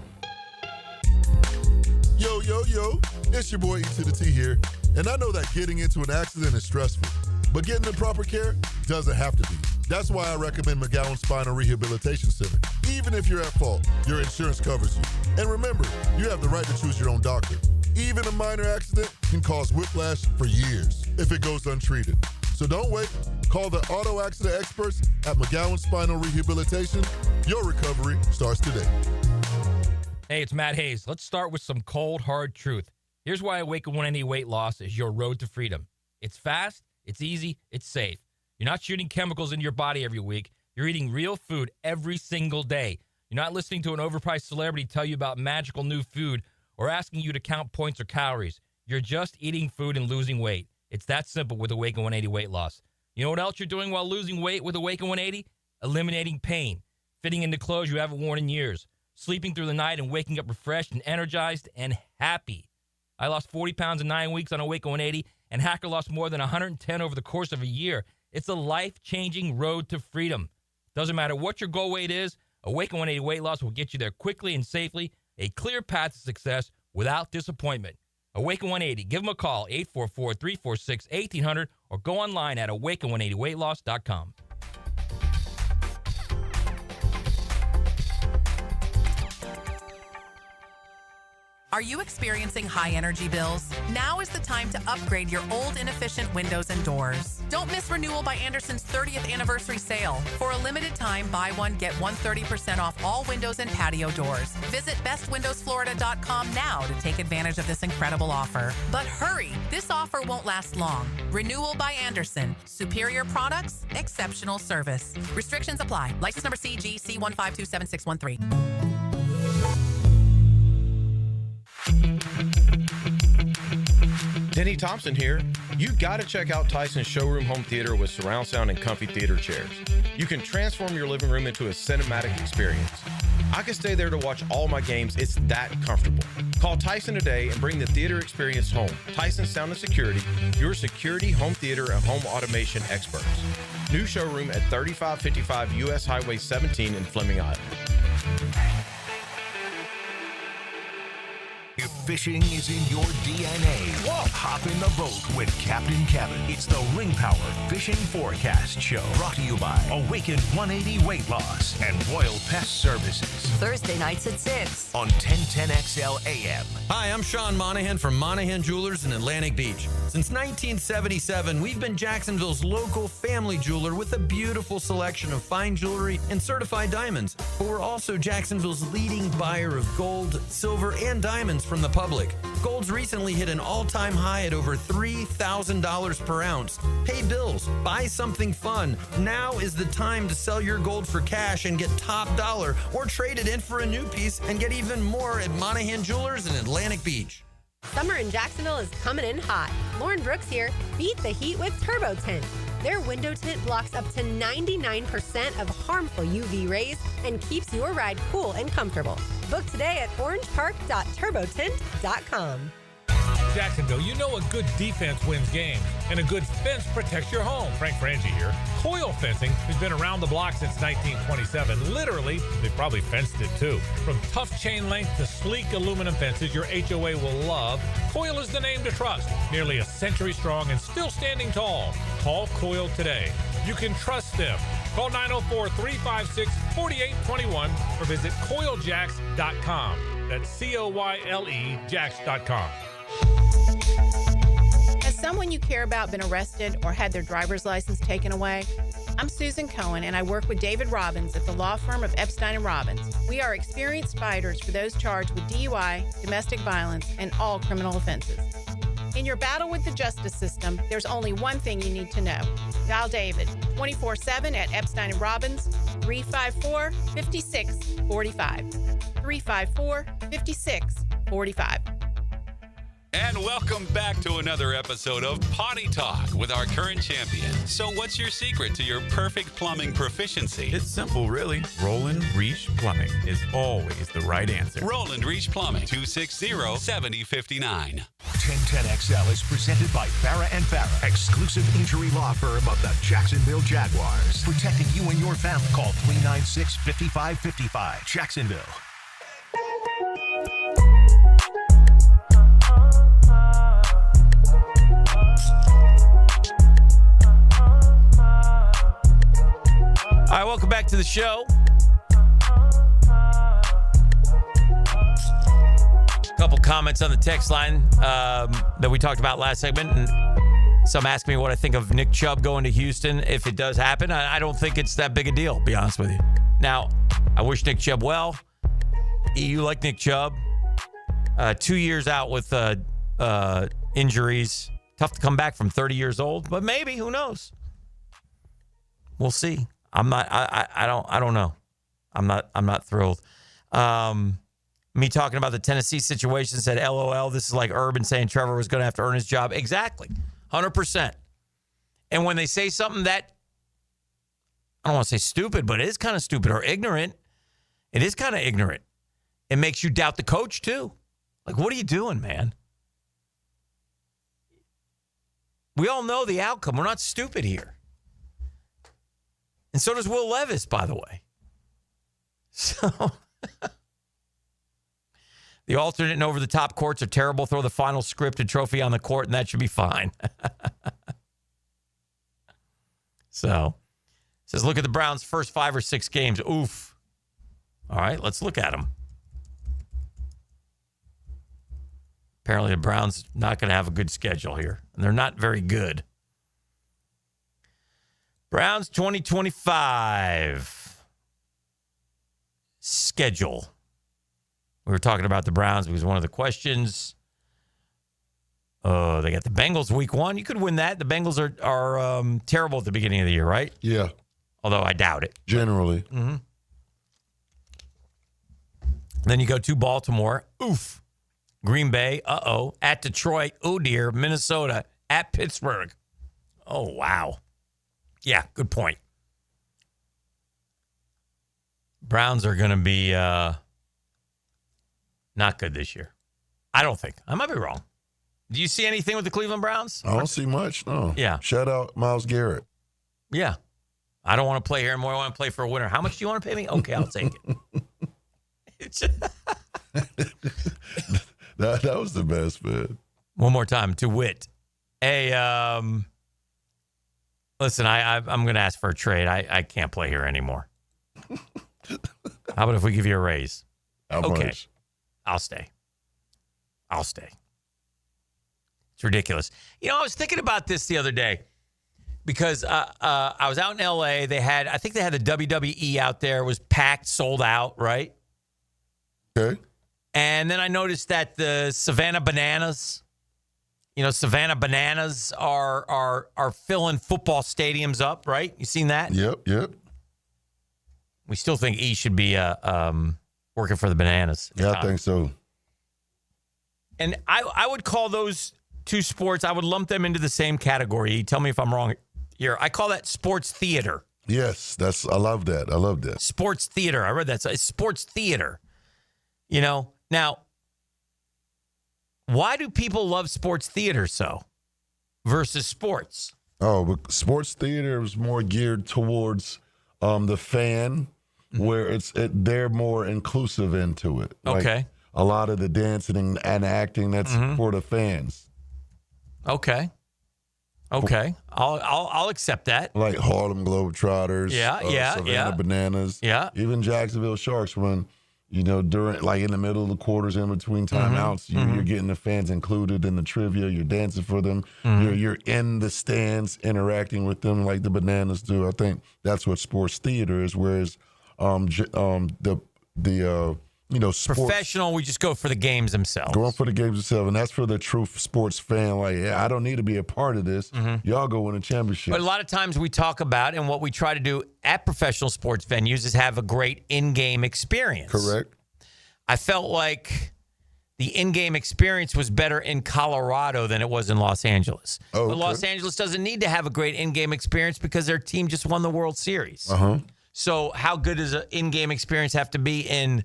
Yo, yo, yo, it's your boy E to the T here, and I know that getting into an accident is stressful, but getting the proper care doesn't have to be. That's why I recommend McGowan Spinal Rehabilitation Center. Even if you're at fault, your insurance covers you. And remember, you have the right to choose your own doctor. Even a minor accident can cause whiplash for years if it goes untreated. So don't wait. Call the auto accident experts at McGowan Spinal Rehabilitation. Your recovery starts today. Hey, it's Matt Hayes. Let's start with some cold, hard truth. Here's why Awaken 180 weight loss is your road to freedom. It's fast, it's easy, it's safe. You're not shooting chemicals into your body every week. You're eating real food every single day. You're not listening to an overpriced celebrity tell you about magical new food or asking you to count points or calories. You're just eating food and losing weight. It's that simple with Awaken 180 weight loss. You know what else you're doing while losing weight with Awaken 180? Eliminating pain, fitting into clothes you haven't worn in years, sleeping through the night and waking up refreshed and energized and happy. I lost 40 pounds in 9 weeks on Awaken 180, and Hacker lost more than 110 over the course of a year. It's a life-changing road to freedom. Doesn't matter what your goal weight is, Awaken 180 weight loss will get you there quickly and safely, a clear path to success without disappointment. Awaken 180. Give them a call, 844-346-1800, or go online at awaken180weightloss.com. Are you experiencing high energy bills? Now is the time to upgrade your old inefficient windows and doors. Don't miss Renewal by Andersen's 30th anniversary sale. For a limited time, buy one, get 130% off all windows and patio doors. Visit bestwindowsflorida.com now to take advantage of this incredible offer. But hurry, this offer won't last long. Renewal by Andersen. Superior products, exceptional service. Restrictions apply. License number CGC 1527613. Denny Thompson here. You got to check out Tyson's Showroom Home Theater with surround sound and comfy theater chairs. You can transform your living room into a cinematic experience. I can stay there to watch all my games. It's that comfortable. Call Tyson today and bring the theater experience home. Tyson Sound and Security, your security, home theater, and home automation experts. New showroom at 3555 U.S. Highway 17 in Fleming, Iowa. If fishing is in your DNA, hop in the boat with Captain Kevin. It's the Ring Power Fishing Forecast Show, brought to you by Awaken 180 Weight Loss and Royal Pest Services. Thursday nights at 6 on 1010XL AM. Hi, I'm Sean Monahan from Monahan Jewelers in Atlantic Beach. Since 1977, we've been Jacksonville's local family jeweler with a beautiful selection of fine jewelry and certified diamonds. But we're also Jacksonville's leading buyer of gold, silver, and diamonds from the public. Gold's recently hit an all-time high at over $3,000 per ounce. Pay bills, buy something fun. Now is the time to sell your gold for cash and get top dollar, or trade it in for a new piece and get even more at Monahan Jewelers in Atlantic Beach. Summer in Jacksonville is coming in hot. Lauren Brooks here. Beat the heat with Turbo Tint. Their window tint blocks up to 99% of harmful UV rays and keeps your ride cool and comfortable. Book today at orangepark.turbotint.com. Jacksonville, you know a good defense wins games, and a good fence protects your home. Frank Frangie here. Coil Fencing has been around the block since 1927. Literally, they probably fenced it too. From tough chain link to sleek aluminum fences your HOA will love, Coil is the name to trust. Nearly a century strong and still standing tall. Call Coil today. You can trust them. Call 904-356-4821 or visit coiljacks.com. That's COYLE Jacks.com. Has someone you care about been arrested or had their driver's license taken away? I'm Susan Cohen, and I work with David Robbins at the law firm of Epstein & Robbins. We are experienced fighters for those charged with DUI, domestic violence, and all criminal offenses. In your battle with the justice system, there's only one thing you need to know. Dial David 24/7 at Epstein & Robbins, 354-5645. 354-5645. And welcome back to another episode of Potty Talk with our current champion. So what's your secret to your perfect plumbing proficiency? It's simple, really. Roland Reach Plumbing is always the right answer. Roland Reach Plumbing, 260-7059. 1010XL is presented by Farah & Farah, exclusive injury law firm of the Jacksonville Jaguars. Protecting you and your family. Call 396-5555. Jacksonville. All right, welcome back to the show. A couple comments on the text line that we talked about last segment. And some ask me what I think of Nick Chubb going to Houston if it does happen. I don't think it's that big a deal, to be honest with you. Now, I wish Nick Chubb well. You like Nick Chubb. 2 years out with injuries. Tough to come back from 30 years old, but maybe, who knows? We'll see. I don't know. I'm not thrilled. Me talking about the Tennessee situation said, LOL, this is like Urban saying Trevor was going to have to earn his job. Exactly. 100%. And when they say something that, I don't want to say stupid, but it is kind of stupid or ignorant. It is kind of ignorant. It makes you doubt the coach too. Like, what are you doing, man? We all know the outcome. We're not stupid here. And so does Will Levis, by the way. So the alternate and over-the-top courts are terrible. Throw the final scripted trophy on the court, and that should be fine. So, says, look at the Browns' first 5 or 6 games. Oof. All right, let's look at them. Apparently, the Browns not going to have a good schedule here, and they're not very good. Browns 2025 schedule. We were talking about the Browns because one of the questions. They got the Bengals week 1. You could win that. The Bengals are terrible at the beginning of the year, right? Yeah. Although I doubt it. Generally. Mm-hmm. Then you go to Baltimore. Oof. Green Bay, at Detroit, oh dear, Minnesota, at Pittsburgh. Oh, wow. Yeah, good point. Browns are going to be not good this year. I don't think. I might be wrong. Do you see anything with the Cleveland Browns? I don't see much, no. Yeah. Shout out Myles Garrett. Yeah. I don't want to play here anymore. I want to play for a winner. How much do you want to pay me? Okay, I'll take it. That was the best, man. One more time, to wit. Hey, listen, I'm going to ask for a trade. I can't play here anymore. How about if we give you a raise? How much? I'll stay. It's ridiculous. You know, I was thinking about this the other day because I was out in L.A. I think they had the WWE out there. It was packed, sold out, right? Okay. And then I noticed that the Savannah Bananas, Savannah Bananas are filling football stadiums up, right? You seen that? Yep. We still think E should be working for the Bananas. Yeah, I think so. And I would call those two sports, I would lump them into the same category. Tell me if I'm wrong here. I call that sports theater. Yes, I love that. Sports theater. I read that. It's sports theater. Now, why do people love sports theater so versus sports? Oh, but sports theater is more geared towards the fan, where they're more inclusive into it. Okay. Like a lot of the dancing and acting that's for the fans. Okay. I'll accept that. Like Harlem Globetrotters. Savannah Bananas. Yeah. Even Jacksonville Sharks when, during like in the middle of the quarters, in between timeouts, you're getting the fans included in the trivia. You're dancing for them. You're in the stands interacting with them like the Bananas do. I think that's what sports theater is. Whereas sports, professional, we just go for the games themselves. Going for the games themselves, and that's for the true sports fan. Like, I don't need to be a part of this. Y'all go win a championship. But a lot of times we talk about, and what we try to do at professional sports venues is have a great in-game experience. Correct. I felt like the in-game experience was better in Colorado than it was in Los Angeles. Oh, But Los Angeles doesn't need to have a great in-game experience because their team just won the World Series. So how good does an in-game experience have to be in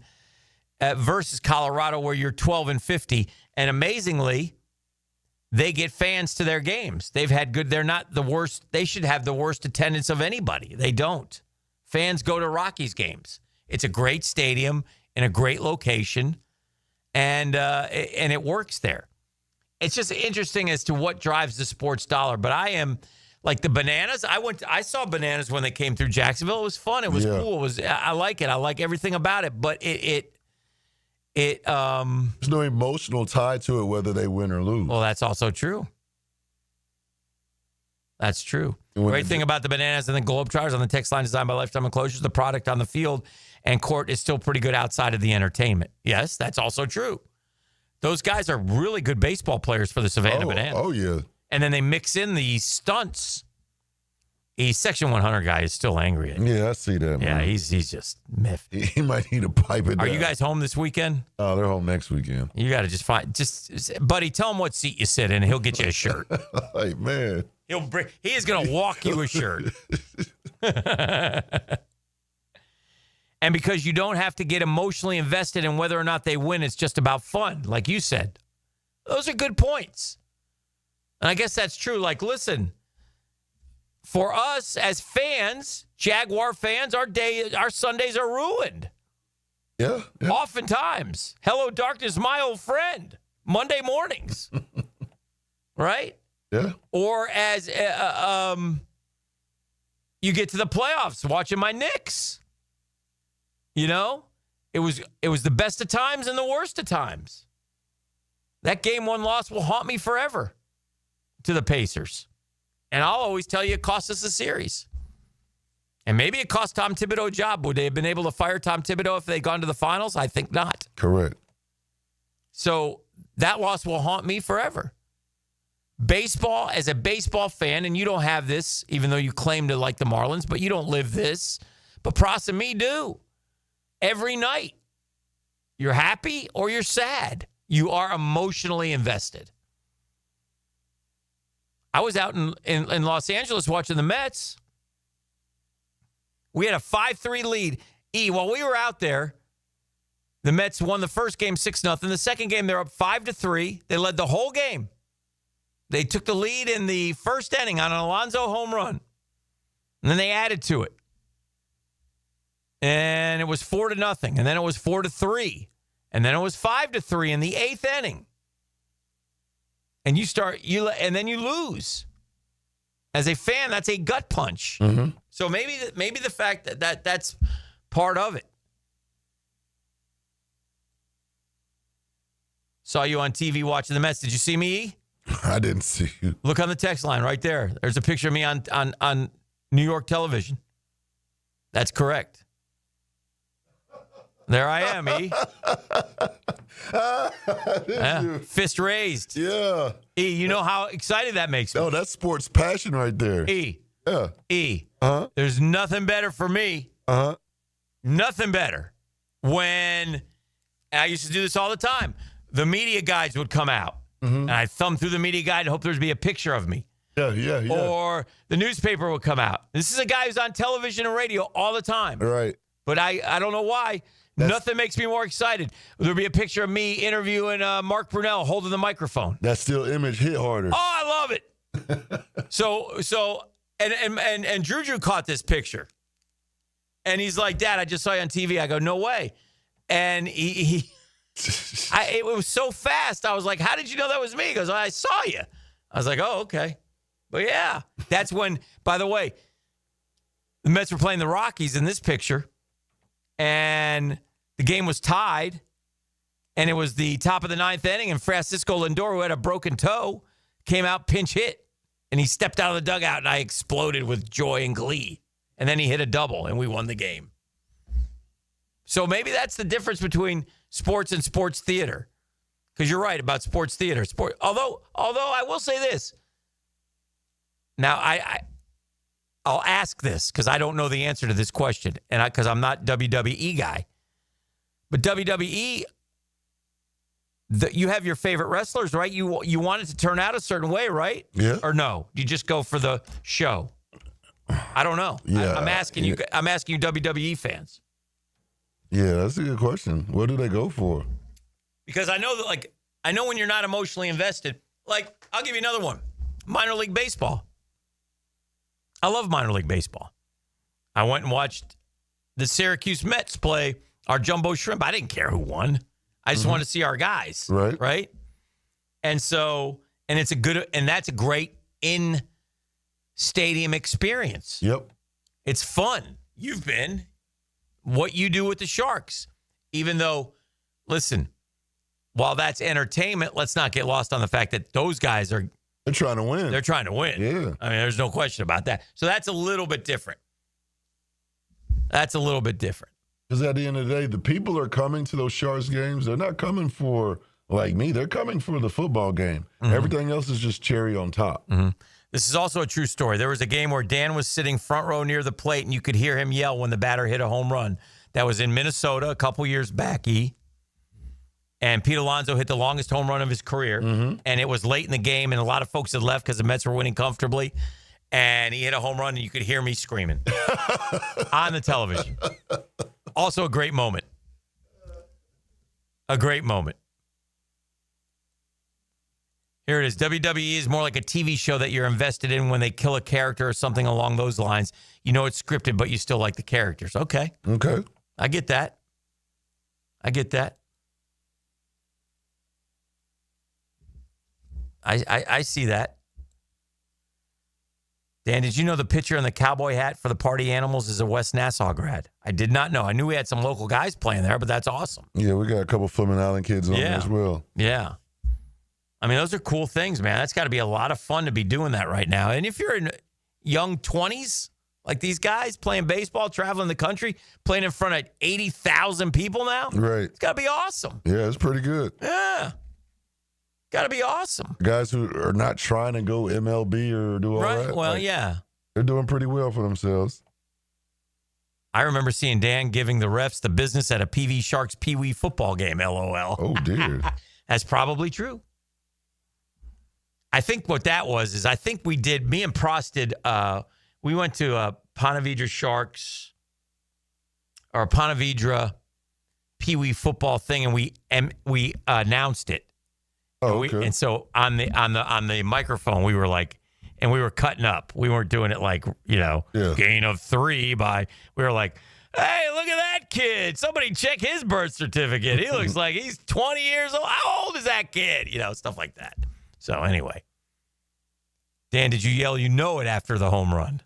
versus Colorado, where you're 12-50, and amazingly, they get fans to their games. They're not the worst. They should have the worst attendance of anybody. They don't. Fans go to Rockies games. It's a great stadium in a great location, and it works there. It's just interesting as to what drives the sports dollar. But I am like the Bananas. I saw Bananas when they came through Jacksonville. It was fun. It was cool. I like it. I like everything about it. But there's no emotional tie to it whether they win or lose. Well, that's also true. That's true. Great thing about the Bananas and the Globetrotters on the text line designed by Lifetime Enclosures, the product on the field and court is still pretty good outside of the entertainment. Yes, that's also true. Those guys are really good baseball players for the Savannah Bananas. Oh, yeah. And then they mix in the stunts. He's Section 100 guy is still angry at me. Yeah, I see that, man. Yeah, he's just miffed. He might need to pipe it down. Are you guys home this weekend? Oh, they're home next weekend. You got to buddy, tell him what seat you sit in, and he'll get you a shirt. Hey, man. He is going to walk you a shirt. And because you don't have to get emotionally invested in whether or not they win, it's just about fun, like you said. Those are good points. And I guess that's true. Like, listen, for us as fans, Jaguar fans, our Sundays are ruined. Yeah. Oftentimes. Hello, darkness, my old friend. Monday mornings. Right? Yeah. Or as you get to the playoffs, watching my Knicks. It was the best of times and the worst of times. That game 1 loss will haunt me forever to the Pacers. And I'll always tell you it cost us a series. And maybe it cost Tom Thibodeau a job. Would they have been able to fire Tom Thibodeau if they'd gone to the finals? I think not. Correct. So that loss will haunt me forever. Baseball, as a baseball fan, and you don't have this, even though you claim to like the Marlins, but you don't live this. But Pross and me do. Every night. You're happy or you're sad. You are emotionally invested. I was out in Los Angeles watching the Mets. We had a 5-3 lead. While we were out there, the Mets won the first game 6-0. The second game, they're up 5-3. They led the whole game. They took the lead in the first inning on an Alonso home run. And then they added to it. And it was 4-0. And then it was 4-3. And then it was 5-3 in the eighth inning. And and then you lose. As a fan, that's a gut punch. Mm-hmm. So maybe the fact that's part of it. Saw you on TV watching the Mets. Did you see me? I didn't see you. Look on the text line right there. There's a picture of me on New York television. That's correct. There I am, E. Fist raised. Yeah. E, you know how excited that makes me. Oh, that's sports passion right there. E. Yeah. E. Uh-huh. There's nothing better for me. Uh-huh. Nothing better when, I used to do this all the time, the media guides would come out. Mm-hmm. And I'd thumb through the media guide and hope there'd be a picture of me. Yeah. Or the newspaper would come out. This is a guy who's on television and radio all the time. Right. But I don't know why. Nothing makes me more excited. There'll be a picture of me interviewing Mark Brunell holding the microphone. That still image hit harder. Oh, I love it. And Drew caught this picture. And he's like, Dad, I just saw you on TV. I go, no way. And it was so fast. I was like, how did you know that was me? He goes, I saw you. I was like, oh, okay. But yeah, that's when, by the way, the Mets were playing the Rockies in this picture. And the game was tied. And it was the top of the ninth inning. And Francisco Lindor, who had a broken toe, came out pinch hit. And he stepped out of the dugout. And I exploded with joy and glee. And then he hit a double. And we won the game. So maybe that's the difference between sports and sports theater. Because you're right about sports theater. Although I will say this. Now, I'll ask this because I don't know the answer to this question, and because I'm not WWE guy. But WWE, you have your favorite wrestlers, right? You want it to turn out a certain way, right? Yeah. Or no? You just go for the show? I don't know. Yeah, I'm asking you. I'm asking you, WWE fans. Yeah, that's a good question. What do they go for? Because I know that, I know when you're not emotionally invested. I'll give you another one. Minor league baseball. I love minor league baseball. I went and watched the Syracuse Mets play our Jumbo Shrimp. I didn't care who won. I just wanted to see our guys. Right. And so, and that's a great in-stadium experience. Yep. It's fun. You've been. What you do with the Sharks. Even though, listen, while that's entertainment, let's not get lost on the fact that those guys they're trying to win. They're trying to win. Yeah. I mean, there's no question about that. So that's a little bit different. Because at the end of the day, the people are coming to those Sharks games. They're not coming for, like me, they're coming for the football game. Mm-hmm. Everything else is just cherry on top. Mm-hmm. This is also a true story. There was a game where Dan was sitting front row near the plate, and you could hear him yell when the batter hit a home run. That was in Minnesota a couple years back, And Pete Alonso hit the longest home run of his career. Mm-hmm. And it was late in the game, and a lot of folks had left because the Mets were winning comfortably. And he hit a home run, and you could hear me screaming on the television. Also a great moment. A great moment. Here it is. WWE is more like a TV show that you're invested in when they kill a character or something along those lines. You know it's scripted, but you still like the characters. Okay. I get that. I see that. Dan, did you know the pitcher in the cowboy hat for the Party Animals is a West Nassau grad? I did not know. I knew we had some local guys playing there, but that's awesome. Yeah, we got a couple Fleming Island kids on there as well. Yeah. I mean, those are cool things, man. That's got to be a lot of fun to be doing that right now. And if you're in young 20s, like these guys playing baseball, traveling the country, playing in front of 80,000 people now, right? It's got to be awesome. Yeah, it's pretty good. Yeah. Got to be awesome. Guys who are not trying to go MLB or do all that. Well, yeah. They're doing pretty well for themselves. I remember seeing Dan giving the refs the business at a PV Sharks Pee Wee football game, LOL. Oh, dear. That's probably true. I think what that was is I think we did, me and Prost did, we went to a Ponte Vedra Sharks or a Ponte Vedra Pee Wee football thing, and we announced it. Oh, okay. And so on the microphone, we were like, and we were cutting up. We weren't doing it like, gain of 3 by, we were like, hey, look at that kid. Somebody check his birth certificate. He looks like he's 20 years old. How old is that kid? Stuff like that. So anyway, Dan, did you yell, it after the home run?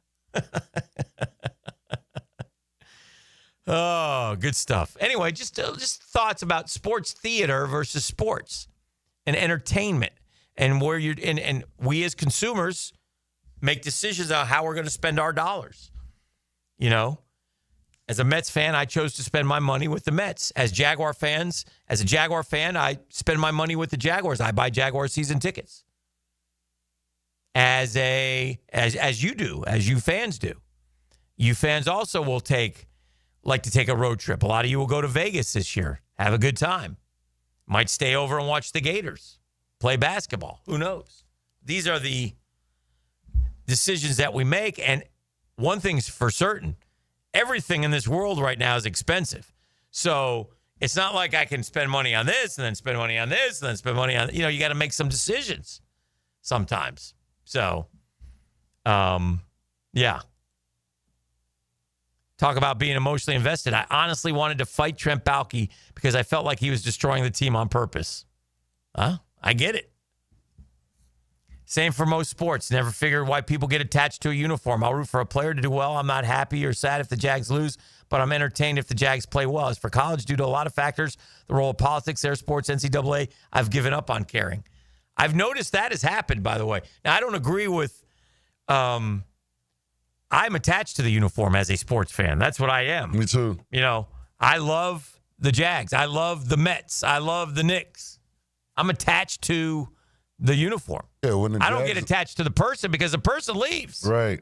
Oh, good stuff. Anyway, just thoughts about sports theater versus sports and entertainment, and where and we as consumers make decisions on how we're going to spend our dollars. As a Mets fan, I chose to spend my money with the Mets. As a Jaguar fan, I spend my money with the Jaguars. I buy Jaguar season tickets. As you fans do. You fans also will like to take a road trip. A lot of you will go to Vegas this year. Have a good time. Might stay over and watch the Gators play basketball. Who knows? These are the decisions that we make. And one thing's for certain, everything in this world right now is expensive. So it's not like I can spend money on this and then spend money on this and then spend money on, you got to make some decisions sometimes. So, yeah. Talk about being emotionally invested. I honestly wanted to fight Trent Baalke because I felt like he was destroying the team on purpose. I get it. Same for most sports. Never figured why people get attached to a uniform. I'll root for a player to do well. I'm not happy or sad if the Jags lose, but I'm entertained if the Jags play well. As for college, due to a lot of factors, the role of politics, air sports, NCAA, I've given up on caring. I've noticed that has happened, by the way. Now, I don't agree with... I'm attached to the uniform as a sports fan. That's what I am. Me too. I love the Jags. I love the Mets. I love the Knicks. I'm attached to the uniform. Yeah, I don't get attached to the person because the person leaves. Right.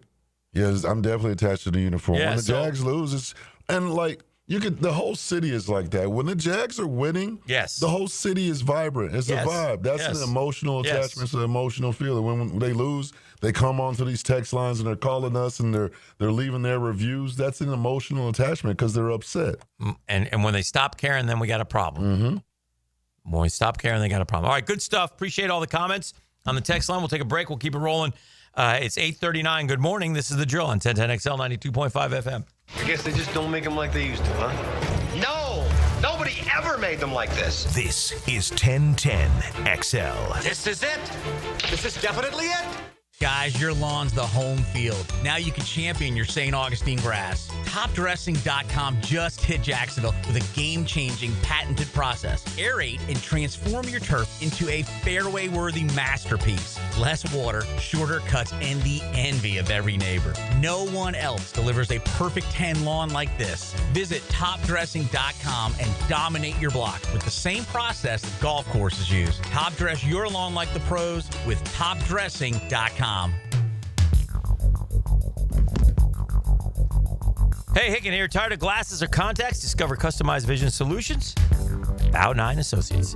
Yes, I'm definitely attached to the uniform. Yeah, when the Jags lose, the whole city is like that. When the Jags are winning, yes, the whole city is vibrant. It's a vibe. That's an emotional attachment, it's an emotional feeling. When they lose, they come onto these text lines and they're calling us and they're leaving their reviews. That's an emotional attachment because they're upset. And when they stop caring, then we got a problem. Mm-hmm. When we stop caring, they got a problem. All right, good stuff. Appreciate all the comments on the text line. We'll take a break. We'll keep it rolling. It's 8:39. Good morning. This is The Drill on 1010XL 92.5 FM. I guess they just don't make them like they used to, huh? No! Nobody ever made them like this. This is 1010XL. This is it. This is definitely it. Guys, your lawn's the home field. Now you can champion your St. Augustine grass. TopDressing.com just hit Jacksonville with a game-changing patented process. Aerate and transform your turf into a fairway-worthy masterpiece. Less water, shorter cuts, and the envy of every neighbor. No one else delivers a perfect 10 lawn like this. Visit TopDressing.com and dominate your block with the same process that golf courses use. Top dress your lawn like the pros with TopDressing.com. Hey, Hicken here. Tired of glasses or contacts? Discover customized vision solutions. Bow9 Associates.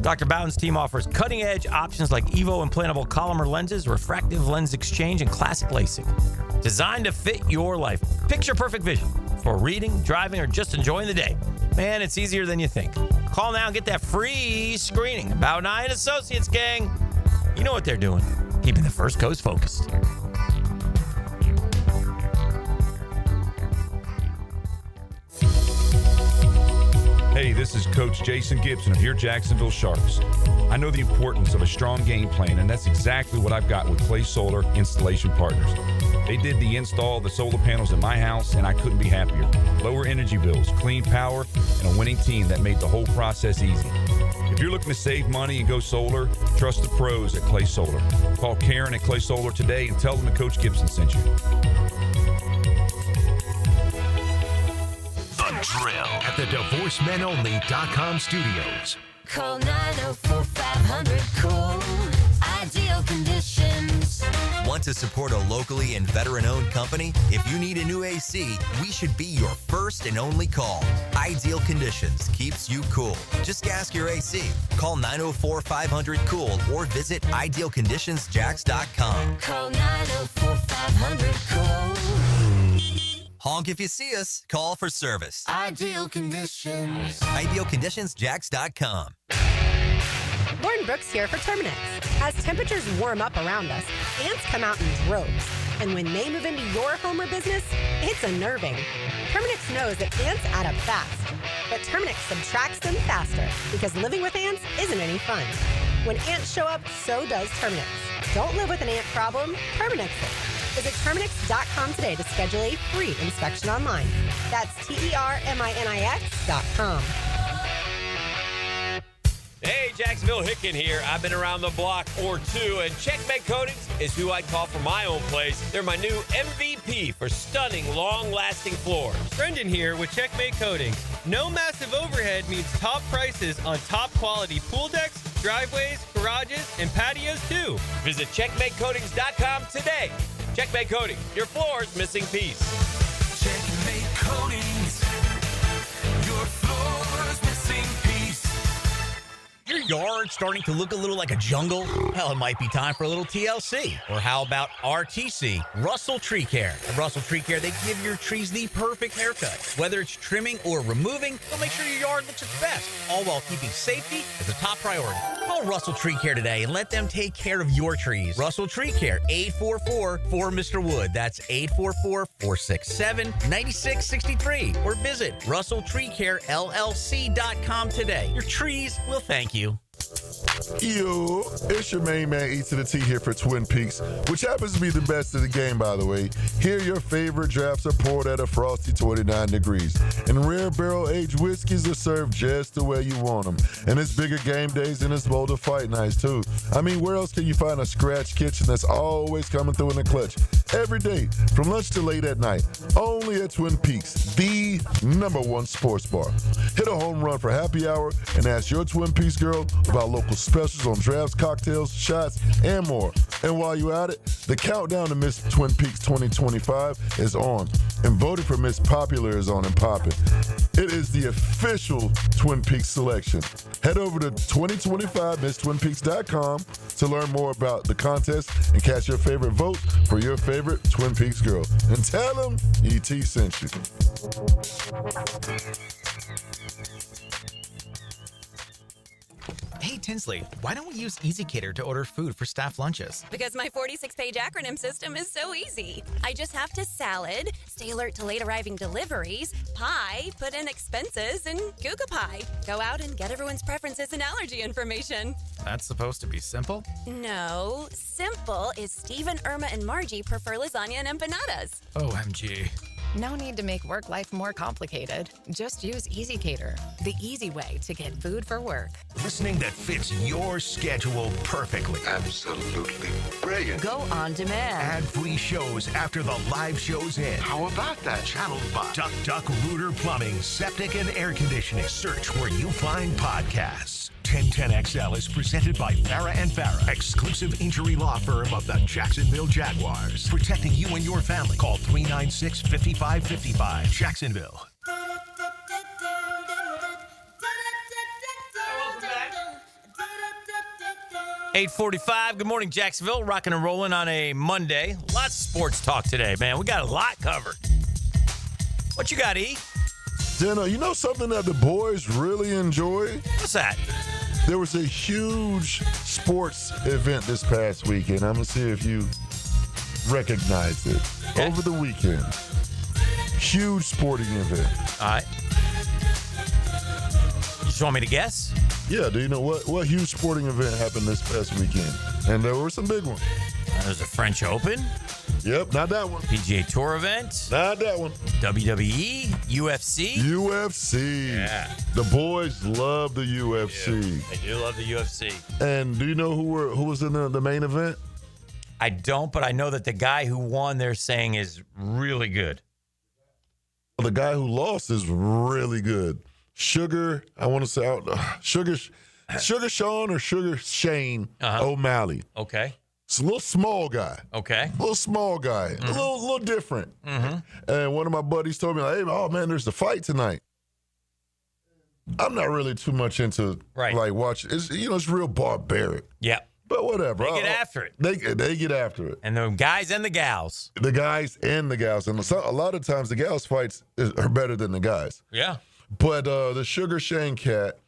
Dr. Bowden's team offers cutting-edge options like Evo implantable Collamer lenses, refractive lens exchange, and classic LASIK. Designed to fit your life. Picture perfect vision for reading, driving, or just enjoying the day. Man, it's easier than you think. Call now and get that free screening. Bow9 Associates, gang. You know what they're doing. Keeping the First Coast focused. Hey, this is Coach Jason Gibson of your Jacksonville Sharks. I know the importance of a strong game plan, and that's exactly what I've got with Clay Solar Installation Partners. They did the install of the solar panels at my house, and I couldn't be happier. Lower energy bills, clean power, and a winning team that made the whole process easy. If you're looking to save money and go solar, trust the pros at Clay Solar. Call Karen at Clay Solar today and tell them that Coach Gibson sent you. The Drill at the DivorceMenOnly.com studios. Call 904-500-COOL. I Ideal Conditions. Want to support a locally and veteran-owned company? If you need a new AC, we should be your first and only call. Ideal Conditions keeps you cool. Just ask your AC. Call 904-500-COOL or visit idealconditionsjacks.com. Call 904-500-COOL. Honk if you see us. Call for service. Ideal Conditions. Idealconditionsjacks.com. Lauren Brooks here for Terminix. As temperatures warm up around us, ants come out in droves. And when they move into your home or business, it's unnerving. Terminix knows that ants add up fast. But Terminix subtracts them faster because living with ants isn't any fun. When ants show up, so does Terminix. Don't live with an ant problem, Terminix it. Visit Terminix.com today to schedule a free inspection online. That's TERMINIX.com. Hey, Jacksonville Hicken here. I've been around the block or two, and Checkmate Coatings is who I'd call for my own place. They're my new MVP for stunning, long-lasting floors. Brendan here with Checkmate Coatings. No massive overhead means top prices on top-quality pool decks, driveways, garages, and patios, too. Visit CheckmateCoatings.com today. Checkmate Coatings, your floor's missing piece. Checkmate Coatings. Your floor's missing piece. Your yard starting to look a little like a jungle? Well, it might be time for a little TLC. Or how about RTC, Russell Tree Care? At Russell Tree Care, they give your trees the perfect haircut. Whether it's trimming or removing, they'll make sure your yard looks its best, all while keeping safety as a top priority. Call Russell Tree Care today and let them take care of your trees. Russell Tree Care, 844-4Mr. Wood. That's 844-467-9663. Or visit RussellTreeCareLLC.com today. Your trees will thank you. Yo, it's your main man, E to the T here for Twin Peaks, which happens to be the best of the game, by the way. Here, your favorite drafts are poured at a frosty 29 degrees, and rare barrel-aged whiskeys are served just the way you want them. And it's bigger game days and it's bolder fight nights, too. I mean, where else can you find a scratch kitchen that's always coming through in the clutch? Every day, from lunch to late at night, only at Twin Peaks, the #1 sports bar. Hit a home run for happy hour and ask your Twin Peaks girl about local specials on drafts, cocktails, shots, and more. And while you're at it, the countdown to Miss Twin Peaks 2025 is on, and voting for Miss Popular is on and popping. It is the official Twin Peaks selection. Head over to 2025misstwinpeaks.com to learn more about the contest and cast your favorite vote for your favorite Twin Peaks girl. And tell them E.T. sent you. Hey, Tinsley, why don't we use EasyCater to order food for staff lunches? Because my 46-page acronym system is so easy. I just have to salad, stay alert to late arriving deliveries, pie, put in expenses, and Google Pie. Go out and get everyone's preferences and allergy information. That's supposed to be simple? No, simple is Steve and Irma and Margie prefer lasagna and empanadas. OMG. No need to make work life more complicated. Just use EasyCater, the easy way to get food for work. Listening that fits your schedule perfectly. Absolutely brilliant. Go on demand. Ad-free shows after the live shows end. How about that? Channel 5. Duck Duck Rooter Plumbing, Septic and Air Conditioning. Search where you find podcasts. 1010XL is presented by Farah and Farah, exclusive injury law firm of the Jacksonville Jaguars. Protecting you and your family. Call 396-5555. Jacksonville. 8:45. Good morning, Jacksonville. Rocking and rolling on a Monday. Lots of sports talk today, man. We got a lot covered. What you got, E? Jenna, you know something that the boys really enjoy? What's that? There was a huge sports event this past weekend. I'm going to see if you recognized it. Okay. Over the weekend. Huge sporting event. All right. You just want me to guess? Yeah, do you know what huge sporting event happened this past weekend? And there were some big ones. There's a French Open. Yep, not that one. PGA Tour event. Not that one. WWE, UFC. UFC. Yeah. The boys love the UFC. They do love the UFC. And do you know who was in the main event? I don't, but I know that the guy who won, they're saying, is really good. The guy who lost is really good. Sugar, I want to say, Sugar Sugar Sean or Sugar Shane O'Malley. Okay. It's a little small guy. Okay. A little small guy. A little different. And one of my buddies told me, like, hey, oh, man, there's a fight tonight. I'm not really too much into, like, watching. It's real barbaric. Yeah. But whatever. They get after it. They get after it. And the guys and the gals. The guys and the gals. And a lot of times the gals' fights are better than the guys. Yeah. But the Sugar Shane cat,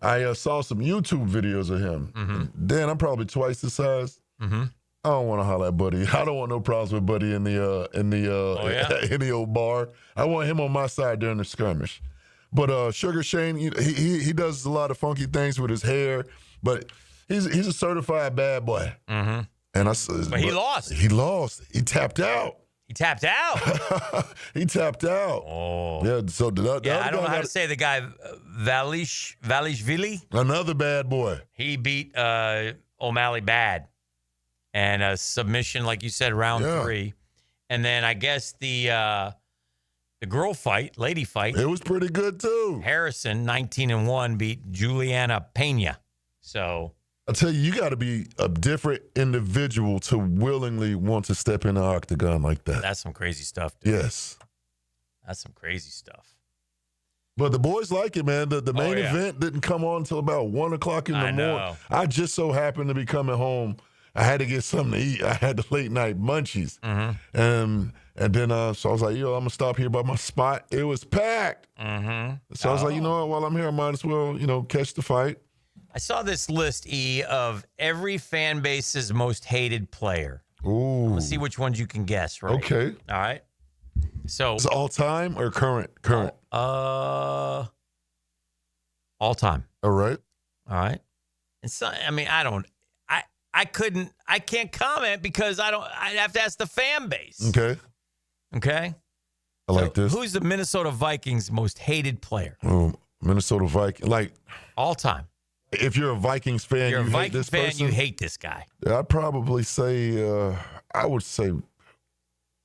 I saw some YouTube videos of him. Dan, I'm probably twice his size. I don't want to holler at Buddy. I don't want no problems with Buddy in the in the old bar. I want him on my side during the skirmish. But Sugar Shane, he does a lot of funky things with his hair, but he's a certified bad boy. And but he lost. He lost. He tapped out. He tapped out. He tapped out. Oh. Yeah. So I don't know how to say the guy, Valishvili. Another bad boy. He beat O'Malley bad. And a submission, like you said, round 3. And then I guess the girl fight, lady fight. It was pretty good, too. Harrison, 19-1, beat Juliana Pena. So I tell you, you got to be a different individual to willingly want to step in the octagon like that. That's some crazy stuff, dude. Yes. That's some crazy stuff. But the boys like it, man. The main event didn't come on until about 1 o'clock in the morning. I just so happened to be coming home. I had to get something to eat. I had the late night munchies. And then so I was like, I'm going to stop here by my spot. It was packed. So I was like, you know what? While I'm here, I might as well, catch the fight. I saw this list, of every fan base's most hated player. Ooh. Let's see which ones you can guess, right? Okay. All right. So is it all time or current? All time. All right. All right. And so, I can't comment because I'd have to ask the fan base. Okay. I like this. Who's the Minnesota Vikings' most hated player? Oh, Minnesota Vikings. Like all time. If you're a Vikings fan, you hate this person? You hate this guy. I'd probably say, I would say,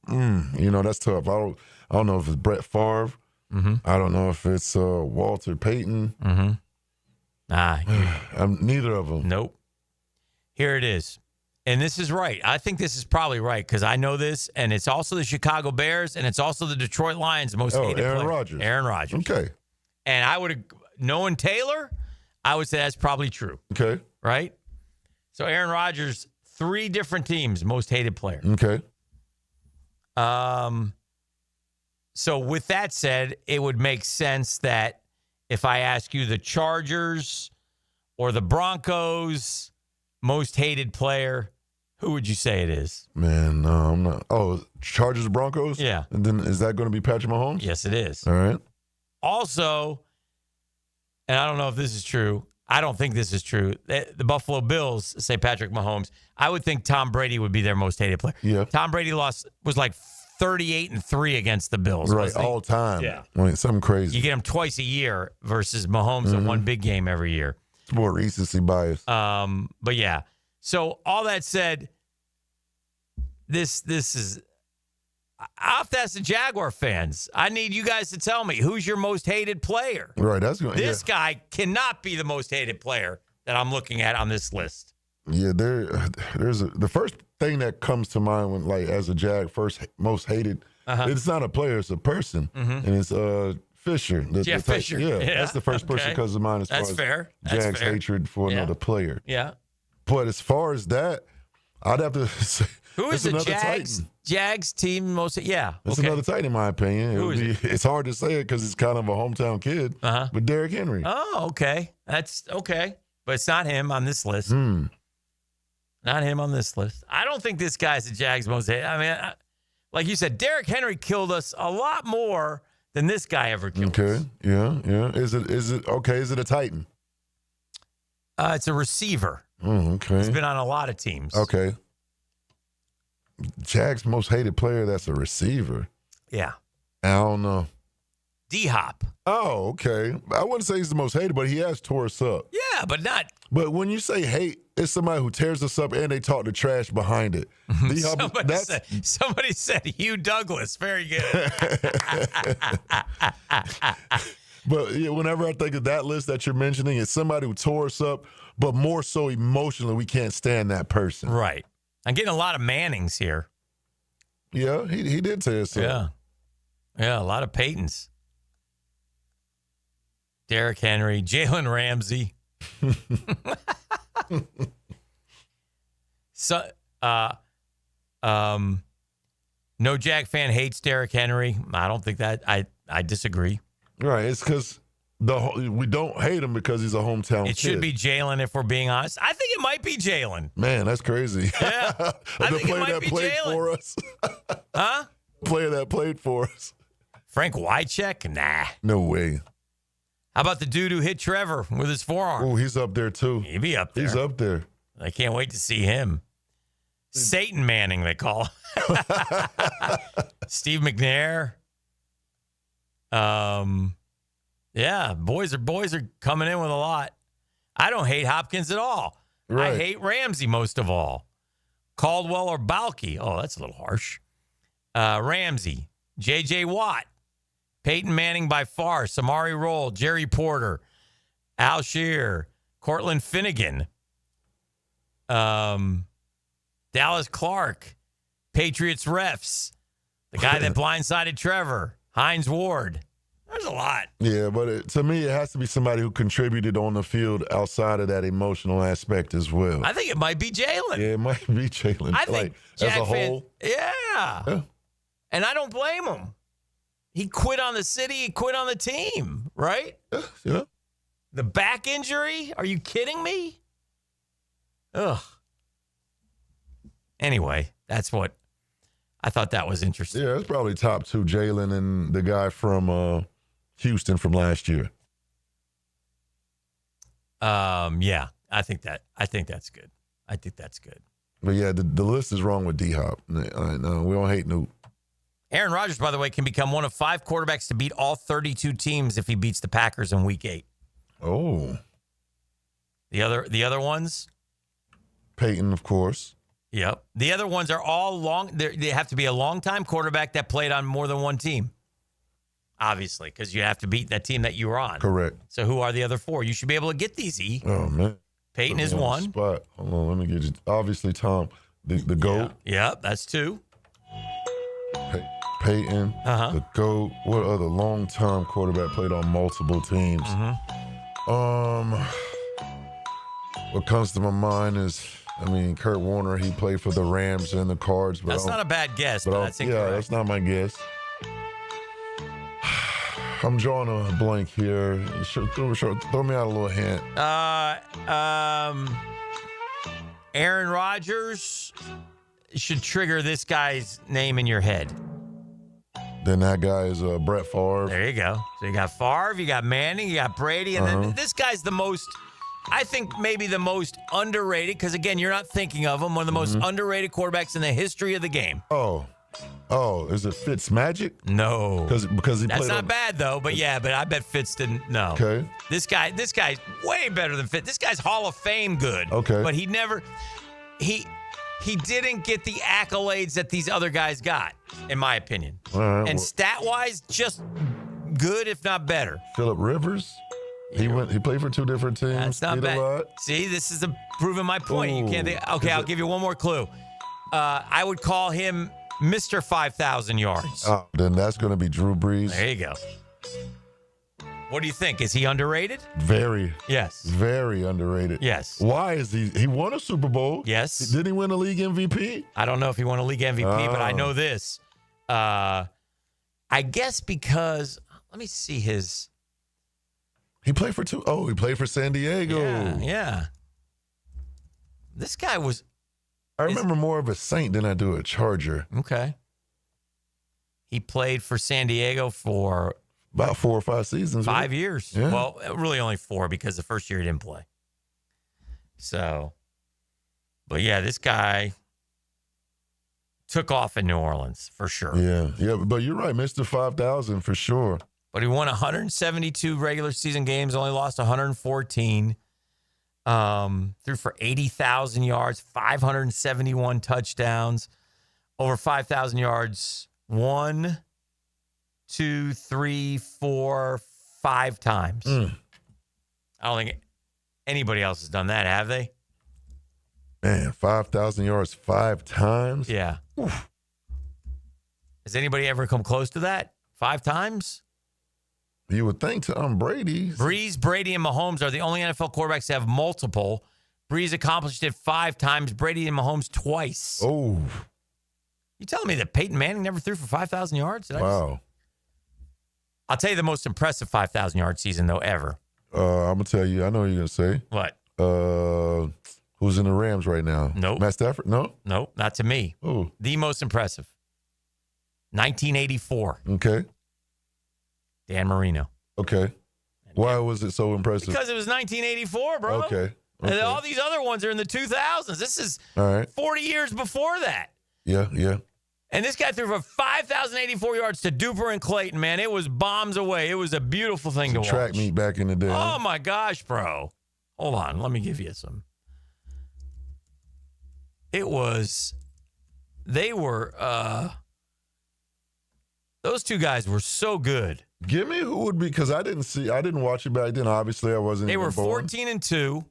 that's tough. I don't know if it's Brett Favre. I don't know if it's Walter Payton. Neither of them. Nope. Here it is. And this is right. I think this is probably right because I know this, and it's also the Chicago Bears, and it's also the Detroit Lions' most hated player. Aaron Rodgers. Aaron Rodgers. Okay. And I would have, knowing Taylor, I would say that's probably true. Okay. Right? So Aaron Rodgers, 3 different teams, most hated player. Okay. So with that said, it would make sense that if I ask you the Chargers or the Broncos most hated player, who would you say it is? Man, no, I'm not. Oh, Chargers, Broncos? Yeah. And then is that going to be Patrick Mahomes? Yes, it is. All right. Also, and I don't know if this is true. I don't think this is true. The Buffalo Bills say Patrick Mahomes. I would think Tom Brady would be their most hated player. Yeah. Tom Brady was like 38-3 against the Bills. Right, all time. Yeah. Something crazy. You get him twice a year versus Mahomes in one big game every year. It's more recency bias. But yeah. So all that said, this is. I'll have to ask the Jaguar fans. I need you guys to tell me who's your most hated player. Right, that's good. This guy cannot be the most hated player that I'm looking at on this list. Yeah, there's the first thing that comes to mind when, like, as a Jag, first most hated. It's not a player, it's a person, and it's Fisher. Jeff Fisher. Yeah, that's the first person that comes to mind as far as Jags' hatred for another player. Yeah. But as far as that, I'd have to say who is the Jags team most? Yeah, it's another Titan in my opinion. Who is it? It's hard to say it because it's kind of a hometown kid. But Derrick Henry. Oh, okay, that's okay, but it's not him on this list. Not him on this list. I don't think this guy's the Jags most hated. I mean, like you said, Derrick Henry killed us a lot more than this guy ever killed us. Yeah. Is it okay? Is it a Titan? It's a receiver. Okay. He's been on a lot of teams. Okay. Jags' most hated player, that's a receiver. Yeah. I don't know. D-Hop. Oh, okay. I wouldn't say he's the most hated, but he has tore us up. Yeah, but not. But when you say hate, it's somebody who tears us up and they talk the trash behind it. Somebody said Hugh Douglas. Very good. But yeah, whenever I think of that list that you're mentioning, it's somebody who tore us up, but more so emotionally, we can't stand that person. Right. I'm getting a lot of Mannings here. Yeah, he did tear us up. Yeah, a lot of Paytons. Derrick Henry, Jalen Ramsey. So, no Jag fan hates Derrick Henry. I don't think that. I disagree. Right. It's because we don't hate him because he's a hometown It kid. should be Jalen, if we're being honest. I think it might be Jalen. Man, that's crazy. Yeah. I think it might be Jalen. For us. Huh? Player that played for us. Frank Wycheck? Nah. No way. How about the dude who hit Trevor with his forearm? Oh, he's up there too. He'd be up there. He's up there. I can't wait to see him. Satan Manning, they call him. Steve McNair. Yeah, boys are coming in with a lot. I don't hate Hopkins at all. Right. I hate Ramsey most of all. Caldwell or Balky. Oh, that's a little harsh. Ramsey. J.J. Watt. Peyton Manning by far. Samari Roll. Jerry Porter. Al Shear. Cortland Finnegan. Dallas Clark. Patriots refs. The guy that blindsided Trevor. Hines Ward. There's a lot. Yeah, but to me, it has to be somebody who contributed on the field outside of that emotional aspect as well. I think it might be Jalen. Yeah, it might be Jalen. I think as a Jack whole. yeah. And I don't blame him. He quit on the city. He quit on the team, right? Yeah. The back injury? Are you kidding me? Ugh. Anyway, that's what I thought that was interesting. Yeah, it's probably top two, Jalen and the guy from Houston from last year. Yeah, I think that's good. I think that's good. But yeah, the list is wrong with D-Hop. No, we don't hate Newt. Aaron Rodgers, by the way, can become one of 5 quarterbacks to beat all 32 teams if he beats the Packers in Week 8. Oh. The other ones? Peyton, of course. Yep. The other ones are all long. They have to be a long-time quarterback that played on more than one team. Obviously, because you have to beat that team that you were on. Correct. So who are the other 4? You should be able to get these, E. Oh, man. Peyton is 1. Spot. Hold on, let me get you. Obviously, Tom, the GOAT. Yeah, that's 2. Peyton, the GOAT. What other long-time quarterback played on multiple teams? What comes to my mind is, Kurt Warner. He played for the Rams and the Cards. But That's not a bad guess, but that's incorrect. Yeah, that's not my guess. I'm drawing a blank here. Throw me out a little hint. Aaron Rodgers should trigger this guy's name in your head. Then that guy is Brett Favre. There you go. So you got Favre, you got Manning, you got Brady, and then this guy's the most, I think maybe the most underrated, because again, you're not thinking of him, one of the most underrated quarterbacks in the history of the game. Oh, is it Fitzmagic? No. Because he That's played not bad though, but I bet Fitz didn't. No. Okay. This guy's way better than Fitz. This guy's Hall of Fame good. Okay. But he didn't get the accolades that these other guys got, in my opinion. All right, and stat-wise, just good, if not better. Phillip Rivers? He played for 2 different teams. That's not did bad. a lot. See, this is proving my point. You can't think. Okay, I'll give you one more clue. I would call him Mr. 5,000 yards. Oh, then that's going to be Drew Brees. There you go. What do you think? Is he underrated? Very. Yes. Very underrated. Yes. Why is he won a Super Bowl? Yes. Didn't he win a league MVP? I don't know if he won a league MVP, but I know this. I guess because, let me see his. He played for 2. Oh, he played for San Diego. Yeah. This guy was. I remember more of a Saint than I do a Charger. Okay. He played for San Diego for about 4 or 5 seasons. 5 years. Yeah. Well, really only 4 because the first year he didn't play. So, but yeah, this guy took off in New Orleans for sure. Yeah, but you're right, Mr. 5,000 for sure. But he won 172 regular season games, only lost 114. Threw for 80,000 yards, 571 touchdowns, over 5,000 yards. 1, 2, 3, 4, 5 times. I don't think anybody else has done that, have they? Man, 5,000 yards 5 times? Yeah. Oof. Has anybody ever come close to that? 5 times? You would think Tom Brady. Breeze, Brady, and Mahomes are the only NFL quarterbacks to have multiple. Breeze accomplished it 5 times. Brady and Mahomes twice. Oh. You telling me that Peyton Manning never threw for 5,000 yards? Wow. I'll tell you the most impressive 5,000-yard season, though, ever. I'm going to tell you. I know what you're going to say. What? Who's in the Rams right now? Nope. Matt Stafford? No? Nope, not to me. Who? The most impressive. 1984. Okay. Dan Marino. Okay. Why was it so impressive? Because it was 1984, bro. Okay. And all these other ones are in the 2000s. This is all right. 40 years before that. Yeah. And this guy threw for 5,084 yards to Duper and Clayton, man. It was bombs away. It was a beautiful thing to watch. Track meet back in the day. Oh, my gosh, bro. Hold on. Let me give you some. It was, they were, those two guys were so good. Give me who would be, because I didn't watch it back then. Obviously, I wasn't. They were born. 14-2.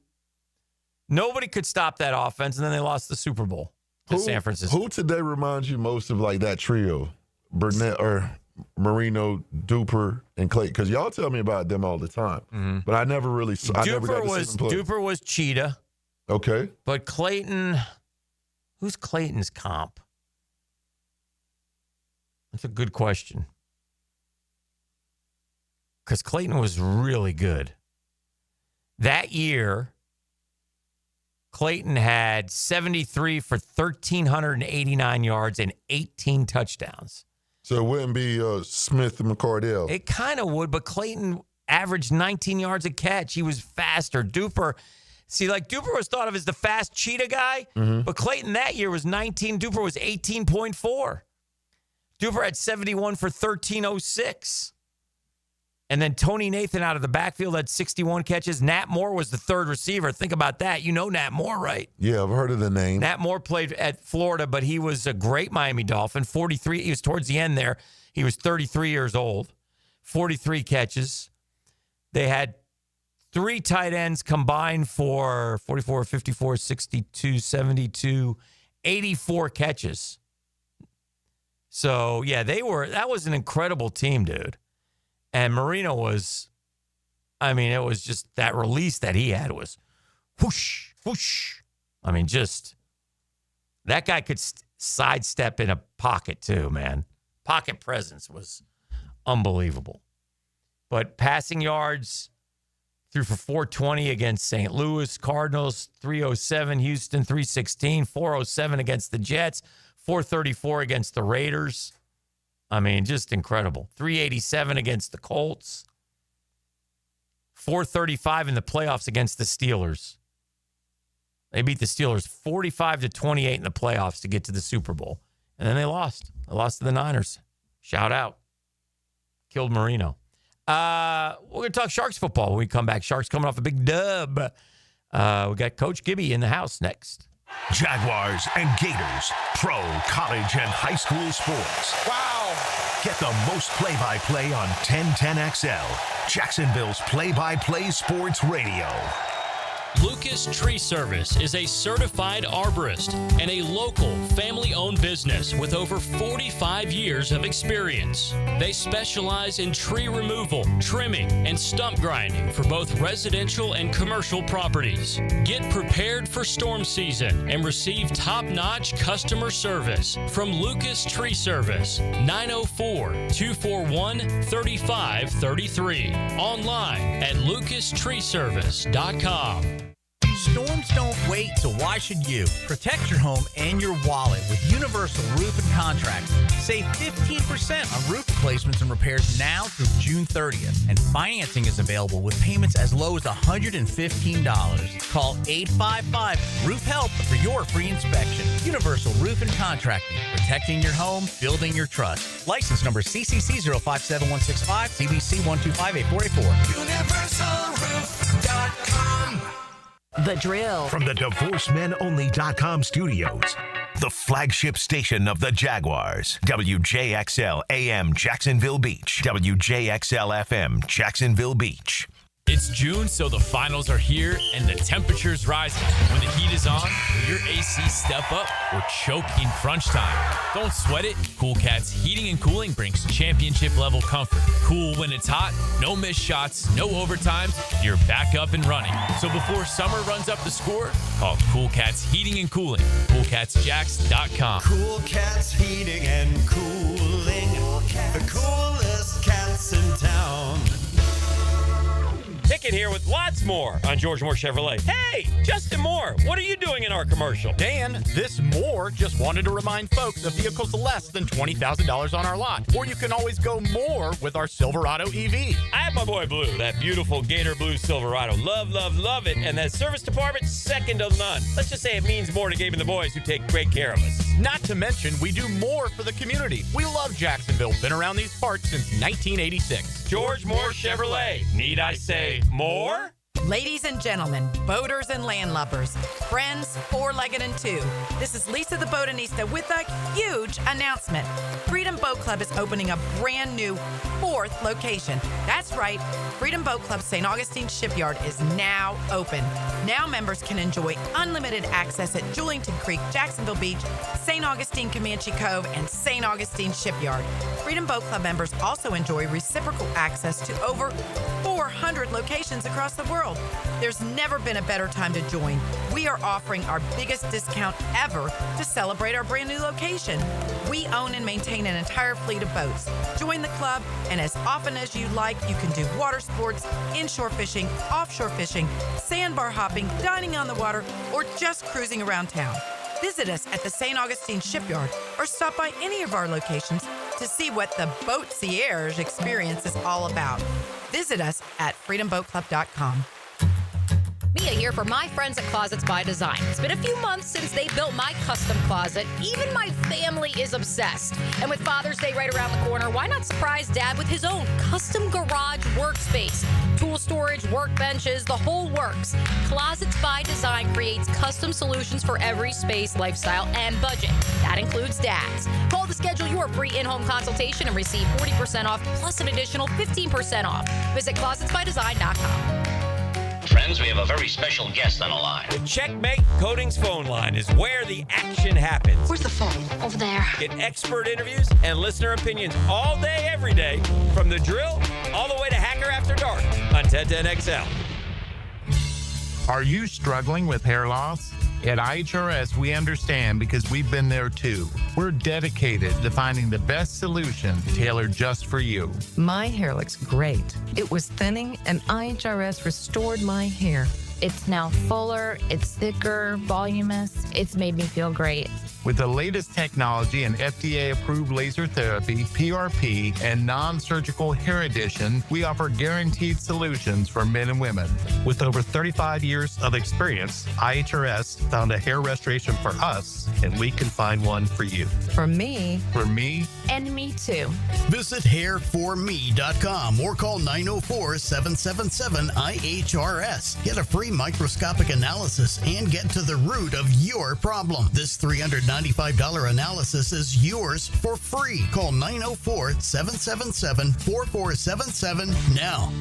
Nobody could stop that offense, and then they lost the Super Bowl to San Francisco. Who today reminds you most of like that trio? Burnett or Marino, Duper, and Clayton? Because y'all tell me about them all the time, but I never really saw. Duper was Cheetah. Okay. But Clayton, who's Clayton's comp? That's a good question. Because Clayton was really good. That year, Clayton had 73 for 1,389 yards and 18 touchdowns. So it wouldn't be Smith and McCardell. It kind of would, but Clayton averaged 19 yards a catch. He was faster. Duper was thought of as the fast cheetah guy, but Clayton that year was 19. Duper was 18.4. Duper had 71 for 1,306. And then Tony Nathan out of the backfield had 61 catches. Nat Moore was the third receiver. Think about that. You know Nat Moore, right? Yeah, I've heard of the name. Nat Moore played at Florida, but he was a great Miami Dolphin. 43. He was towards the end there. He was 33 years old. 43 catches. They had 3 tight ends combined for 44, 54, 62, 72, 84 catches. So, yeah, that was an incredible team, dude. And Marino was, it was just that release that he had was whoosh, whoosh. That guy could sidestep in a pocket too, man. Pocket presence was unbelievable. But passing yards, threw for 420 against St. Louis Cardinals, 307, Houston, 316, 407 against the Jets, 434 against the Raiders. Just incredible. 387 against the Colts. 435 in the playoffs against the Steelers. They beat the Steelers 45-28 in the playoffs to get to the Super Bowl. And then they lost. They lost to the Niners. Shout out. Killed Marino. We're going to talk Sharks football when we come back. Sharks coming off a big dub. We got Coach Gibby in the house next. Jaguars and Gators, pro, college, and high school sports. Wow! Get the most play-by-play on 1010XL, Jacksonville's play-by-play sports radio. Lucas Tree Service is a certified arborist and a local family-owned business with over 45 years of experience. They specialize in tree removal, trimming, and stump grinding for both residential and commercial properties. Get prepared for storm season and receive top-notch customer service from Lucas Tree Service, 904-241-3533. Online at lucastreeservice.com. Storms don't wait, so why should you? Protect your home and your wallet with Universal Roof and Contract. Save 15% on roof replacements and repairs now through June 30th. And financing is available with payments as low as $115. Call 855-ROOF-HELP for your free inspection. Universal Roof and Contracting. Protecting your home, building your trust. License number CCC 057165, CBC 1258484. UniversalRoof.com. The Drill. From the DivorceMenOnly.com studios. the flagship station of the Jaguars. WJXL AM Jacksonville Beach. WJXL FM Jacksonville Beach. It's June, so the finals are here and the temperature's rising. When the heat is on, will your AC step up or choke in crunch time? Don't sweat it. Cool Cat's Heating and Cooling brings championship-level comfort. Cool when it's hot, no missed shots, no overtimes, you're back up and running. So before summer runs up the score, call Cool Cat's Heating and Cooling. CoolCatsJax.com. Cool Cats Heating and Cooling. The coolest cats in town. Hicken here with lots more on George Moore Chevrolet. Hey, Justin Moore, what are you doing in our commercial? Dan, this Moore just wanted to remind folks the vehicle's less than $20,000 on our lot. Or you can always go more with our Silverado EV. I have my boy Blue, that beautiful Gator Blue Silverado. Love, love, love it. And that service department, second to none. Let's just say it means more to Gabe and the boys who take great care of us. Not to mention, we do more for the community. We love Jacksonville. Been around these parts since 1986. George Moore Chevrolet. Need I say more? Ladies and gentlemen, boaters and landlubbers, friends, four-legged and two, this is Lisa the Botanista with a huge announcement. Freedom Boat Club is opening a brand new 4th location. That's right, Freedom Boat Club St. Augustine Shipyard is now open. Now members can enjoy unlimited access at Julington Creek, Jacksonville Beach, St. Augustine Comanche Cove, and St. Augustine Shipyard. Freedom Boat Club members also enjoy reciprocal access to over 400 locations across the world. There's never been a better time to join. We are offering our biggest discount ever to celebrate our brand new location. We own and maintain an entire fleet of boats. Join the club, and as often as you like, you can do water sports, inshore fishing, offshore fishing, sandbar hopping, dining on the water, or just cruising around town. Visit us at the St. Augustine Shipyard or stop by any of our locations to see what the Boat Cierge experience is all about. Visit us at freedomboatclub.com. Mia here for my friends at Closets by Design. It's been a few months since they built my custom closet. Even my family is obsessed. And with Father's Day right around the corner, why not surprise Dad with his own custom garage workspace? Tool storage, workbenches, the whole works. Closets by Design creates custom solutions for every space, lifestyle, and budget. That includes Dad's. Call to schedule your free in-home consultation and receive 40% off plus an additional 15% off. Visit closetsbydesign.com. Friends, we have a very special guest on the line. The Checkmate Coatings phone line is where the action happens. Where's the phone? Over there. Get expert interviews and listener opinions all day, every day, from the drill all the way to Hacker After Dark on 1010XL. Are you struggling with hair loss? At IHRS, we understand because we've been there too. We're dedicated to finding the best solution tailored just for you. My hair looks great. It was thinning, and IHRS restored my hair. It's now fuller, it's thicker, voluminous. It's made me feel great. With the latest technology and FDA-approved laser therapy, PRP, and non-surgical hair addition, we offer guaranteed solutions for men and women. With over 35 years of experience, IHRS found a hair restoration for us, and we can find one for you. For me. For me. And me too. Visit hairforme.com or call 904-777-IHRS. Get a free microscopic analysis and get to the root of your problem. This $395 analysis is yours for free. Call 904-777-4477 now.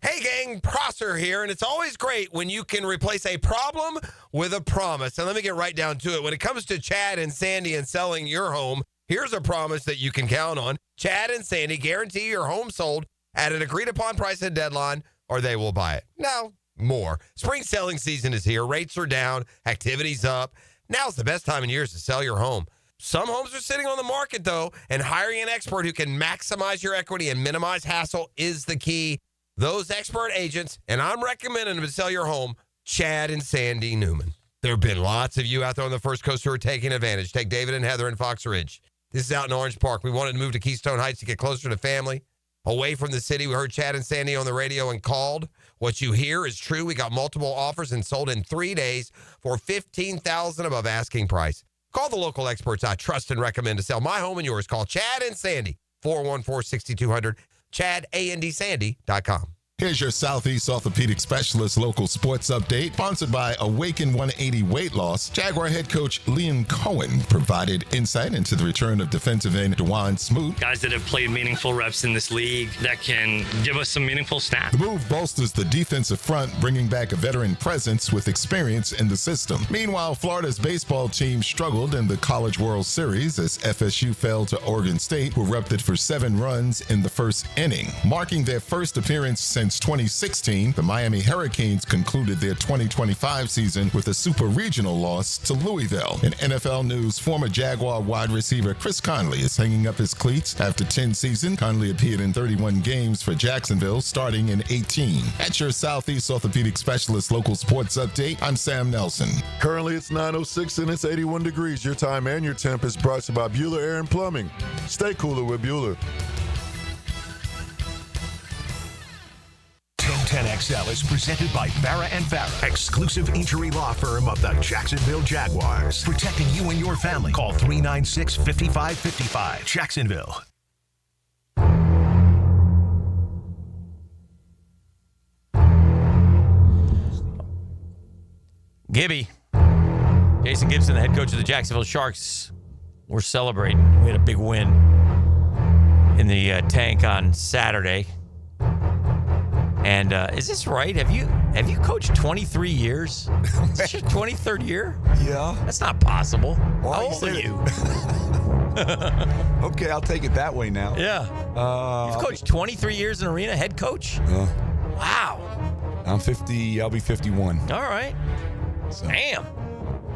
Hey gang, Prosser here, and it's always great when you can replace a problem with a promise. And let me get right down to it. When it comes to Chad and Sandy and selling your home, here's a promise that you can count on. Chad and Sandy guarantee your home sold at an agreed-upon price and deadline, or they will buy it. Now, more. Spring selling season is here. Rates are down. Activity's up. Now's the best time in years to sell your home. Some homes are sitting on the market, though, and hiring an expert who can maximize your equity and minimize hassle is the key. Those expert agents, and I'm recommending them to sell your home, Chad and Sandy Newman. There have been lots of you out there on the First Coast who are taking advantage. Take David and Heather in Fox Ridge. This is out in Orange Park. We wanted to move to Keystone Heights to get closer to family, away from the city. We heard Chad and Sandy on the radio and called. What you hear is true. We got multiple offers and sold in 3 days for $15,000 above asking price. Call the local experts I trust and recommend to sell my home and yours. Call Chad and Sandy, 414-6200, ChadandSandy.com. Here's your Southeast Orthopedic Specialist local sports update, sponsored by Awaken 180 Weight Loss. Jaguar head coach Liam Cohen provided insight into the return of defensive end DeJuan Smoot. Guys that have played meaningful reps in this league that can give us some meaningful snaps. The move bolsters the defensive front, bringing back a veteran presence with experience in the system. Meanwhile, Florida's baseball team struggled in the College World Series as FSU fell to Oregon State, who erupted for 7 runs in the first inning. Marking their first appearance since 2016, the Miami Hurricanes concluded their 2025 season with a super regional loss to Louisville. In NFL news, former Jaguar wide receiver Chris Conley is hanging up his cleats after 10 seasons. Conley appeared in 31 games for Jacksonville, starting in 18. At your Southeast Orthopedic Specialist local sports update, I'm Sam Nelson. Currently, it's 9:06 and it's 81 degrees. Your time and your temp is brought to you by Bueller Air and Plumbing. Stay cooler with Bueller. 1010XL is presented by Farah and Farah, exclusive injury law firm of the Jacksonville Jaguars. Protecting you and your family. Call 396-5555. Jacksonville. Gibby, Jason Gibson, the head coach of the Jacksonville Sharks. We're celebrating. We had a big win in the tank on Saturday. And is this right? Have you coached 23 years? Is this your 23rd year? Yeah. That's not possible. Well, How old are you? Okay, I'll take it that way now. Yeah. You've coached 23 years in arena, head coach? Wow. I'm 50. I'll be 51. All right. So, damn.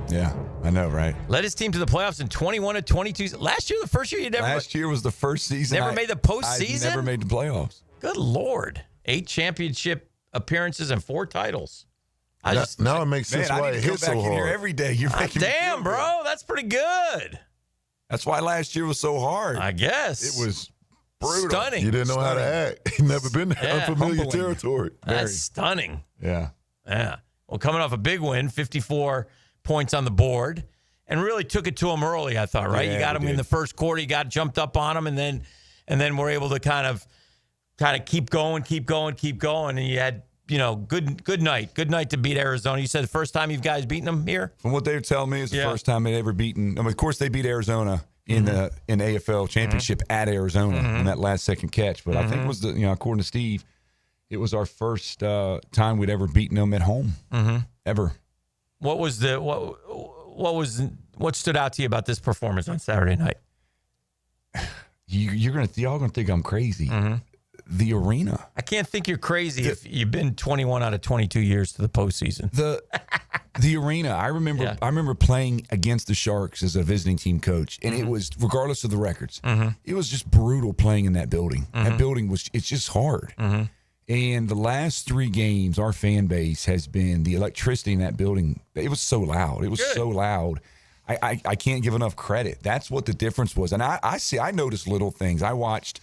Yeah, I know, right? Led his team to the playoffs in 21 of 22. Last year, the first year you never. Last year was the first season. Never made the postseason? I never made the playoffs. Good Lord. 8 championship appearances and 4 titles. Now it makes sense why it hits so hard. Here every day. You're making damn, bro. That's pretty good. That's why last year was so hard. I guess. It was brutal. Stunning. You didn't know how to act. You never been in unfamiliar Humbling. territory. That's stunning. Yeah. Yeah. Well, coming off a big win, 54 points on the board, and really took it to him early, I thought, right? Yeah, you got him in the first quarter, you got jumped up on him, and then we're able to kind of keep going, and you had, good night to beat Arizona. You said the first time you guys beaten them here? From what they were telling me, it's the first time they'd ever beaten. I mean, of course, they beat Arizona in the AFL championship at Arizona in that last second catch. But I think it was according to Steve, it was our first time we'd ever beaten them at home ever. What was what stood out to you about this performance on Saturday night? Y'all gonna think I'm crazy. The arena. I can't think you're crazy if you've been 21 out of 22 years to the postseason. The arena. I remember playing against the Sharks as a visiting team coach, and it was, regardless of the records, it was just brutal playing in that building. That building it's just hard. And the last 3 games, our fan base has been, the electricity in that building, it was so loud. It was so loud. I can't give enough credit. That's what the difference was. And I noticed little things. I watched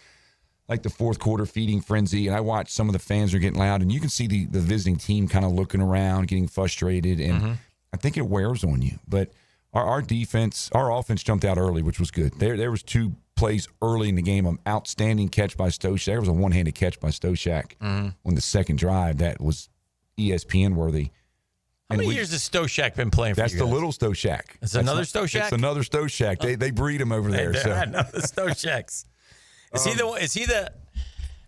like the fourth quarter feeding frenzy, and I watched some of the fans are getting loud, and you can see the visiting team kind of looking around, getting frustrated, and I think it wears on you. But our defense, our offense jumped out early, which was good. There was 2 plays early in the game, an outstanding catch by Stoshak. There was a one-handed catch by Stoshak on the second drive that was ESPN worthy. How many years has Stoshak been playing for you guys? That's the little Stoshak. It's another Stoshak? It's another Stoshak. They breed him over there. So. Another Stoshaks. Is he the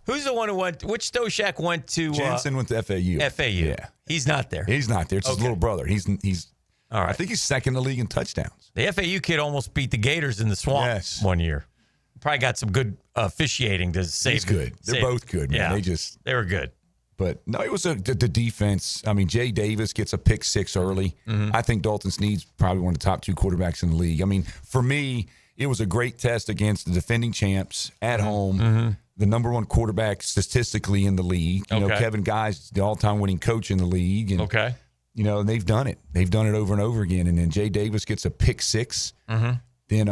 who's the one who went, which Stoshak went to? Jensen went to FAU. FAU. Yeah. He's not there. He's not there. It's his little brother. He's all right. I think he's second in the league in touchdowns. The FAU kid almost beat the Gators in the swamp one year. Probably got some good officiating to save. He's good. They're both good, man. Yeah, they were good. But no, it was the defense. I mean, Jay Davis gets a pick 6 early. I think Dalton Snead's probably one of the top 2 quarterbacks in the league. I mean, for me, it was a great test against the defending champs at home, the number 1 quarterback statistically in the league. You know, Kevin Guy's the all-time winning coach in the league. And, and they've done it. They've done it over and over again. And then Jay Davis gets a pick 6. Then,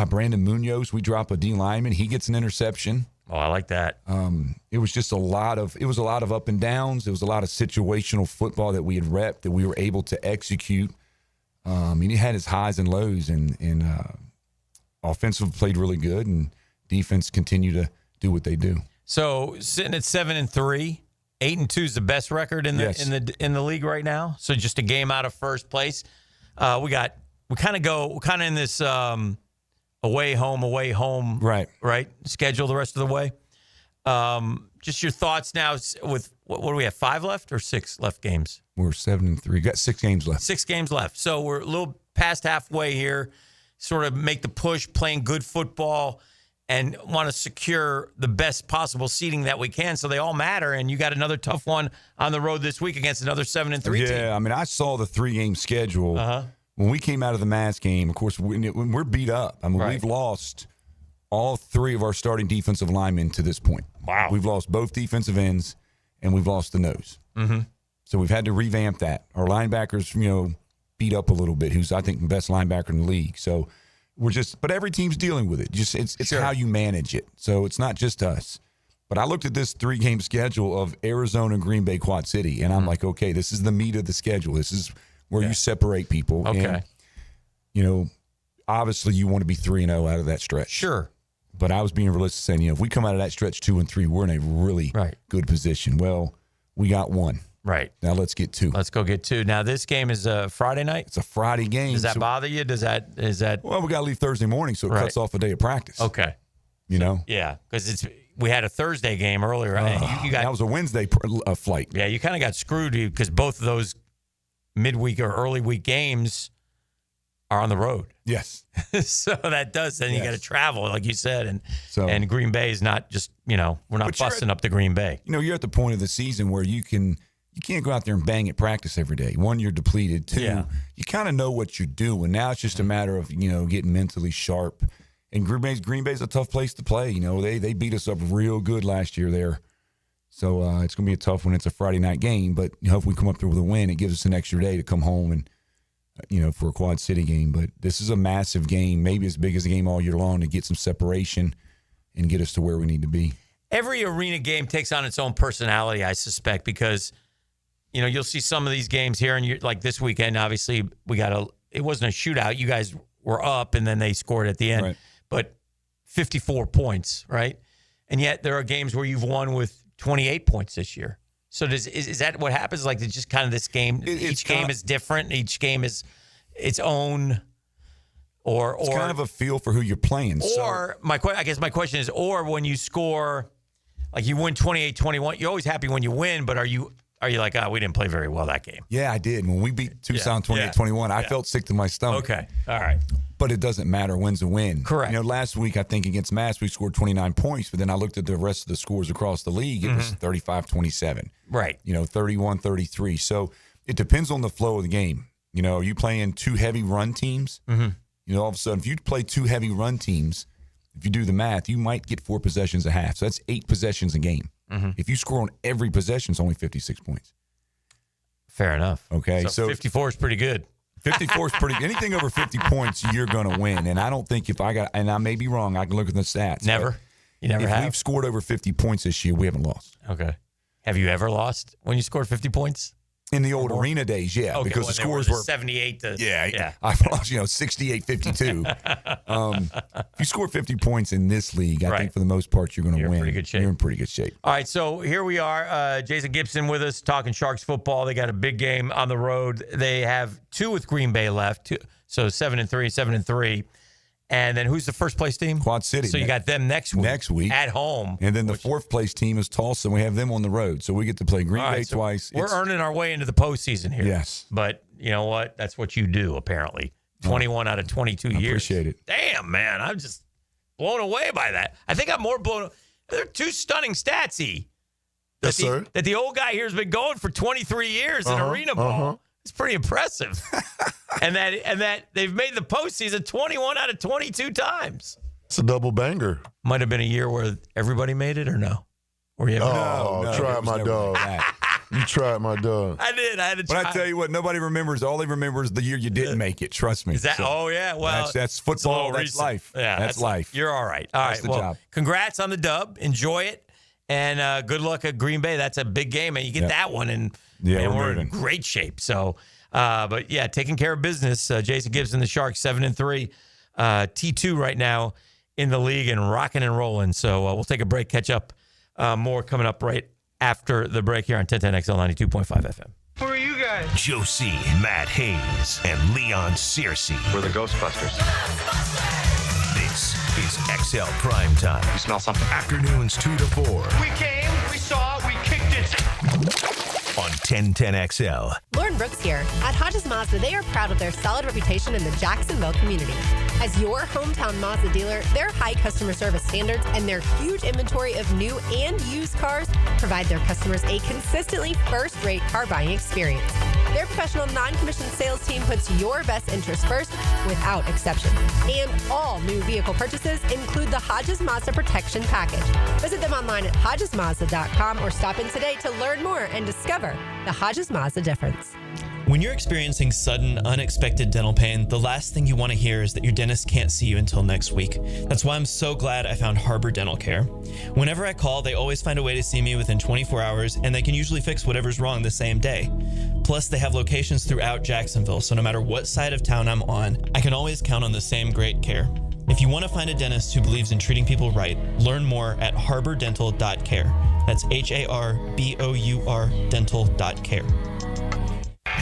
Brandon Munoz, we drop a D lineman. He gets an interception. Oh, I like that. It was just a lot of up and downs. It was a lot of situational football that we had repped, that we were able to execute. He had his highs and lows, and offensive played really good, and defense continued to do what they do. So sitting at 7-3, 8-2 is the best record in the in the league right now. So just a game out of first place. We kind of in this away home right schedule the rest of the way. Just your thoughts now with what do we have, 5 left or 6 left games? We're 7-3. Got 6 games left. 6 games left. So we're a little past halfway here. Sort of make the push, playing good football, and want to secure the best possible seeding that we can, so they all matter. And you got another tough one on the road this week against another 7-3 team. Yeah, I mean, I saw the 3-game schedule. When we came out of the Mass game, of course, when we're beat up. I mean, we've lost all 3 of our starting defensive linemen to this point. Wow. We've lost both defensive ends, and we've lost the nose. Mm-hmm. So we've had to revamp that. Our linebackers, beat up a little bit, who's, I think, the best linebacker in the league. So but every team's dealing with it. Just it's how you manage it. So it's not just us. But I looked at this 3-game schedule of Arizona, Green Bay, Quad City, and I'm like, okay, this is the meat of the schedule. This is where you separate people. Okay. And, obviously you want to be 3-0 out of that stretch. Sure. But I was being realistic, saying, if we come out of that stretch 2-3, we're in a really good position. Well, we got 1. Right. Now let's get 2. Let's go get 2. Now this game is a Friday night? It's a Friday game. Does that bother you? Is that Well, we got to leave Thursday morning, so it cuts off a day of practice. Okay. Yeah, because we had a Thursday game earlier. That was a Wednesday flight. Yeah, you kind of got screwed because both of those midweek or early week games are on the road. Yes. So that does. Then you got to travel, like you said, and Green Bay is not just we're not busting up the Green Bay. You're at the point of the season where you can't go out there and bang at practice every day. 1, you're depleted. 2, you kind of know what you're doing. Now it's just a matter of getting mentally sharp. And Green Bay's a tough place to play. They beat us up real good last year there. So it's going to be a tough one. It's a Friday night game, but hopefully we come up there with a win. It gives us an extra day to come home and for a Quad City game. But this is a massive game, maybe as big as a game all year long, to get some separation and get us to where we need to be. Every arena game takes on its own personality, I suspect, because you'll see some of these games here, and like this weekend, obviously it wasn't a shootout. You guys were up, and then they scored at the end. Right. But 54 points, right? And yet there are games where you've won with 28 points this year. So is that what happens? Like, it's just kind of this game. Each game is different. Each game is its own. It's kind of a feel for who you're playing. I guess my question is, when you score, like you win 28-21, you're always happy when you win, but are you like, we didn't play very well that game? Yeah, I did. When we beat Tucson 28-21, I felt sick to my stomach. Okay. All right. But it doesn't matter. Win's a win. Correct. Last week, I think against Mass, we scored 29 points, but then I looked at the rest of the scores across the league. It was 35-27. Right. 31-33. So it depends on the flow of the game. Are you playing 2 heavy run teams? Mm-hmm. All of a sudden, if you play 2 heavy run teams, if you do the math, you might get 4 possessions a half. So that's 8 possessions a game. Mm-hmm. If you score on every possession, it's only 56 points. Fair enough. Okay. So 54 is pretty good. 54 is pretty. Anything over 50 points, you're going to win. And I don't think and I may be wrong, I can look at the stats. Never. You never have. If we've scored over 50 points this year, we haven't lost. Okay. Have you ever lost when you scored 50 points? In the old arena days, yeah, okay, because the scores were 78 to I've lost 68-52. If you score 50 points in this league, I think for the most part you're going to win. Pretty good shape. You're in pretty good shape. All right, so here we are. Jason Gibson with us talking Sharks football. They got a big game on the road. They have 2 with Green Bay left, so 7-3, 7-3. And then who's the first place team? Quad City. So you got them next week. At home. And then the 4th place team is Tulsa, and we have them on the road. So we get to play Green Bay twice. We're earning our way into the postseason here. Yes. But you know what? That's what you do, apparently. 21 out of 22 years. Appreciate it. Damn, man. I'm just blown away by that. I think I'm more blown. There are 2 stunning stats, E. Yes, sir. That the old guy here has been going for 23 years in arena ball. It's pretty impressive. and that they've made the postseason 21 out of 22 times. It's a double banger. Might have been a year where everybody made it, or no? Or you try it, my dog. You tried, my dog. I did. I had to try. But I tell you what, nobody remembers. All they remember is the year you didn't make it. Trust me. Is that? So oh yeah. Well, that's football. That's life. Yeah, that's life. You're all right. All right. That's the job. Congrats on the dub. Enjoy it, and good luck at Green Bay. That's a big game, and you get that one, and we're in great shape. So, but yeah, taking care of business. Jason Gibson, the Sharks, 7-3, T2 right now in the league and rocking and rolling. So we'll take a break. Catch up more coming up right after the break here on 1010XL 92.5 FM. Who are you guys? Josie, Matt Hayes, and Leon Searcy. We're the Ghostbusters. This is XL Prime Time. You smell something? Afternoons 2 to 4. We came, we saw, we kicked it. On 1010XL. Lauren Brooks here. At Hodges Mazda, they are proud of their solid reputation in the Jacksonville community. As your hometown Mazda dealer, their high customer service standards and their huge inventory of new and used cars provide their customers a consistently first-rate car buying experience. Their professional non-commissioned sales team puts your best interest first without exception. And all new vehicle purchases include the Hodges Mazda Protection Package. Visit them online at hodgesmazda.com or stop in today to learn more and discover the Hodges Mazda difference. When you're experiencing sudden, unexpected dental pain, the last thing you want to hear is that your dentist can't see you until next week. That's why I'm so glad I found Harbor Dental Care. Whenever I call, they always find a way to see me within 24 hours, and they can usually fix whatever's wrong the same day. Plus, they have locations throughout Jacksonville, so no matter what side of town I'm on, I can always count on the same great care. If you want to find a dentist who believes in treating people right, learn more at harbordental.care. That's HARBOUR dental.care.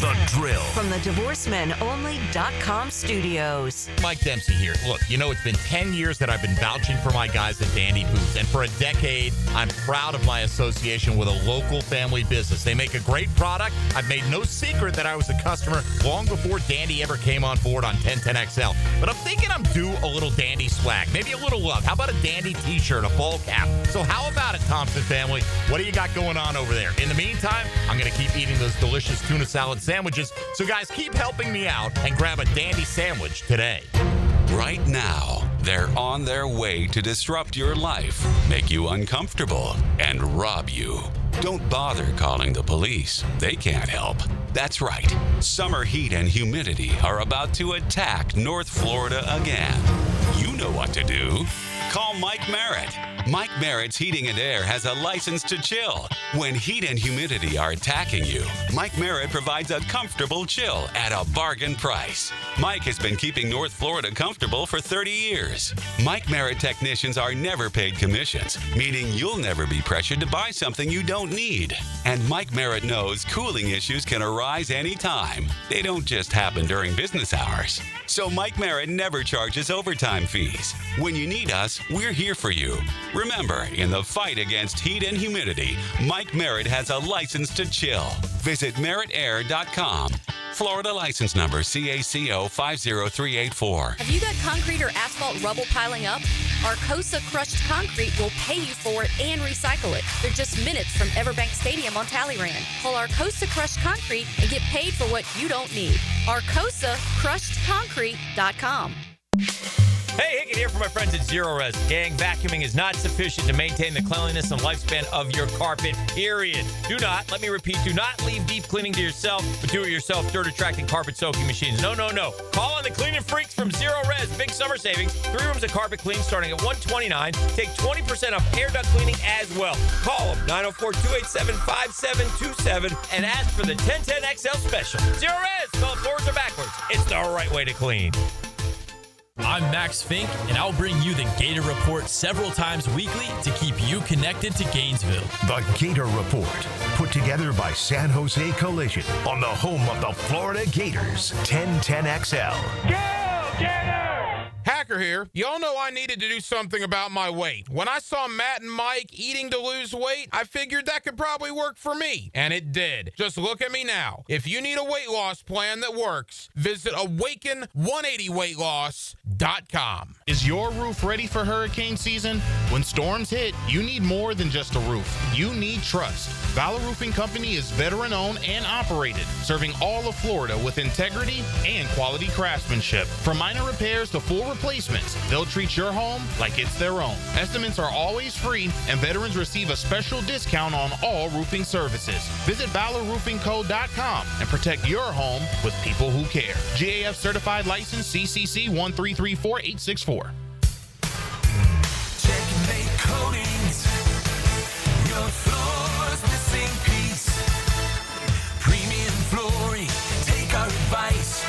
The Drill. From the DivorceMenOnly.com studios. Mike Dempsey here. Look, you know, it's been 10 years that I've been vouching for my guys at Dandy Boots, and for a decade, I'm proud of my association with a local family business. They make a great product. I've made no secret that I was a customer long before Dandy ever came on board on 1010XL. But I'm thinking I'm due a little Dandy swag, maybe a little love. How about a Dandy t-shirt, a ball cap? So how about it, Thompson family? What do you got going on over there? In the meantime, I'm going to keep eating those delicious tuna salad sandwiches. So guys, keep helping me out and grab a Dandy sandwich today. Right now, they're on their way to disrupt your life, make you uncomfortable, and rob you. Don't bother calling the police. They can't help. That's right. Summer heat and humidity are about to attack North Florida again. You know what to do. Call Mike Merritt. Mike Merritt's Heating and Air has a license to chill. When heat and humidity are attacking you, Mike Merritt provides a comfortable chill at a bargain price. Mike has been keeping North Florida comfortable for 30 years. Mike Merritt technicians are never paid commissions, meaning you'll never be pressured to buy something you don't need. And Mike Merritt knows cooling issues can arise anytime. They don't just happen during business hours. So Mike Merritt never charges overtime fees. When you need us, we're here for you. Remember, in the fight against heat and humidity, Mike Merritt has a license to chill. Visit merrittair.com. Florida license number CACO 50384. Have you got concrete or asphalt rubble piling up? Arcosa Crushed Concrete will pay you for it and recycle it. They're just minutes from Everbank Stadium on Talleyrand. Call Arcosa Crushed Concrete and get paid for what you don't need. ArcosaCrushedConcrete.com. Hey, Hickett here for my friends at Zero Res. Gang, vacuuming is not sufficient to maintain the cleanliness and lifespan of your carpet, period. Do not, let me repeat, do not leave deep cleaning to yourself, but do-it-yourself dirt-attracting carpet soaking machines. No, no, no. Call on the cleaning freaks from Zero Res. Big summer savings. 3 rooms of carpet clean starting at $129. Take 20% off air duct cleaning as well. Call them, 904-287-5727, and ask for the 1010XL special. Zero Res. Spell it forwards or backwards. It's the right way to clean. I'm Max Fink, and I'll bring you the Gator Report several times weekly to keep you connected to Gainesville. The Gator Report, put together by San Jose Collision on the home of the Florida Gators, 1010XL. Go, Gator! Hacker here. Y'all know I needed to do something about my weight. When I saw Matt and Mike eating to lose weight, I figured that could probably work for me. And it did. Just look at me now. If you need a weight loss plan that works, visit Awaken 180weightloss.com. Is your roof ready for hurricane season? When storms hit, you need more than just a roof. You need trust. Valor Roofing Company is veteran-owned and operated, serving all of Florida with integrity and quality craftsmanship. From minor repairs to full replacements, they'll treat your home like it's their own. Estimates are always free, and veterans receive a special discount on all roofing services. Visit ValorRoofingCo.com and protect your home with people who care. GAF certified license CCC 1334864. Checkmate Coatings. Your floor's missing piece. Premium flooring. Take our advice.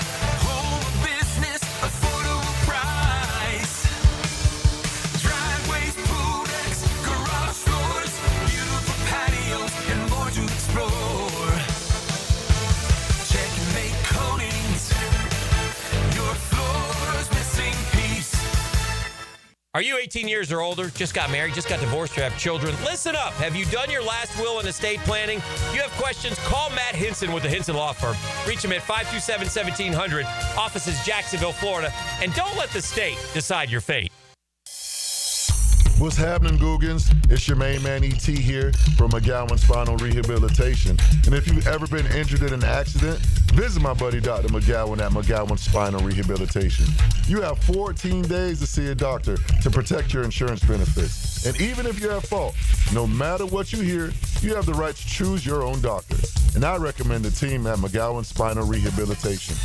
Home business. Affordable price. Driveways, pool decks, garage doors, beautiful patios. Are you 18 years or older, just got married, just got divorced, or have children? Listen up. Have you done your last will and estate planning? If you have questions, call Matt Hinson with the Hinson Law Firm. Reach him at 527-1700, offices Jacksonville, Florida. And don't let the state decide your fate. What's happening, Googans? It's your main man ET here from McGowan Spinal Rehabilitation. And if you've ever been injured in an accident, visit my buddy Dr. McGowan at McGowan Spinal Rehabilitation. You have 14 days to see a doctor to protect your insurance benefits. And even if you're at fault, no matter what you hear, you have the right to choose your own doctor. And I recommend the team at McGowan Spinal Rehabilitation.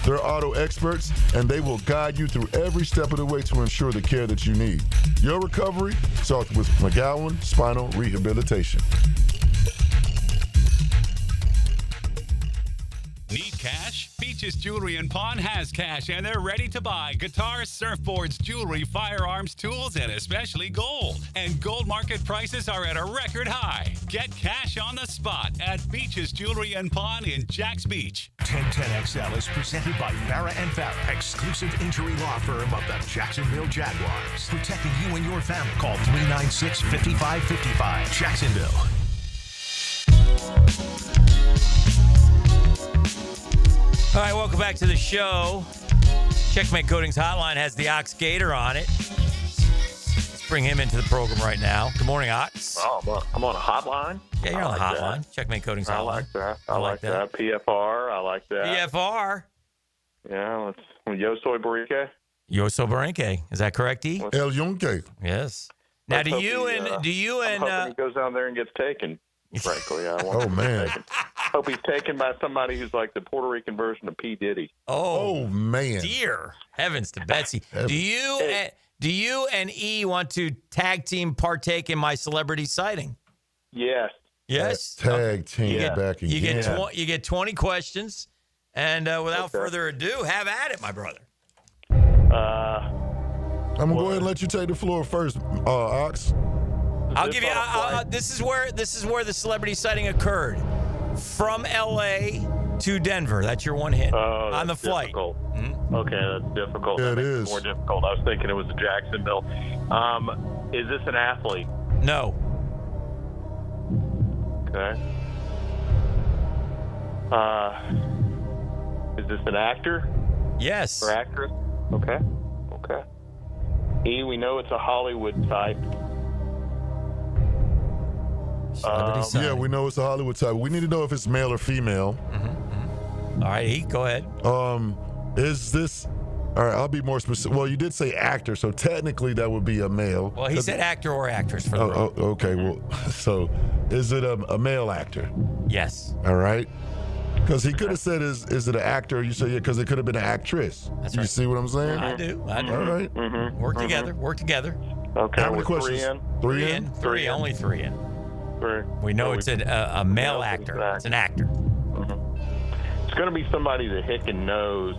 They're auto experts, and they will guide you through every step of the way to ensure the care that you need. Your recovery starts with McGowan Spinal Rehabilitation. Need cash? Beaches Jewelry and Pawn has cash, and they're ready to buy guitars, surfboards, jewelry, firearms, tools, and especially gold. And gold market prices are at a record high. Get cash on the spot at Beaches Jewelry and Pawn in Jacks Beach. 1010XL is presented by Farah & Farah, exclusive injury law firm of the Jacksonville Jaguars. Protecting you and your family. Call 396-5555. Jacksonville. All right, welcome back to the show. Checkmate Coatings Hotline has the Ox Gator on it. Let's bring him into the program right now. Good morning, Ox. Oh, I'm on a hotline? Yeah, you're on the hotline. That. Checkmate Coatings Hotline. I like that. I like that. PFR, I like that. PFR. Yeah, Yo Soy Barrique. Yo Soy Barrique. Is that correct, E? El Yunque. Yes. Now, do you and I'm hoping he goes down there and gets taken. Frankly, I want him to get taken. Hope he's taken by somebody who's like the Puerto Rican version of P. Diddy. Oh man! Dear heavens to Betsy. Do you and E want to tag team partake in my celebrity sighting? Yes. Yes. Tag team back again. You get 20 questions, and without further ado, have at it, my brother. I'm gonna go ahead and let you take the floor first, Ox. I'll give you. This is where the celebrity sighting occurred, from L.A. to Denver. That's your one hit on the flight. Mm-hmm. Okay, that's difficult. Yeah, that it makes is more difficult. I was thinking it was Jacksonville. Is this an athlete? No. Okay. Is this an actor? Yes. Or actress? Okay. E, we know it's a Hollywood type. Yeah, we know it's a Hollywood type. We need to know if it's male or female. Mm-hmm. All right, E, go ahead. Is this... All right, I'll be more specific. Well, you did say actor, so technically that would be a male. Well, he said actor or actress for the okay, well, so is it a male actor? Yes. All right. Because he could have said, is it an actor? You say, yeah, because it could have been an actress. That's You right. see what I'm saying? I do. All right. Mm-hmm. Work together. Okay, How many with questions? three in? Three in? Only three in. Three. We know it's a male actor. It's an actor. Mm-hmm. It's going to be somebody that Hicken knows,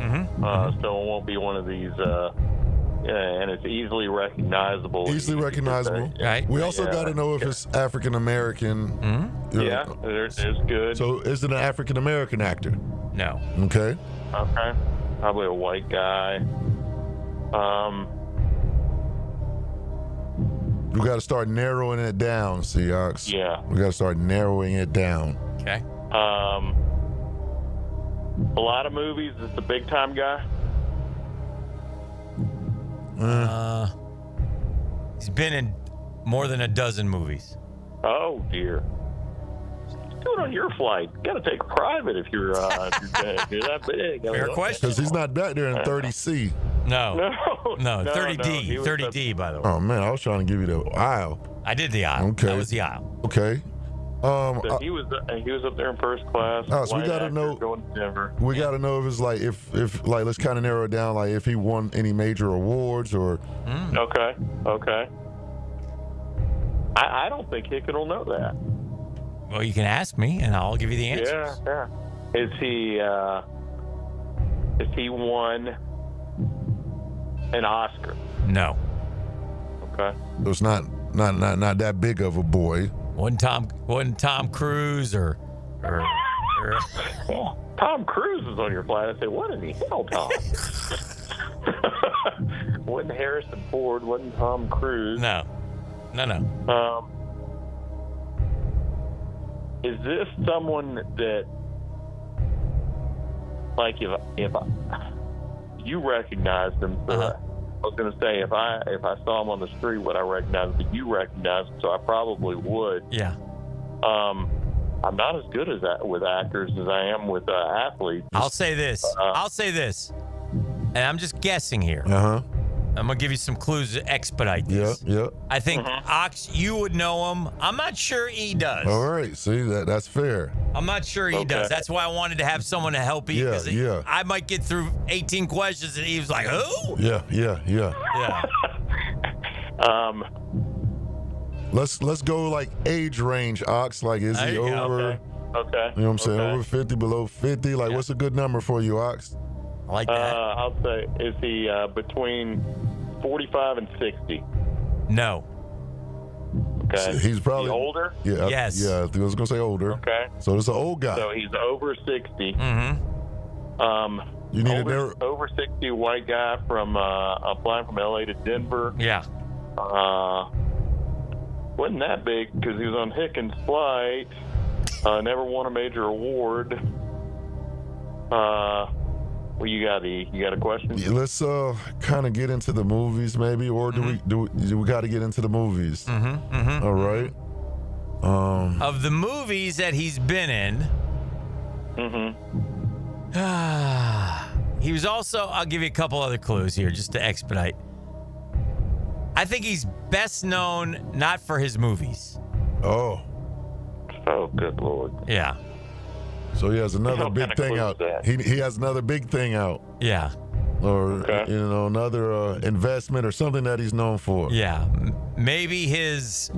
so it won't be one of these, and it's easily recognizable. Easily recognizable. Right. We also got to know if it's African American. Mm-hmm. Yeah, there's good. So is it an African American actor? No. Okay. Okay. Probably a white guy. We got to start narrowing it down, Seahawks. Yeah. We got to start narrowing it down. Okay. A lot of movies. Is this a big time guy? He's been in more than a dozen movies. Oh dear. Do it on your flight. You got to take private if you're if you're that big. Fair question. Because he's not back there in 30C. No, 30D. He was 30D, by the way. Oh, man, I was trying to give you the aisle. I did the aisle. Okay. That was the aisle. Okay. So he was up there in first class. So we got to know. Going to Denver. We got to know if it's like if like let's kind of narrow it down. Like if he won any major awards or. Okay. I don't think Hicken will know that. Well, you can ask me, and I'll give you the answers. Yeah. Is he won an Oscar? No. Okay. So it's not that big of a boy. Wasn't Tom Cruise or Tom Cruise is on your flight. I say, what in the hell, Tom? wasn't Harrison Ford, wasn't Tom Cruise. No. Is this someone that, like, if you recognized him? So I was going to say if I saw him on the street, would I recognize him? But you recognize him, so I probably would. Yeah. I'm not as good as that with actors as I am with athletes. I'll say this. And I'm just guessing here. I'm going to give you some clues to expedite this. Yeah. I think, Ox, you would know him. I'm not sure he does. All right. See, that's fair. I'm not sure he does. That's why I wanted to have someone to help you. Yeah. I might get through 18 questions and he was like, who? Yeah. Let's go like age range, Ox. Like, is he over? Okay. You know what I'm saying? Over 50, below 50. Like, what's a good number for you, Ox? I like that. I'll say, is he between 45 and 60? No. Okay. He's probably older? Yeah. Yes. Yeah, I was going to say older. Okay. So it's an old guy. So he's over 60. Mm-hmm. You need over 60 white guy from flying from LA to Denver. Yeah. Wasn't that big because he was on Hickens' flight. Never won a major award. Well, you got a question? Yeah, let's kind of get into the movies, maybe, or do we got to get into the movies? All right. Of the movies that he's been in, he was also. I'll give you a couple other clues here, just to expedite. I think he's best known not for his movies. Oh, good Lord. Yeah. So he has another big thing out. He has another big thing out. Yeah. Or another investment or something that he's known for. Yeah. Maybe his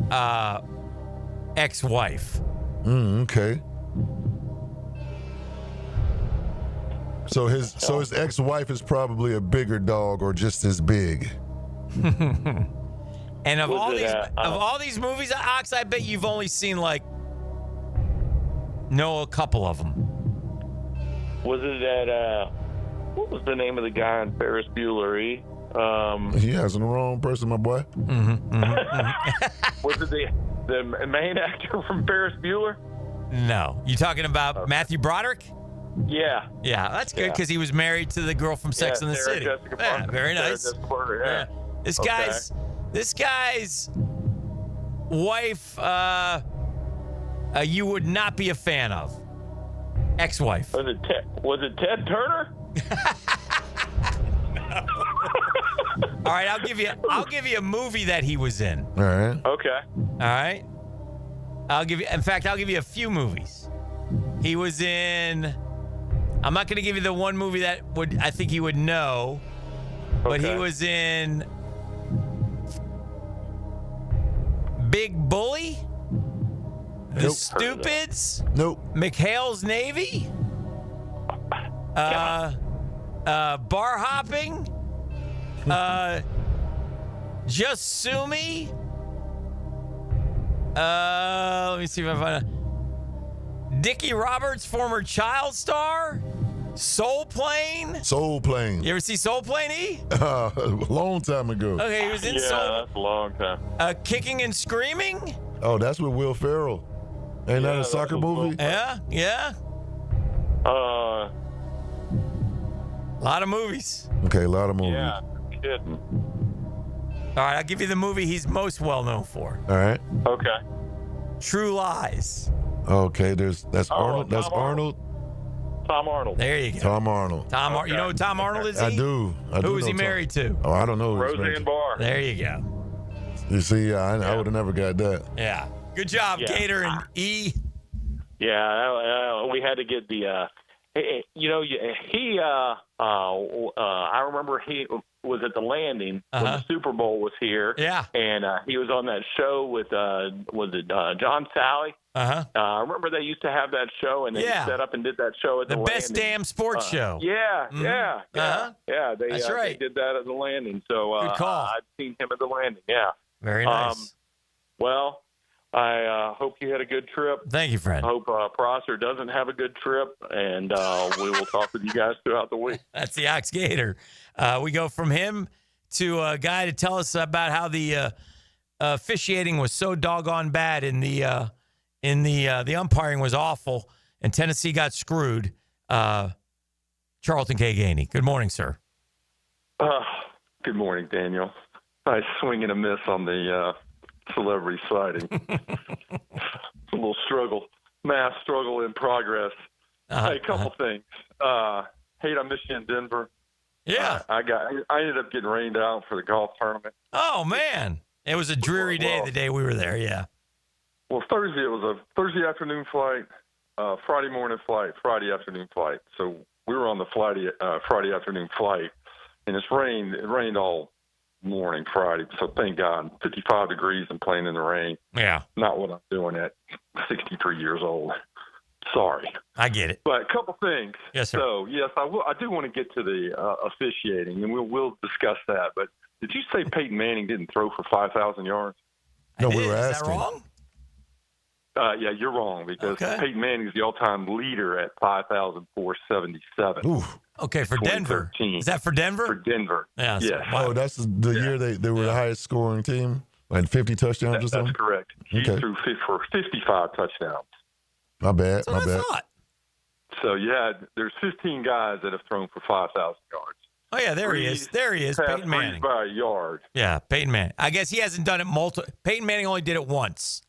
ex-wife. Okay. So his ex-wife is probably a bigger dog or just as big. And of all these movies, Ox, I bet you've only seen a couple of them. Was it that? What was the name of the guy in Ferris Bueller? He has the wrong person, my boy. Was it the main actor from Ferris Bueller? No, you talking about Matthew Broderick? Yeah. Yeah, that's good because he was married to the girl from Sex and the City. Yeah, very nice. Yeah. This guy's wife, you would not be a fan of. Ex-wife. Was it Ted Turner? All right, I'll give you a movie that he was in. All right. Okay. All right. I'll give you a few movies. He was in. I'm not going to give you the one movie that I think he would know, but he was in Big Bully, The Stupids, McHale's Navy, bar hopping, Just Sue Me. Let me see if I find a Dickie Roberts, former child star. Soul Plane. You ever see Soul Plane, E? A long time ago. Okay, he was in Soul. Yeah, that's a long time. Kicking and Screaming. Oh, that's with Will Ferrell. Ain't that a soccer movie? Yeah. A lot of movies. Okay, a lot of movies. Yeah, kidding. All right, I'll give you the movie he's most well known for. All right. Okay. True Lies. Okay, that's Arnold. That's Arnold. Tom Arnold. There you go. Tom Arnold. You know who Tom Arnold is? I do. Who was he married to? Oh, I don't know. Roseanne Barr. There you go. You see, I would have never got that. Yeah. Good job, Gator and E. Yeah, we had to get the. I remember he was at the Landing when the Super Bowl was here. Yeah. And he was on that show with John Sally? I remember they used to have that show, and they set up and did that show at the Landing. Best damn sports show. Yeah. Uh-huh. Yeah, That's right. They did that at the Landing. So good call. I'd seen him at the Landing. Yeah. Very nice. Well, I hope you had a good trip. Thank you, friend. I hope Prosser doesn't have a good trip, and we will talk with you guys throughout the week. That's the Ox Gator. We go from him to a guy to tell us about how the officiating was so doggone bad in the umpiring was awful, and Tennessee got screwed. Charlton K. Gainey. Good morning, sir. Good morning, Daniel. Nice swing and a miss on the celebrity sighting. It's a little struggle, mass struggle in progress. Hey, a couple things. Hate I missed you in Denver. Yeah, I ended up getting rained out for the golf tournament. Oh man, it was a dreary day the day we were there. Yeah. Well, Thursday it was a Thursday afternoon flight, Friday morning flight, Friday afternoon flight. So we were on the Friday afternoon flight, and it rained all morning Friday. So thank God, 55 degrees and playing in the rain. Yeah. Not what I'm doing at 63 years old. Sorry. I get it. But a couple things. Yes, sir. So, yes, I do want to get to the officiating, and we'll discuss that. But did you say Peyton Manning didn't throw for 5,000 yards? No, we were asking. Is that wrong? Yeah, you're wrong because Peyton Manning is the all-time leader at 5,477. Ooh. Okay, for Denver. Is that for Denver? For Denver. Yeah. Yes. Oh, that's the year they were the highest scoring team, like 50 touchdowns or something? That's correct. He threw for 55 touchdowns. My bad. That's what I thought. So, there's 15 guys that have thrown for 5,000 yards. Oh, yeah, there he is. There he is, Peyton Manning. By a yard. Yeah, Peyton Manning. I guess he hasn't done it Peyton Manning only did it once.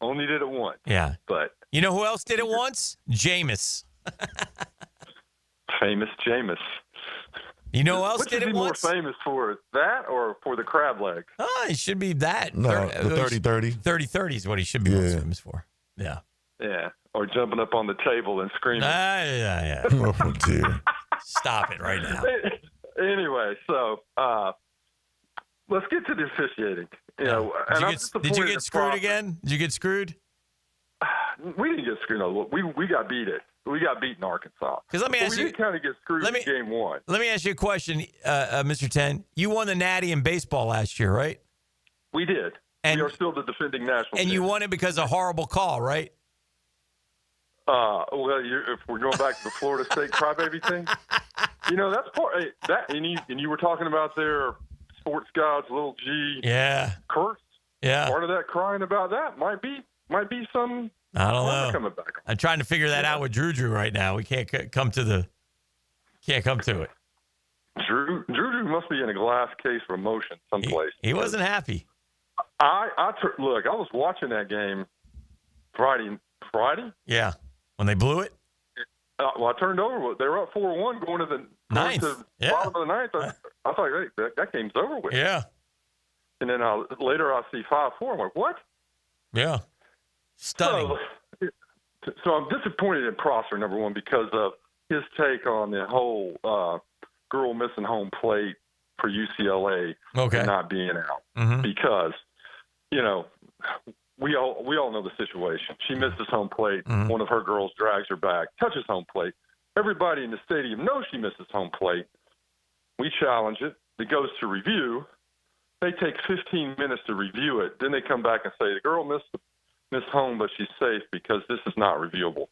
Only did it once. Yeah. But you know who else did it once? Jameis. Famous Jameis. You know who else did it once? More famous for that or for the crab legs? Oh, he should be that. No, the 30-30. 30-30 is what he should be most famous for. Yeah. Yeah. Or jumping up on the table and screaming. Yeah. Oh, dear. Stop it right now. Anyway, so let's get to the officiating. Did you get screwed again? Did you get screwed? We didn't get screwed. No, we got beat it. We got beat in Arkansas. Because let me ask you, we did kind of get screwed in game one. Let me ask you a question, Mr. 10. You won the Natty in baseball last year, right? We did. We are still the defending national. And you won it because of a horrible call, right? Well, if we're going back to the Florida State crybaby thing, that's part that. And you were talking about their sports gods, little G. Yeah. Curse. Yeah. Part of that crying about that might be some. I don't know. Coming back. I'm trying to figure that out with Drew right now. We can't come to it. Drew must be in a glass case of emotion someplace. He wasn't happy. Look, I was watching that game Friday. Yeah. When they blew it? Well, I turned over. They were up 4-1 going to the ninth. Bottom of the ninth. I thought, hey, that game's over with. Yeah. And then later I see 5-4. I'm like, what? Yeah. Stunning. So I'm disappointed in Prosser, number one, because of his take on the whole girl missing home plate for UCLA not being out. Mm-hmm. Because, we all know the situation. She misses home plate. Mm-hmm. One of her girls drags her back, touches home plate. Everybody in the stadium knows she misses home plate. We challenge it. It goes to review. They take 15 minutes to review it. Then they come back and say the girl missed home, but she's safe because this is not reviewable.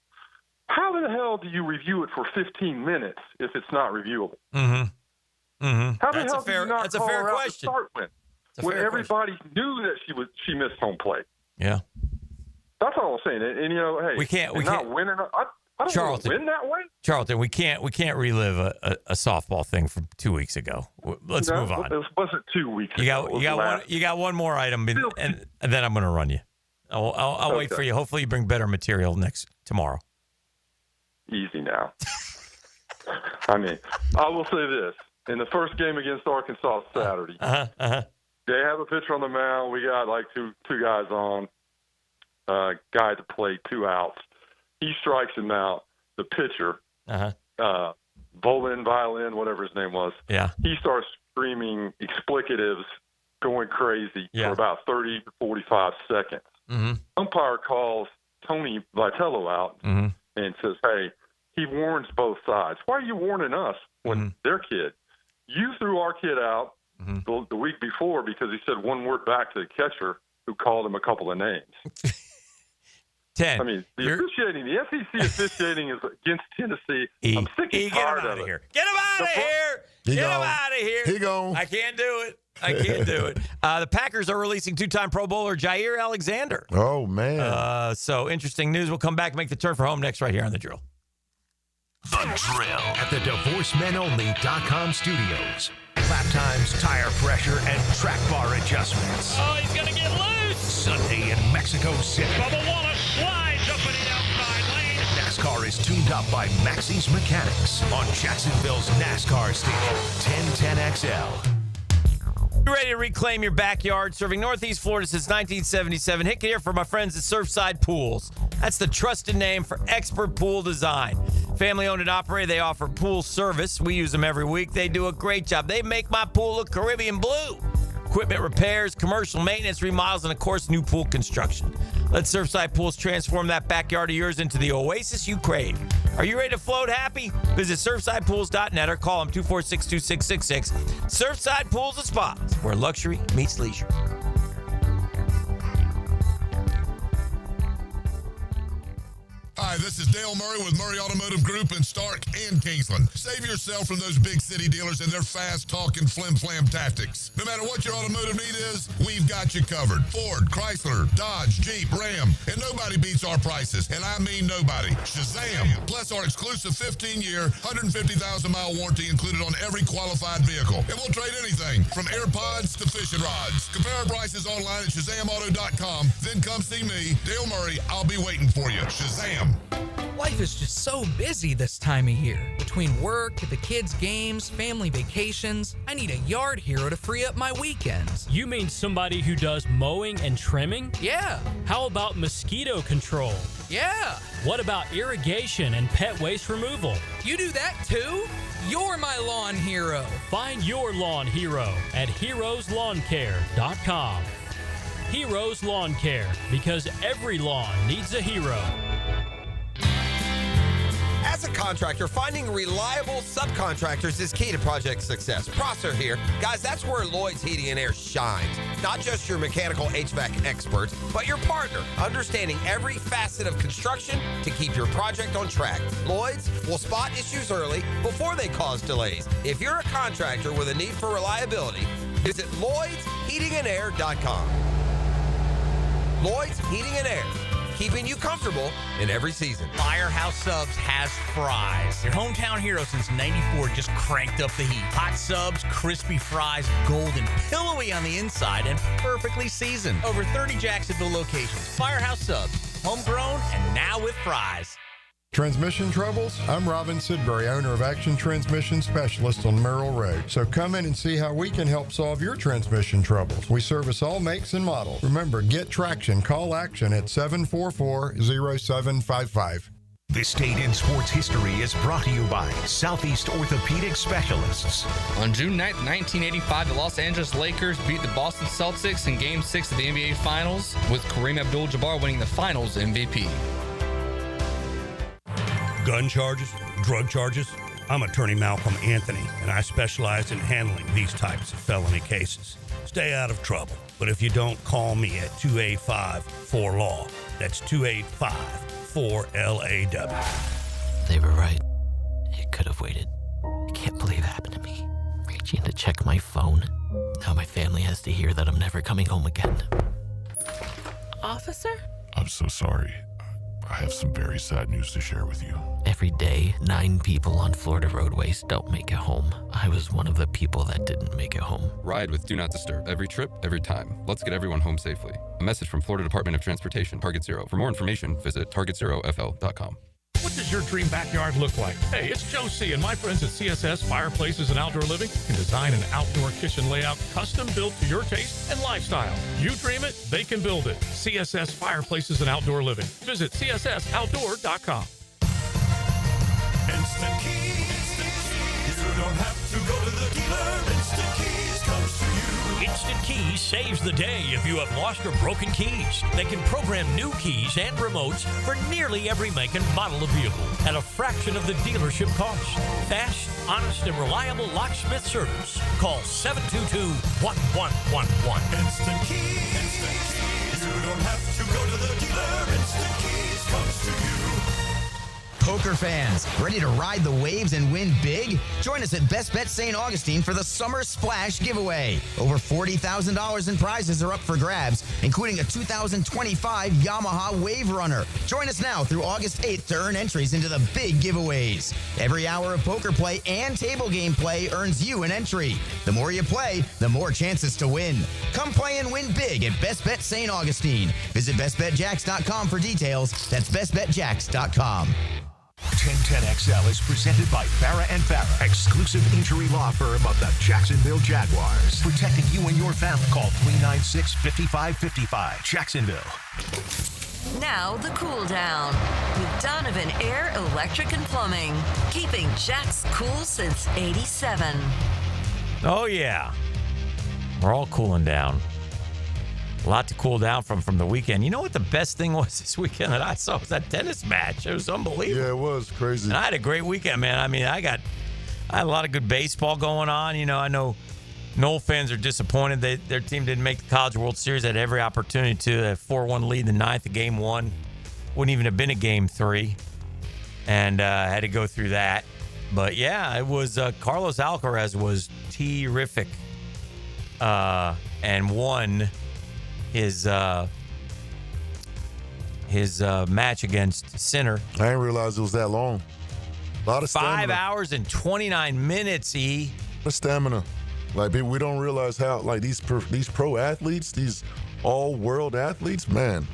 How the hell do you review it for 15 minutes if it's not reviewable? Mm-hmm. Mm-hmm. How the hell do you not that's a call fair her out question. to start with? When everybody knew that she missed home plate. Yeah. That's all I'm saying. And hey, we can't winning. I don't want to win that way. Charlton, we can't relive a softball thing from 2 weeks ago. Let's move on. It wasn't 2 weeks ago. You got one more item, and then I'm going to run you. I'll wait for you. Hopefully, you bring better material tomorrow. Easy now. I mean, I will say this: in the first game against Arkansas Saturday, they have a pitcher on the mound. We got like two guys on. Guy at the plate, 2 outs. He strikes him out. The pitcher, violin, whatever his name was. Yeah. He starts screaming explicatives, going crazy for about 30 to 45 seconds. Mm-hmm. Umpire calls Tony Vitello out and says, hey, he warns both sides. Why are you warning us when their kid? You threw our kid out the week before because he said one word back to the catcher who called him a couple of names. 10. I mean, the SEC officiating is against Tennessee. I'm sick and tired of it. Get him out of here. Get him out of here. He gone. I can't do it. I can't do it. The Packers are releasing two-time Pro Bowler Jair Alexander. Oh, man. So interesting news. We'll come back and make the turn for home next right here on The Drill. The Drill at the DivorceMenOnly.com studios. Lap times, tire pressure, and track bar adjustments. Oh, he's going to get loose. Sunday in Mexico City. Bubba Wallace slides up in the outside lane. NASCAR is tuned up by Maxie's Mechanics on Jacksonville's NASCAR station, 1010XL. You ready to reclaim your backyard? Serving Northeast Florida since 1977. Hit here for my friends at Surfside Pools. That's the trusted name for expert pool design. Family owned and operated, they offer pool service. We use them every week. They do a great job. They make my pool look Caribbean blue. Equipment repairs, commercial maintenance, remodels, and of course, new pool construction. Let Surfside Pools transform that backyard of yours into the oasis you crave. Are you ready to float happy? Visit surfsidepools.net or call them 246-2666. Surfside Pools, a spot where luxury meets leisure. Hi, this is Dale Murray with Murray Automotive Group in Stark and Kingsland. Save yourself from those big city dealers and their fast-talking flim-flam tactics. No matter what your automotive need is, we've got you covered. Ford, Chrysler, Dodge, Jeep, Ram, and nobody beats our prices, and I mean nobody. Shazam! Plus our exclusive 15-year, 150,000-mile warranty included on every qualified vehicle. And we'll trade anything from AirPods to fishing rods. Compare our prices online at ShazamAuto.com. Then come see me, Dale Murray. I'll be waiting for you. Shazam! Life is just so busy this time of year. Between work, the kids' games, family vacations, I need a yard hero to free up my weekends. You mean somebody who does mowing and trimming? Yeah. How about mosquito control? Yeah. What about irrigation and pet waste removal? You do that too? You're my lawn hero. Find your lawn hero at heroeslawncare.com. Heroes Lawn Care, because every lawn needs a hero. As a contractor, finding reliable subcontractors is key to project success. Prosser here. Guys, that's where Lloyd's Heating and Air shines. Not just your mechanical HVAC expert, but your partner, understanding every facet of construction to keep your project on track. Lloyd's will spot issues early before they cause delays. If you're a contractor with a need for reliability, visit LloydsHeatingandAir.com. Lloyd's Heating and Air, keeping you comfortable in every season. Firehouse Subs has fries. Your hometown hero since '94 just cranked up the heat. Hot subs, crispy fries, golden, pillowy on the inside, and perfectly seasoned. Over 30 Jacksonville locations. Firehouse Subs, homegrown and now with fries. Transmission troubles? I'm Robin Sidbury, owner of Action Transmission Specialist on Merrill Road. So come in and see how we can help solve your transmission troubles. We service all makes and models. Remember, get traction. Call Action at 744-0755. This Date in Sports History is brought to you by Southeast Orthopedic Specialists. On June 9th, 1985, the Los Angeles Lakers beat the Boston Celtics in Game 6 of the NBA Finals, with Kareem Abdul-Jabbar winning the Finals MVP. Gun charges, drug charges. I'm attorney Malcolm Anthony, and I specialize in handling these types of felony cases. Stay out of trouble, but if you don't, call me at 285-4LAW. That's 285-4LAW. They were right. It could have waited. I can't believe it happened to me. Reaching to check my phone. Now my family has to hear that I'm never coming home again. Officer? I'm so sorry. I have some very sad news to share with you. Every day, 9 people on Florida roadways don't make it home. I was one of the people that didn't make it home. Ride with Do Not Disturb. Every trip, every time. Let's get everyone home safely. A message from Florida Department of Transportation, Target Zero. For more information, visit targetzerofl.com. What does your dream backyard look like? Hey, it's Joe C. and my friends at CSS Fireplaces and Outdoor Living can design an outdoor kitchen layout custom built to your taste and lifestyle. You dream it, they can build it. CSS Fireplaces and Outdoor Living. Visit cssoutdoor.com. Instant Keys. You don't have to go to the dealer. Instant Keys comes to you. Instant Keys saves the day if you have lost or broken keys. They can program new keys and remotes for nearly every make and model of vehicle at a fraction of the dealership cost. Fast, honest, and reliable locksmith service. Call 722-1111. Instant Keys. Instant Keys. You don't have to go to the dealer. Instant Keys comes to you. poker fans, ready to ride the waves and win big? Join us at Best Bet St. Augustine for the Summer Splash giveaway. Over $40,000 in prizes are up for grabs, including a 2025 Yamaha Wave Runner. Join us now through August 8th to earn entries into the big giveaways. Every hour of poker play and table game play earns you an entry. The more you play, the more chances to win. Come play and win big at Best Bet St. Augustine. Visit bestbetjacks.com for details. That's bestbetjacks.com. 1010XL is presented by Farah and Farah, exclusive injury law firm of the Jacksonville Jaguars. Protecting you and your family. Call 396-5555. Jacksonville. Now the cool down with Donovan Air, Electric and Plumbing, keeping Jack's cool since '87. Oh yeah, we're all cooling down. A lot to cool down from the weekend. You know what the best thing was this weekend that I saw was that tennis match. It was unbelievable. Yeah, it was crazy. And I had a great weekend, man. I mean, I had a lot of good baseball going on. You know, I know Nole fans are disappointed their team didn't make the College World Series. They had every opportunity to. They had 4-1 lead in the ninth of game one. Wouldn't even have been a game three. And had to go through that. But, yeah, it was Carlos Alcaraz was terrific and won his match against Sinner. I didn't realize it was that long. A lot of stamina. 5 hours and 29 minutes, E. The stamina. Like, people, we don't realize how, like, these pro athletes, these all-world athletes, man.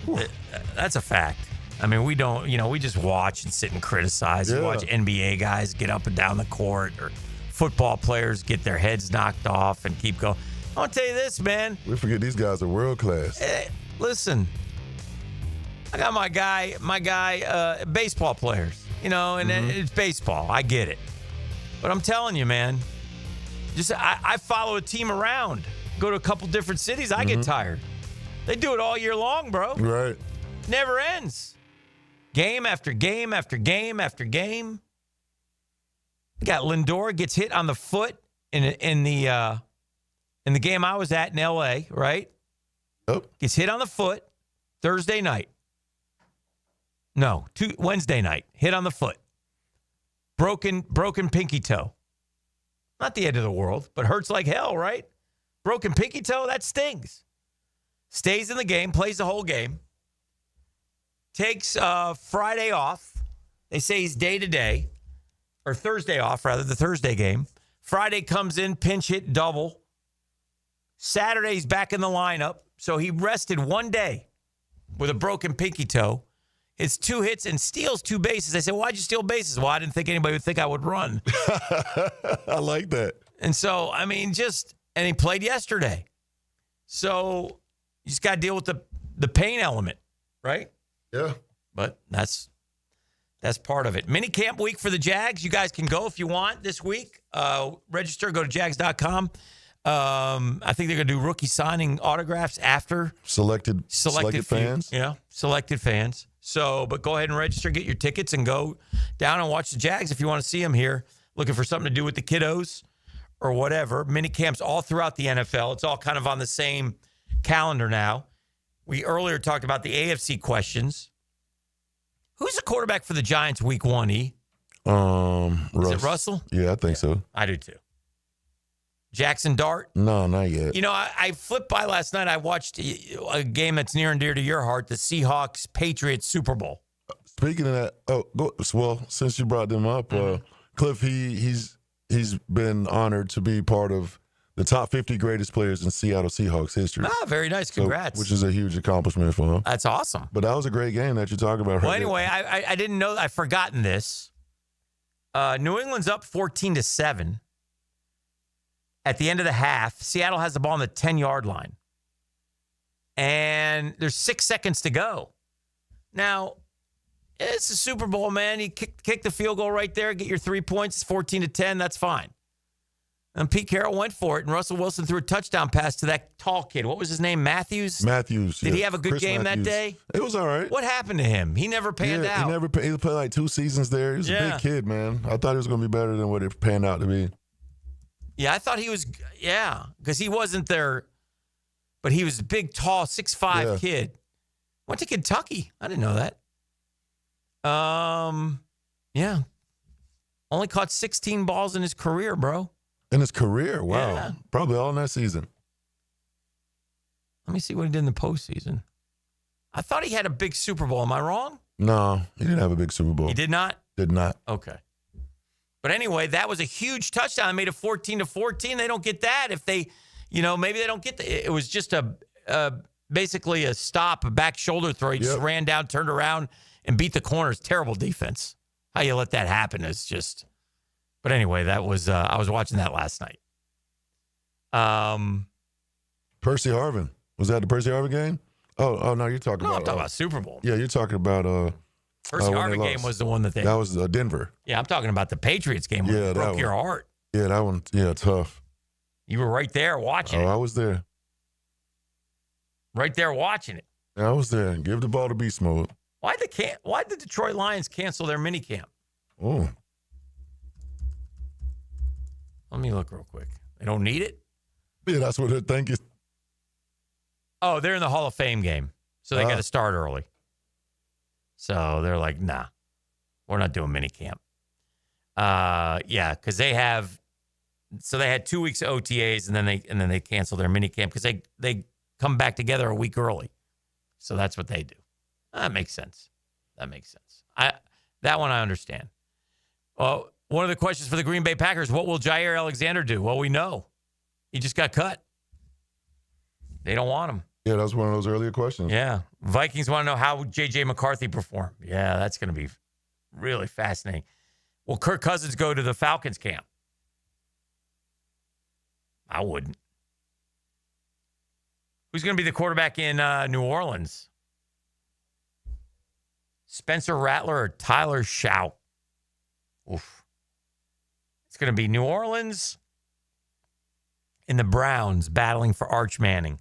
That's a fact. I mean, we don't, we just watch and sit and criticize. Yeah. We watch NBA guys get up and down the court or football players get their heads knocked off and keep going. I'll tell you this, man. We forget these guys are world class. Hey, listen, I got my guy, baseball players, and it's baseball. I get it. But I'm telling you, man, I follow a team around, go to a couple different cities. I get tired. They do it all year long, bro. Right. Never ends. Game after game after game after game. You got Lindor gets hit on the foot in the game I was at in L.A., right? Yep. Gets hit on the foot Thursday night. No, Wednesday night. Hit on the foot. Broken pinky toe. Not the end of the world, but hurts like hell, right? Broken pinky toe, that stings. Stays in the game, plays the whole game. Takes Friday off. They say he's day-to-day. Or Thursday off, rather, the Thursday game. Friday comes in, pinch hit, double. Saturday's back in the lineup. So he rested one day with a broken pinky toe. It's 2 hits and steals 2 bases. I said, why'd you steal bases? Well, I didn't think anybody would think I would run. I like that. And so, I mean, and he played yesterday. So you just got to deal with the pain element, right? Yeah. But that's part of it. Mini camp week for the Jags. You guys can go if you want this week. Register, go to jags.com. I think they're going to do rookie signing autographs after. Selected fans. Yeah, selected fans. So, but go ahead and register, get your tickets, and go down and watch the Jags if you want to see them here. Looking for something to do with the kiddos or whatever. Mini camps all throughout the NFL. It's all kind of on the same calendar now. We earlier talked about the AFC questions. Who's the quarterback for the Giants week 1, E? Is it Russell? Yeah, I think so. I do too. Jackson Dart? No, not yet. I flipped by last night. I watched a game that's near and dear to your heart, the Seahawks-Patriots Super Bowl. Speaking of that, since you brought them up, Cliff, he's been honored to be part of the top 50 greatest players in Seattle Seahawks history. Ah, very nice. Congrats. Which is a huge accomplishment for him. That's awesome. But that was a great game that you're talking about. Well, anyway, I didn't know. I've forgotten this. New England's up 14-7. At the end of the half, Seattle has the ball on the 10-yard line. And there's 6 seconds to go. Now, it's a Super Bowl, man. You kick the field goal right there, get your 3 points, 14-10, that's fine. And Pete Carroll went for it, and Russell Wilson threw a touchdown pass to that tall kid. What was his name? Matthews? Did he have a good game that day? It was all right. What happened to him? He never panned out. He played like 2 seasons there. He was a big kid, man. I thought he was going to be better than what it panned out to be. Yeah, I thought he was, because he wasn't there, but he was a big, tall, 6'5" kid. Went to Kentucky. I didn't know that. Yeah. Only caught 16 balls in his career, bro. In his career? Wow. Yeah. Probably all in that season. Let me see what he did in the postseason. I thought he had a big Super Bowl. Am I wrong? No, he didn't have a big Super Bowl. He did not? Did not. Okay. But anyway, that was a huge touchdown. They made it 14-14. They don't get that if they, maybe they don't get it was just basically a stop, a back shoulder throw. He just ran down, turned around, and beat the corners. Terrible defense. How you let that happen is just. But anyway, that was I was watching that last night. Percy Harvin. Was that the Percy Harvin game? Oh no, you're talking about. No, I'm talking about Super Bowl. Yeah, you're talking about. Percy Harvin game was the one that they. That was Denver. Yeah, I'm talking about the Patriots game. Where it broke your heart. Yeah, that one. Yeah, tough. You were right there watching it. I was there. Right there watching it. Yeah, I was there. Give the ball to beast mode. Why did the Detroit Lions cancel their mini camp? Oh. Let me look real quick. They don't need it? Yeah, that's what they think is. Oh, they're in the Hall of Fame game, so they got to start early. So they're like, nah, we're not doing mini camp. Yeah, because they had 2 weeks of OTAs, and then they cancel their mini camp because they come back together a week early. So that's what they do. That makes sense. That one I understand. Well, one of the questions for the Green Bay Packers, what will Jair Alexander do? Well, we know. He just got cut. They don't want him. Yeah, that was one of those earlier questions. Yeah. Vikings want to know how J.J. McCarthy performed. Yeah, that's going to be really fascinating. Will Kirk Cousins go to the Falcons camp? I wouldn't. Who's going to be the quarterback in New Orleans? Spencer Rattler or Tyler Shout? Oof. It's going to be New Orleans and the Browns battling for Arch Manning.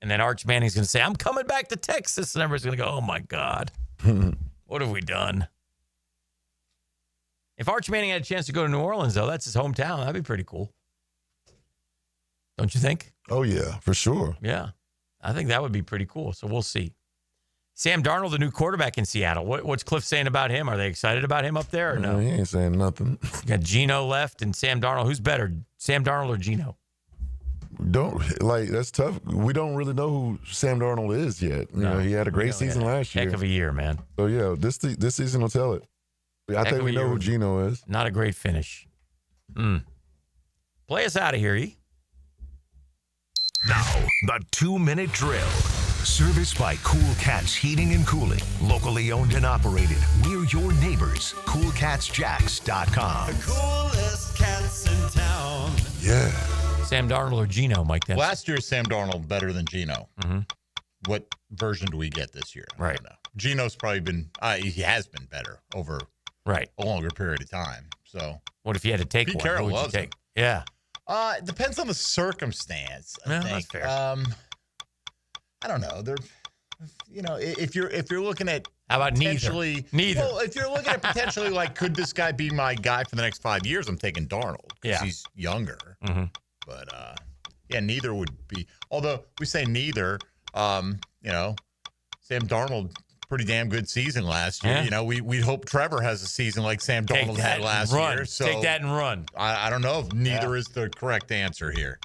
And then Arch Manning's going to say, I'm coming back to Texas. And everybody's going to go, oh, my God. What have we done? If Arch Manning had a chance to go to New Orleans, though, that's his hometown. That'd be pretty cool. Don't you think? Oh, yeah, for sure. Yeah. I think that would be pretty cool. So we'll see. Sam Darnold, the new quarterback in Seattle. What's Cliff saying about him? Are they excited about him up there or no? He ain't saying nothing. You got Geno left and Sam Darnold. Who's better, Sam Darnold or Geno? That's tough. We don't really know who Sam Darnold is yet. You know, he had a great season last year. Heck of a year, man. So, yeah, this season will tell it. I think we know who Geno is. Not a great finish. Play us out of here, E. Now, the 2-minute drill. Serviced by Cool Cats Heating and Cooling. Locally owned and operated. We're your neighbors. CoolCatsJacks.com. The coolest cats in town. Yeah. Sam Darnold or Geno, Mike? Last year, Sam Darnold better than Geno. Mm-hmm. What version do we get this year? Right. I don't know. Geno's probably been, he has been better over a longer period of time. So, what if you had to take Pete one? Carroll Who would you loves take? him. Yeah. It depends on the circumstance. I think. That's fair. I don't know. If you're looking at how about neither? Neither. Well, if you're looking at potentially like, could this guy be my guy for the next 5 years? I'm taking Darnold because he's younger. Mm-hmm. But neither would be. Although we say neither, Sam Darnold, pretty damn good season last year. Yeah. We hope Trevor has a season like Sam Darnold had last year. So take that and run. I don't know if neither is the correct answer here.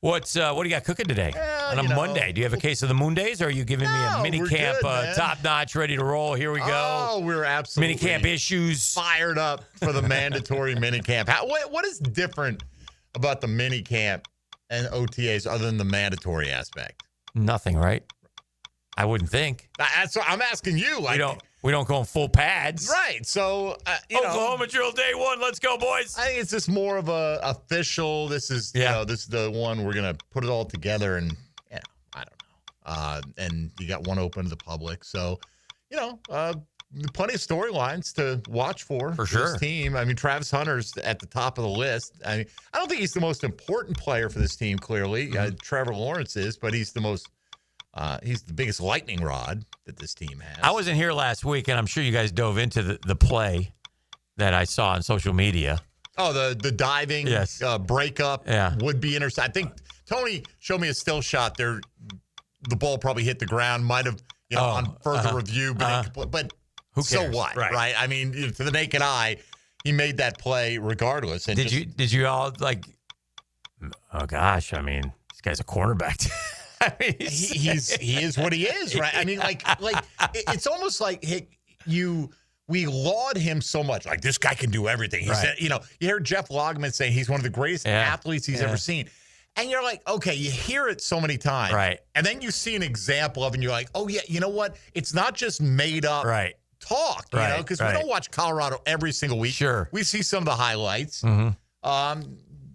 What do you got cooking today on a Monday? Do you have a case of the Moondays, or are you giving me a mini camp top notch, ready to roll? Here we go. Oh, we're absolutely mini camp issues fired up for the mandatory mini camp. What is different about the mini camp and OTAs other than the mandatory aspect? Nothing, right? I wouldn't think. That's what I'm asking you. Like, we don't go in full pads, right? So Oklahoma drill day one. Let's go, boys. I think it's just more of a official. This is this is the one we're gonna put it all together, and I don't know. And you got one open to the public, so plenty of storylines to watch for sure. This team. I mean, Travis Hunter's at the top of the list. I don't think he's the most important player for this team. Clearly, Trevor Lawrence is, but he's the most. He's the biggest lightning rod that this team has. I wasn't here last week, and I'm sure you guys dove into the play that I saw on social media. Oh, the diving breakup would be intercept. I think Tony showed me a still shot there. The ball probably hit the ground. Might have, on further review, but Who So cares? what? Right. I mean, to the naked eye, he made that play regardless. And Did you all like? Oh gosh, I mean, this guy's a cornerback. I mean, he is what he is, right? I mean, like it's almost like we laud him so much. Like, this guy can do everything. He said, you hear Jeff Logman saying he's one of the greatest athletes he's ever seen. And you're like, okay, you hear it so many times. Right. And then you see an example of it and you're like, oh, yeah, you know what? It's not just made up talk, you know, because we don't watch Colorado every single week. Sure. We see some of the highlights.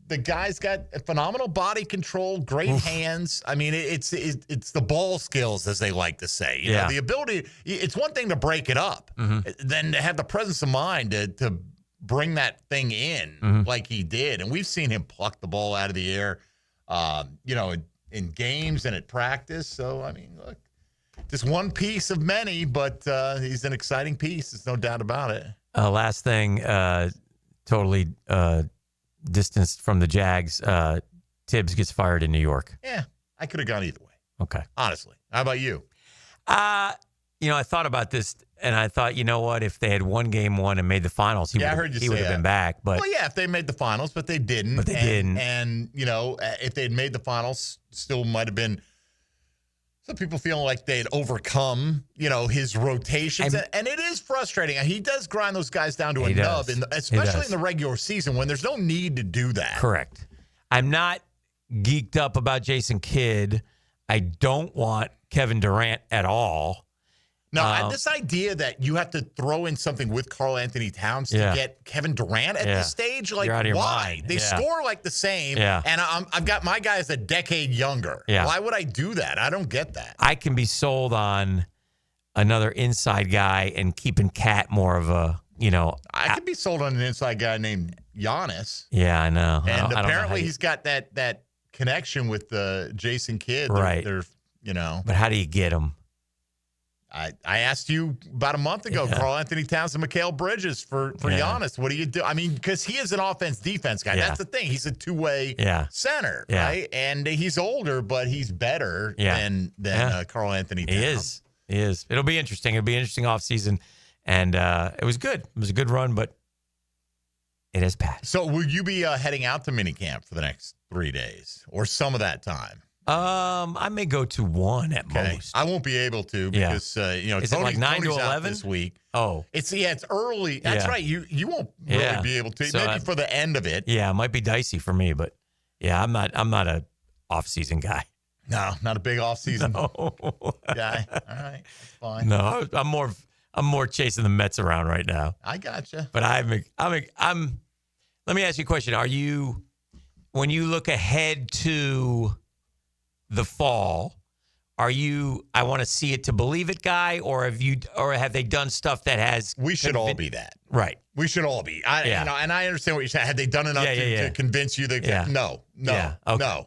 The guy's got a phenomenal body control, great hands. I mean, it's the ball skills, as they like to say. You know, the ability. It's one thing to break it up, then to have the presence of mind to bring that thing in like he did. And we've seen him pluck the ball out of the air, in games and at practice. So, I mean, look, just one piece of many, but he's an exciting piece. There's no doubt about it. Last thing, totally distanced from the Jags. Tibbs gets fired in New York. Yeah, I could have gone either way. Okay. Honestly. How about you? I thought about this, and I thought, you know what? If they had won game one and made the finals, he would have been back. But if they made the finals, but they didn't. And, if they had made the finals, still might have been some people feeling like they'd overcome, his rotations. And it is frustrating. He does grind those guys down to a nub, especially in the regular season when there's no need to do that. Correct. I'm not geeked up about Jason Kidd. I don't want Kevin Durant at all. No, this idea that you have to throw in something with Karl Anthony Towns to get Kevin Durant at this stage, like, You're out of your why? mind. They score like the same, and I've got my guy as a decade younger. Yeah. Why would I do that? I don't get that. I can be sold on another inside guy and keeping Cat more of a, I could be sold on an inside guy named Giannis. Yeah, I know. And I don't know apparently he's got that connection with Jason Kidd. Right. They're. But how do you get him? I asked you about a month ago, Karl Anthony Towns and Mikal Bridges for Giannis. What do you do? I mean, because he is an offense-defense guy. Yeah. That's the thing. He's a two-way center, Yeah. right? And he's older, but he's better than Karl Anthony Towns. He is. It'll be interesting. It'll be an interesting offseason. And it was good. It was a good run, but it has passed. So will you be heading out to minicamp for the next 3 days or some of that time? I may go to one at most. I won't be able to because is it like 9 to 11 this week? Oh, it's early. That's right. You won't really be able to. So maybe for the end of it. Yeah, it might be dicey for me, but I'm not a off-season guy. No, not a big off-season guy. All right, that's fine. No, I'm more chasing the Mets around right now. I gotcha. But I'm. Let me ask you a question. Are you, when you look ahead to the fall, are you I want to see it to believe it guy, or have they done stuff that has? We should all be that. Right. We should all be. And I understand what you're saying. Had they done enough to convince you that no,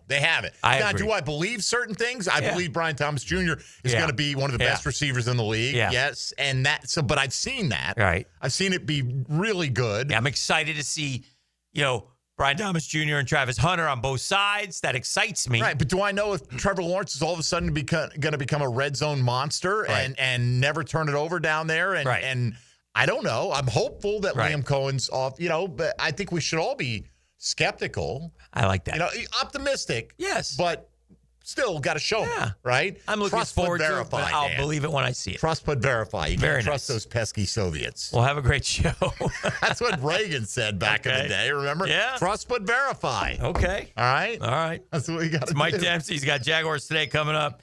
they haven't. Now, do I believe certain things? I believe Brian Thomas Jr. is going to be one of the best receivers in the league. Yeah. Yes, but I've seen that. Right. I've seen it be really good. Yeah, I'm excited to see, Brian Thomas Jr. and Travis Hunter on both sides. That excites me. Right, but do I know if Trevor Lawrence is all of a sudden going to become a red zone monster and never turn it over down there? And I don't know. I'm hopeful that Liam Cohen's off, but I think we should all be skeptical. I like that. Optimistic. Yes. But still got to show them, right? I'm looking forward to it, but I'll believe it when I see it. Trust but verify. You Very can't trust nice. those pesky Soviets. Well, have a great show. That's what Reagan said back in the day, remember? Yeah. Trust but verify. Okay. All right? All right. That's what we got to do. Mike Dempsey's got Jaguars today coming up.